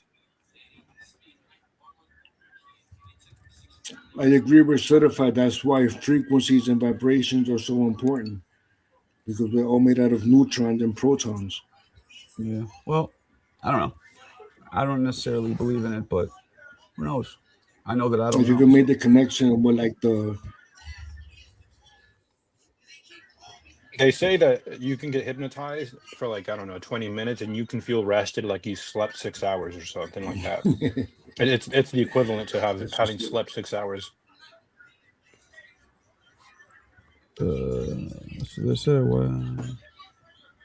I agree with certified. That's why frequencies and vibrations are so important because we're all made out of neutrons and protons. Yeah. Well, I don't know. I don't necessarily believe in it, but who knows? I know that I don't If you know. can make the connection with like the They say that you can get hypnotized for like, I don't know, 20 minutes and you can feel rested like you slept 6 hours or something like that. And it's the equivalent to that's having just, slept 6 hours. So they said what?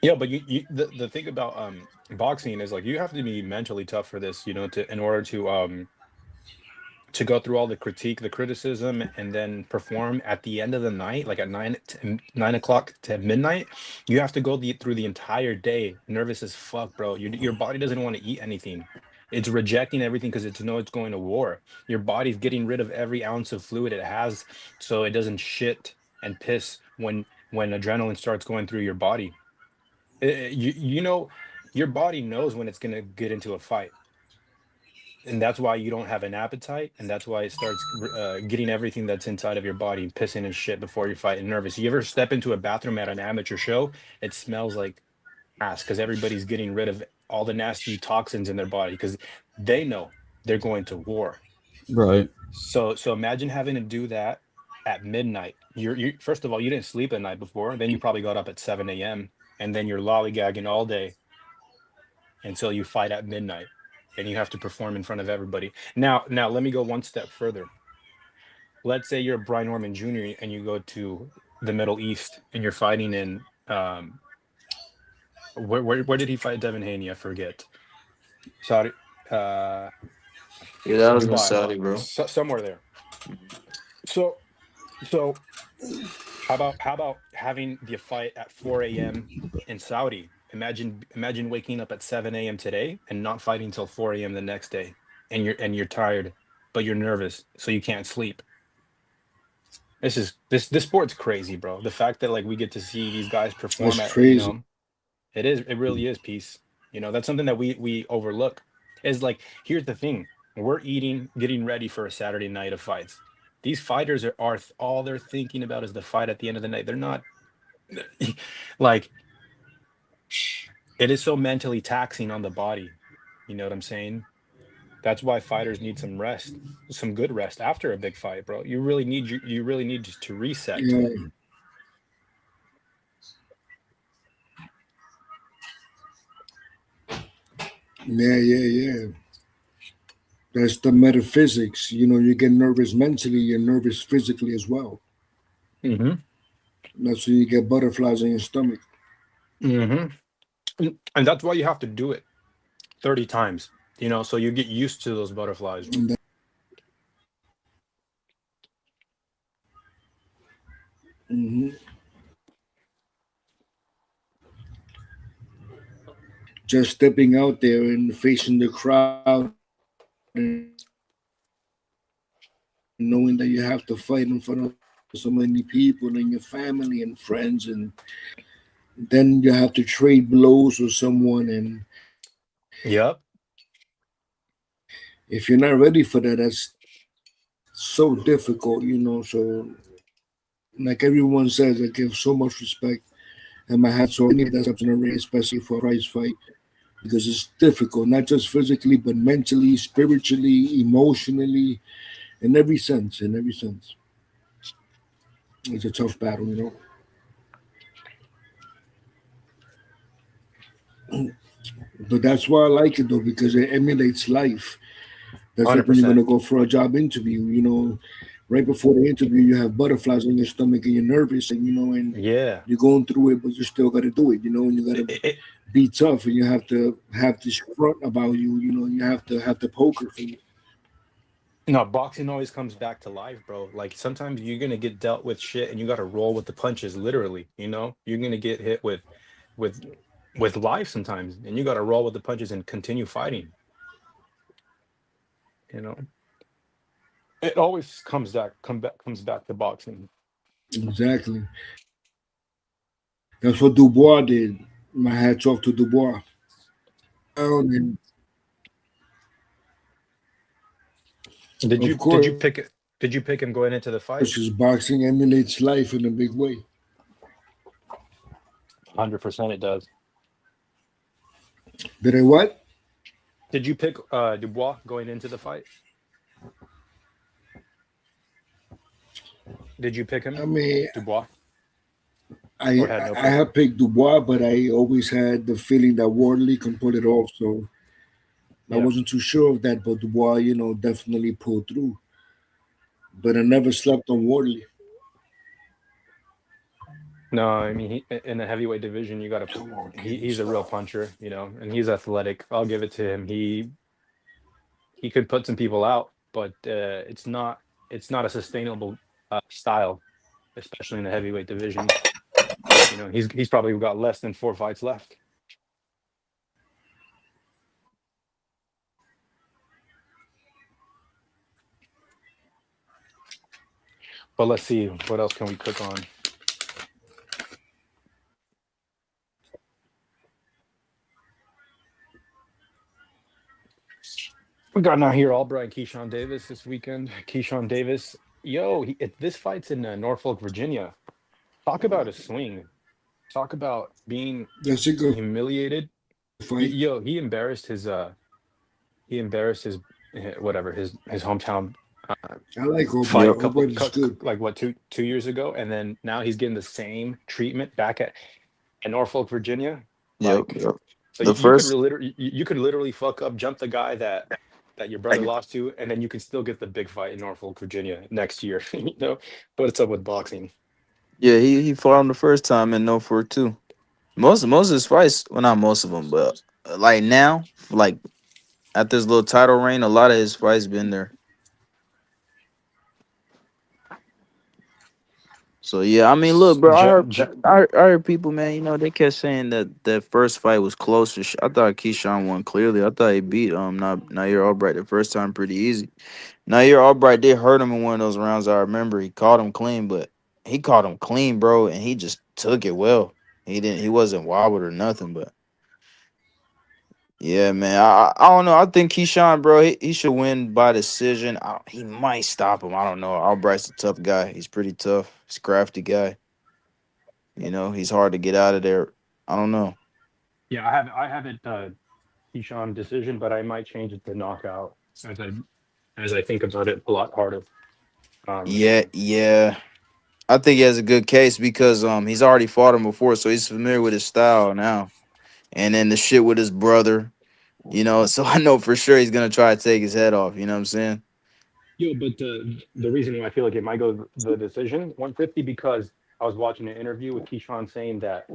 Yeah, but the thing about boxing is like you have to be mentally tough for this, in order to go through all the critique, the criticism, and then perform at the end of the night, like at 9 o'clock to midnight. You have to go through the entire day nervous as fuck, bro. Your body doesn't want to eat anything. It's rejecting everything because it's going to war. Your body's getting rid of every ounce of fluid it has, so it doesn't shit and piss when adrenaline starts going through your body. Your body knows when it's gonna get into a fight, and that's why you don't have an appetite, and that's why it starts getting everything that's inside of your body pissing and shit before you fight and nervous. You ever step into a bathroom at an amateur show? It smells like ass because everybody's getting rid of all the nasty toxins in their body because they know they're going to war. Right. So imagine having to do that at midnight. You first of all, you didn't sleep the night before, then you probably got up at 7 a.m. and then you're lollygagging all day until you fight at midnight and you have to perform in front of everybody. Now let me go one step further. Let's say you're Brian Norman Jr. and you go to the Middle East and you're fighting in where did he fight Devin Haney? I forget. Saudi, Yeah, that was in Dubai, Saudi, bro. somewhere there. So how about having the fight at 4 a.m. in Saudi? Imagine waking up at 7 a.m. today and not fighting until 4 a.m. the next day, and you're tired, but you're nervous, so you can't sleep. This sport's crazy, bro. The fact that like we get to see these guys perform that's at, crazy. it really is peace. That's something that we overlook. Is like, here's the thing: we're getting ready for a Saturday night of fights. These fighters are all they're thinking about is the fight at the end of the night. They're not like, it is so mentally taxing on the body. You know what I'm saying? That's why fighters need some rest, some good rest after a big fight, bro. You really need just to reset. Yeah. Yeah. That's the metaphysics. You get nervous mentally, you're nervous physically as well. Mm-hmm. That's when you get butterflies in your stomach. Mm-hmm. And that's why you have to do it 30 times, so you get used to those butterflies. And mhm. Just stepping out there and facing the crowd and knowing that you have to fight in front of so many people and your family and friends, and then you have to trade blows with someone, and Yep. if you're not ready for that, that's so difficult, So, like everyone says, I give so much respect and my hat's off any that steps in a ring, especially for a prize fight, because it's difficult, not just physically, but mentally, spiritually, emotionally, in every sense. In every sense, it's a tough battle. But that's why I like it though, because it emulates life. That's like when you're 100%. gonna go for a job interview. Right before the interview, you have butterflies in your stomach and you're nervous, and Yeah. you're going through it, but you still got to do it. And you got to It, it, be tough, and you have to have this front about you. You have to have the poker face. no, boxing always comes back to life, bro. Like sometimes you're gonna get dealt with shit and you gotta roll with the punches, literally. You're gonna get hit with with life sometimes, and you gotta roll with the punches and continue fighting. You know. It always comes back to boxing. Exactly. That's what Dubois did. My hats off to Dubois. And Did of you course, did you pick him going into the fight? his boxing emulates life in a big way. 100% it does. Did I what? Did you pick Dubois going into the fight? Did you pick I him, mean, Dubois? I Or had no I pick? have picked Dubois, but I always had the feeling that Wardley can pull it off. So I Yeah. wasn't too sure of that, but Dubois, definitely pulled through. But I never slept on Wardley. No, I mean in the heavyweight division, you got to. He's a real puncher, and he's athletic. I'll give it to him. He could put some people out, but it's not a sustainable style, especially in the heavyweight division. He's probably got less than 4 fights left. But let's see, what else can we cook on? We got Nahir Albright and Keyshawn Davis this weekend. Keyshawn Davis, this fight's in Norfolk, Virginia. Talk about a swing. Talk about being That's a good humiliated. fight. He embarrassed his whatever his hometown I like fight Albright. Albright is good. like what 2 years ago, and then now he's getting the same treatment back at Norfolk, Virginia. Yep. Like, Yep. so The first, you could literally fuck up, jump the guy that your brother lost to, and then you can still get the big fight in Norfolk, Virginia next year. But it's up with boxing. yeah, he fought him the first time in Norfolk too. Most of his fights, well, not most of them, but like now, like at this little title reign, a lot of his fights been there. So yeah, I mean, look, bro, I heard people, man, they kept saying that first fight was close. I thought Keyshawn won clearly. I thought he beat Nahir Albright the first time pretty easy. Nahir Albright did hurt him in one of those rounds. I remember he caught him clean, but he caught him clean, bro, and he just took it well. He wasn't wobbled or nothing, but yeah, man, I don't know. I think Keyshawn, bro, he should win by decision. He might stop him. I don't know. Albright's a tough guy. He's pretty tough. He's a crafty guy. He's hard to get out of there. I don't know. Yeah, I have it Keyshawn decision, but I might change it to knockout as I think about it a lot harder. Yeah. I think he has a good case because he's already fought him before, so he's familiar with his style now. And then the shit with his brother, so I know for sure he's gonna try to take his head off. You know what I'm saying? But the reason why I feel like it might go the decision 150 because I was watching an interview with Keyshawn saying that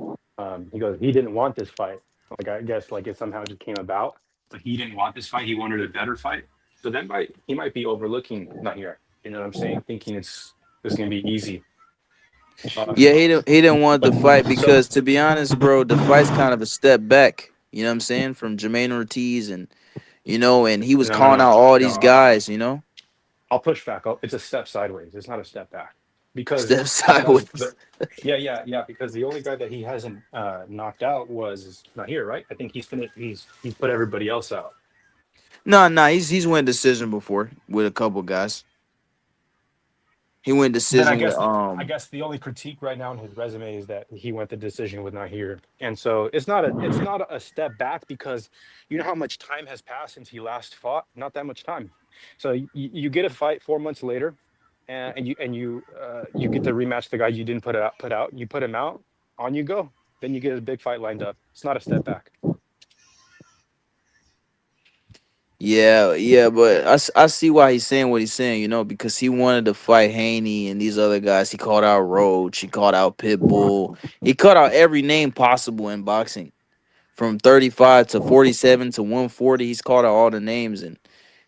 he goes, he didn't want this fight. Like I guess like it somehow just came about. But he didn't want this fight. He wanted a better fight. So then he might be overlooking Nahir. You know what I'm saying? Thinking it's gonna be easy. Yeah, he didn't want the fight So because, to be honest, bro, the fight's kind of a step back. You know what I'm saying? From Jermaine Ortiz, and and he was calling out all these guys. I'll push back. It's a step sideways. It's not a step back. Because Step sideways. yeah. Because the only guy that he hasn't knocked out was Nahir, right? I think he's finished. He's put everybody else out. No, he's won decision before with a couple guys. He went Then decision with I guess the only critique right now in his resume is that he went the decision with Nahir, and so it's not a step back because you know how much time has passed since he last fought. Not that much time. So you get a fight 4 months later, and you get to rematch the guy you didn't put out. You put him out, on you go. Then you get a big fight lined up. It's not a step back. Yeah, but I see why he's saying what he's saying, because he wanted to fight Haney and these other guys. He called out Roach, he called out Pitbull, he called out every name possible in boxing, from 35 to 47 to 140. He's called out all the names, and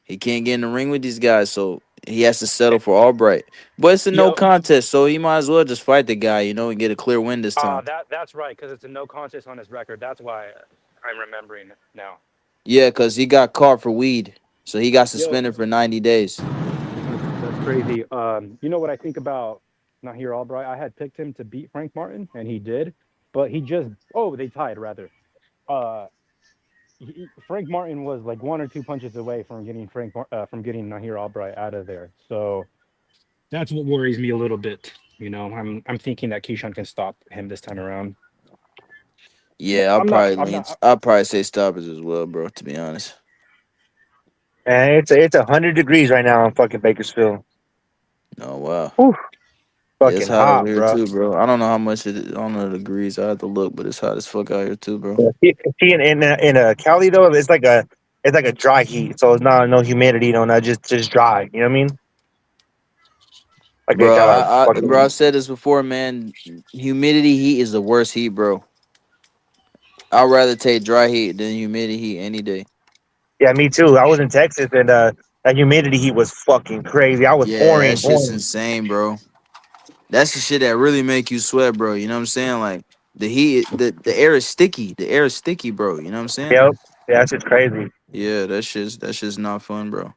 he can't get in the ring with these guys, so he has to settle for Albright. But it's a no contest, so he might as well just fight the guy, and get a clear win this time. That's right, because it's a no contest on his record. That's why I'm remembering it now. Yeah, because he got caught for weed, so he got suspended for 90 days. That's crazy. You know what I think about Nahir Albright? I had picked him to beat Frank Martin, and he did, but they tied rather. Frank Martin was like 1 or 2 punches away from getting Nahir Albright out of there. So that's what worries me a little bit. I'm thinking that Keyshawn can stop him this time around. Yeah, I'll probably say stoppers as well, bro, to be honest. And it's 100 degrees right now in fucking Bakersfield. Oh wow. Whew. Fucking it's hot hot, over here bro. too, bro. I don't know how much it is. I don't know the degrees. I have to look, but it's hot as fuck out here too, bro. See, in Cali though, it's like a dry heat, so it's not no humidity, not just dry. You know what I mean? Like Bro, I said this before, man. Humidity heat is the worst heat, bro. I'd rather take dry heat than humidity heat any day. Yeah, me too. I was in Texas, and that humidity heat was fucking crazy. I was pouring. That shit's insane, bro. That's the shit that really make you sweat, bro. You know what I'm saying? Like the heat, the air is sticky. The air is sticky, bro. You know what I'm saying? Yep. Yeah, that's just crazy. Yeah, that's just not fun, bro.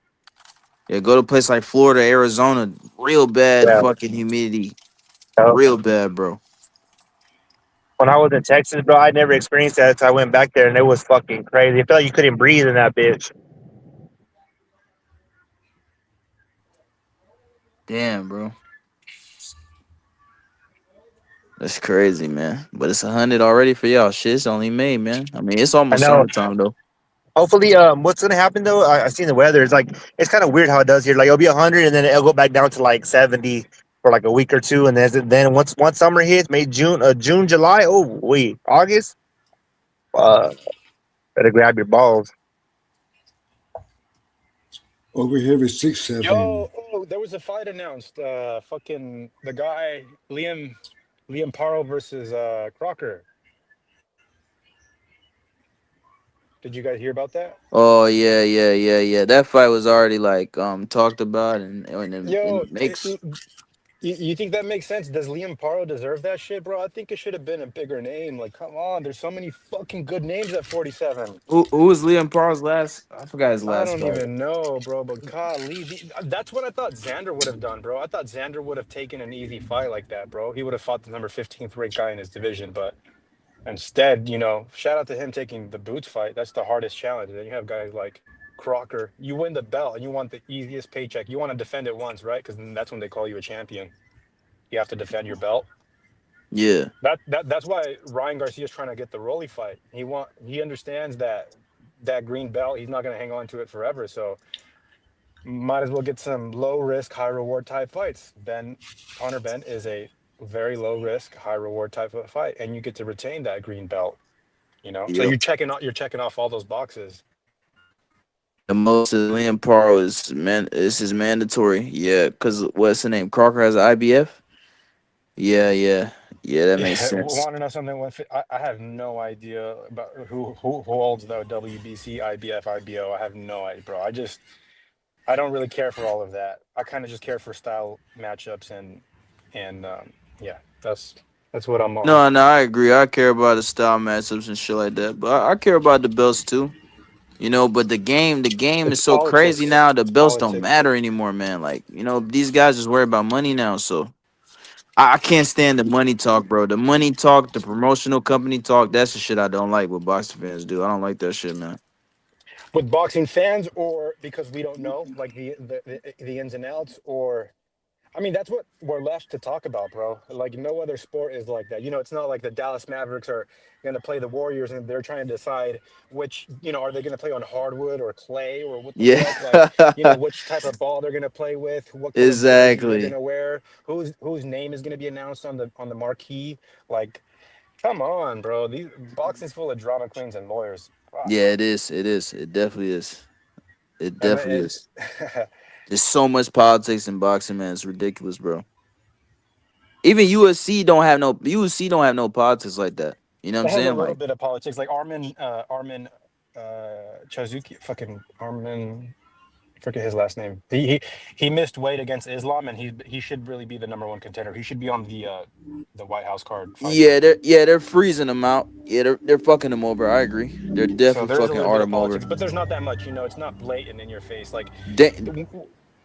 Yeah, go to a place like Florida, Arizona, real bad fucking humidity. Yep. Real bad, bro. When I was in Texas, bro, I never experienced that, so I went back there, and it was fucking crazy. I felt like you couldn't breathe in that bitch. Damn, bro. That's crazy, man. But it's 100 already for y'all. Shit's only May, man. I mean, it's almost summertime, though. Hopefully, what's gonna happen though? I've seen the weather. It's kind of weird how it does here. Like it'll be 100, and then it'll go back down to like 70 for like a week or two, and then once summer hits, June, July. Oh wait, August. Better grab your balls. Over here is 6-7. There was a fight announced. Fucking the guy Liam Paro versus Crocker. Did you guys hear about that? Oh yeah. That fight was already like talked about and it makes. You think that makes sense? Does Liam Paro deserve that shit, bro? I think it should have been a bigger name. Like, come on, there's so many fucking good names at 47. Who was Liam Paro's last? I forgot his last. I don't even know, bro. But golly, that's what I thought Xander would have done, bro. I thought Xander would have taken an easy fight like that, bro. He would have fought the number 15th ranked guy in his division, but instead, shout out to him taking the Boots fight. That's the hardest challenge. And then you have guys like Crocker. You win the belt and you want the easiest paycheck. You want to defend it once, right? Because that's when they call you a champion. You have to defend your belt. Yeah. That's why Ryan Garcia's trying to get the Rolly fight. He understands that green belt, he's not going to hang on to it forever. So might as well get some low risk, high reward type fights. Conor Benn is a very low risk, high reward type of fight, and you get to retain that green belt. Yep. So you're checking off all those boxes. The most of Liam Paro is mandatory. Yeah, because what's the name? Crocker has an IBF. Yeah. That makes Yeah, sense. want to know something? I have no idea about who holds the WBC, IBF, IBO. I have no idea, bro. I don't really care for all of that. I kind of just care for style matchups and yeah, that's what I'm on. No, I agree. I care about the style matchups and shit like that, but I care about the belts too. But the game It's is so crazy politics. now. The It's belts don't politics. matter anymore, man. Like, these guys just worry about money now. So I can't stand the money talk, bro. The money talk, the promotional company talk. That's the shit I don't like. What boxing fans do, I don't like that shit, man. With boxing fans, or because we don't know like the ins and outs, or I mean, that's what we're left to talk about, bro. Like no other sport is like that. It's not like the Dallas Mavericks are going to play the Warriors and they're trying to decide which, are they going to play on hardwood or clay or what the Yeah, fuck? Like, which type of ball they're going to play with, what color jersey they're going exactly. to wear, whose name is going to be announced on the marquee. Like, come on, bro. These boxing's full of drama queens and lawyers. Fuck. Yeah, it is. It is. It definitely is. It And definitely is. There's so much politics in boxing, man. It's ridiculous, bro. Even UFC don't have no politics like that. You know what I'm It has a saying? little Like, bit of politics, like Armin Chazuki, fucking Armin. Forget his last name. He missed weight against Islam, and he should really be the number one contender. He should be on the White House card fight card. they're freezing them out. Yeah, they're fucking them over. I agree. They're So definitely there's a fucking little bit art of them over. politics, but there's not that much. It's not blatant in your face. Like They,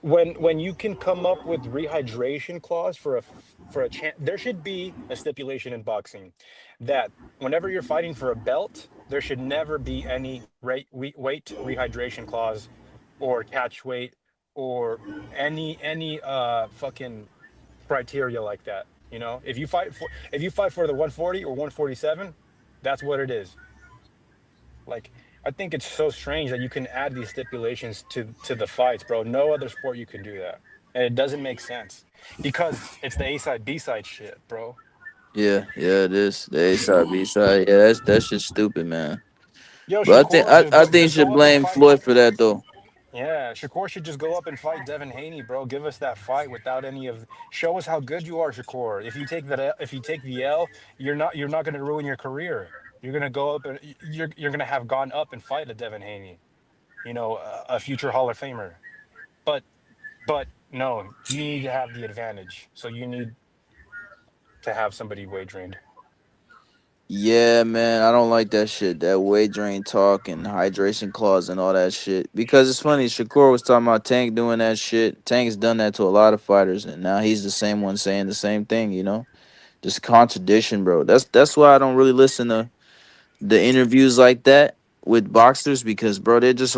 when you can come up with rehydration clause for a chance, there should be a stipulation in boxing that whenever you're fighting for a belt, there should never be any weight rehydration clause or catch weight or any fucking criteria like that. If you fight for the 140 or 147, that's what it is. Like, I think it's so strange that you can add these stipulations to the fights, bro. No other sport you can do that, and it doesn't make sense because it's the A side B side shit, bro. it is. The A side, B side. Yeah, that's just stupid, man. Yo, But I think Shakur, I think you just should go up and blame fight. Floyd for that though. Yeah, Shakur should just go up and fight Devin Haney, bro. Give us that fight without any of. Show us how good you are, Shakur. If you take the L, you're not gonna ruin your career. You're gonna go up and you're gonna have gone up and fight a Devin Haney, a future Hall of Famer. But but no, you need to have the advantage. So you need to have somebody wagering. Yeah, man, I don't like that shit. That weight drain talk and hydration clause and all that shit. Because it's funny, Shakur was talking about Tank doing that shit. Tank's done that to a lot of fighters, and now he's the same one saying the same thing. Just contradiction, bro. That's why I don't really listen to the interviews like that with boxers because, bro, they're just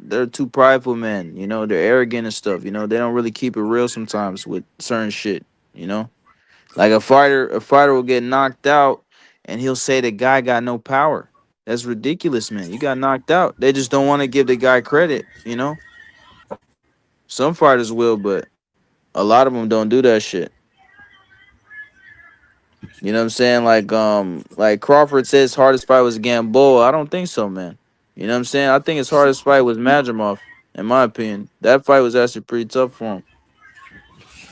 they're too prideful, man. They're arrogant and stuff. They don't really keep it real sometimes with certain shit. You know. Like a fighter will get knocked out and he'll say the guy got no power. That's ridiculous, man. You got knocked out. They just don't want to give the guy credit. Some fighters will, but a lot of them don't do that shit. You know what I'm saying? Like Crawford says hardest fight was Gamboa. I don't think so, man. You know what I'm saying? I think his hardest fight was Madrimov, in my opinion. That fight was actually pretty tough for him.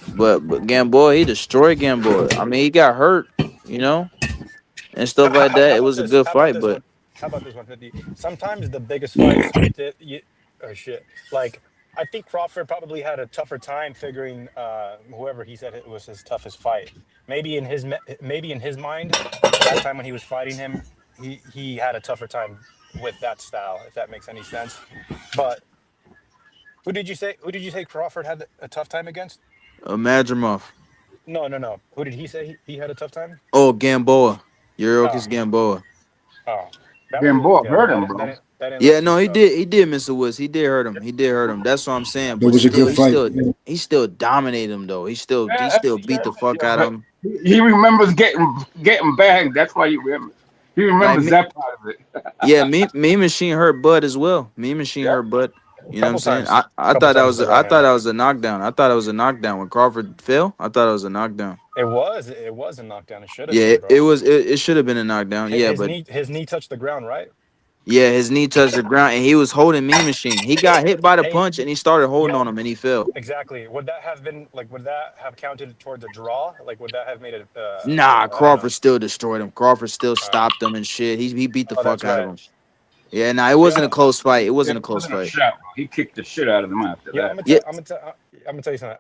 But Gamboa, he destroyed Gamboa. I mean, he got hurt, and stuff like How that. It about was a this? good How about fight, this but one? How about this 150? Sometimes the biggest fights, oh shit. Like, I think Crawford probably had a tougher time figuring whoever he said it was his toughest fight. Maybe in his mind, that time when he was fighting him, he had a tougher time with that style, if that makes any sense. But who did you say Crawford had a tough time against? Madrimov. No, no, no. Who did he say he had a tough time? Oh, Gamboa. Oh, Yuriorkis Gamboa. oh, that was Gamboa good. hurt That him, didn't, that bro. didn't, that didn't Yeah, look too no, he tough. did. He did, Mr. Woods. He did hurt him. He did hurt him. That's what I'm saying. That But was a still, good fight. Yeah. he still dominated him though. He Yeah, still beat the fuck out of but him. he remembers getting bagged. That's why he remembers. He Like remembers me, that part of it. yeah, me Machine hurt Bud as well. Me Machine Yep. hurt Bud. You know what I'm Couple saying? times. I Couple thought that times was with the I right thought hand. that was a knockdown. I thought it was a knockdown when Crawford fell. I thought it was a knockdown. It was a knockdown. It should have Yeah, been, it bro. was. It should have been a knockdown. Yeah, His but knee touched the ground, right? Yeah, his knee touched the ground, and he was holding Mean Machine. He got hit by the Hey, punch, and he started holding yo, on him, and he fell. exactly. Would that have been like? Would that have counted towards a draw? Like, would that have made it? Nah, I don't know. Crawford still destroyed him. Crawford still All right. stopped him and shit. He beat the Oh, fuck that's out of right. him. Yeah, nah, it wasn't a close fight. It wasn't a It close wasn't a fight. shot, bro. He kicked the shit out of him after Yeah, that. Yeah. I'm gonna tell you something.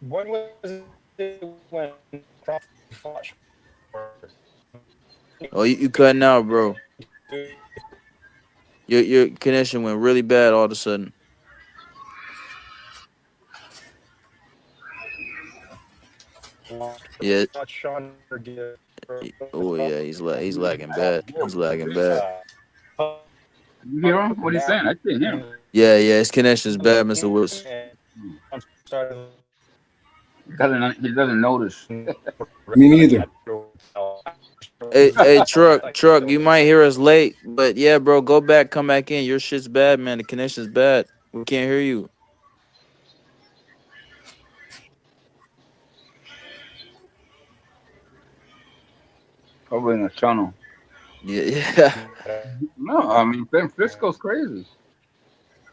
When was it when Crawford fought? Oh, you cutting out, bro. Your connection went really bad all of a sudden. Yeah. Not Sean. Oh yeah, he's lagging bad. He's lagging bad. You hear him? What he's saying? I can't hear him. Yeah, his connection is bad, Mr. Wills. He doesn't notice. Me neither. Hey, truck, you might hear us late, but yeah, bro, go back, come back in. Your shit's bad, man. The connection's bad. We can't hear you. Probably in a tunnel. Yeah. No, I mean San Francisco's crazy.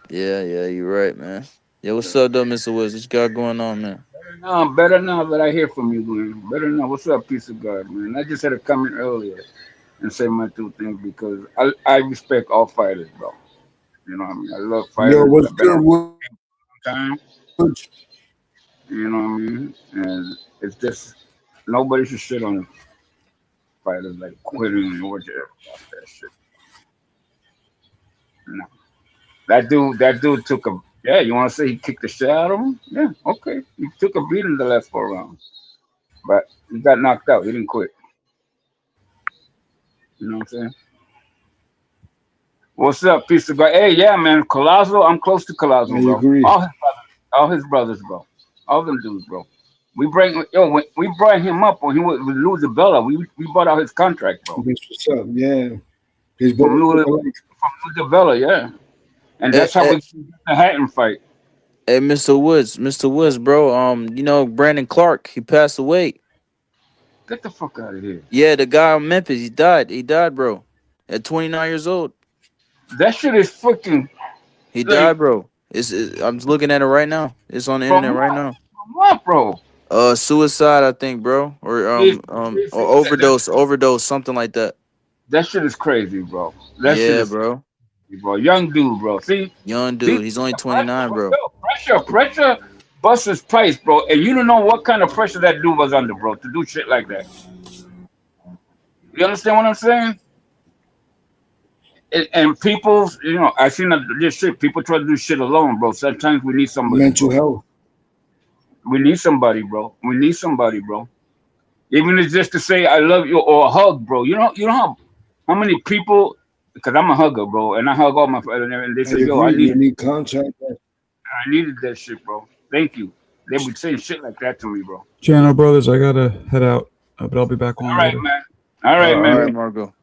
Yeah, you're right, man. Yeah, what's up, though, Mr. Wills? What you got going on, man? No, better now that I hear from you, man. Better now. What's up, piece of God, man? I just had to come in earlier and say my two things because I respect all fighters, bro. You know what I mean? I love fighters. Yo, what's I've been good? around time. You know what I mean? And it's just nobody should shit on fighters like quitting and whatever about that shit. No. That dude took a you want to say he kicked the shit out of him? Yeah, okay. He took a beating the last 4 rounds. But he got knocked out. He didn't quit. You know what I'm saying? What's up, piece of God? Hey, yeah, man. Collazo, I'm close to Collazo, I bro. agree. All his brothers, bro. All them dudes, bro. We brought him up when he was with Lou Zabella. We bought out his contract, bro. That's what's up. Yeah. His From Lou brother. Zabella, yeah. And that's how we got the Hatton fight. Hey, Mr. Woods, bro. You know Brandon Clark, he passed away. Get the fuck out of here. Yeah, the guy in Memphis, he died, bro. At 29 years old. That shit is freaking. He died, bro. I'm looking at it right now. It's on the internet right now. What, bro? Suicide, I think, bro, or overdose, something like that. That shit is crazy, bro. Bro. Bro, young dude, bro. See, Young dude, he's only 29, bro. Pressure busts his price, bro. And you don't know what kind of pressure that dude was under, bro, to do shit like that. You understand what I'm saying? And people, I seen this shit. People try to do shit alone, bro. Sometimes we need somebody. Mental health. We need somebody, bro. Even if it's just to say I love you or a hug, bro. You know how many people, because I'm a hugger, bro, and I hug all my friends, and they say, yo, I need contact. I needed that shit, bro. Thank you. They would say shit like that to me, bro. Channel brothers, I gotta head out, but I'll be back on All right, later. man. All right, man. All right, Margo.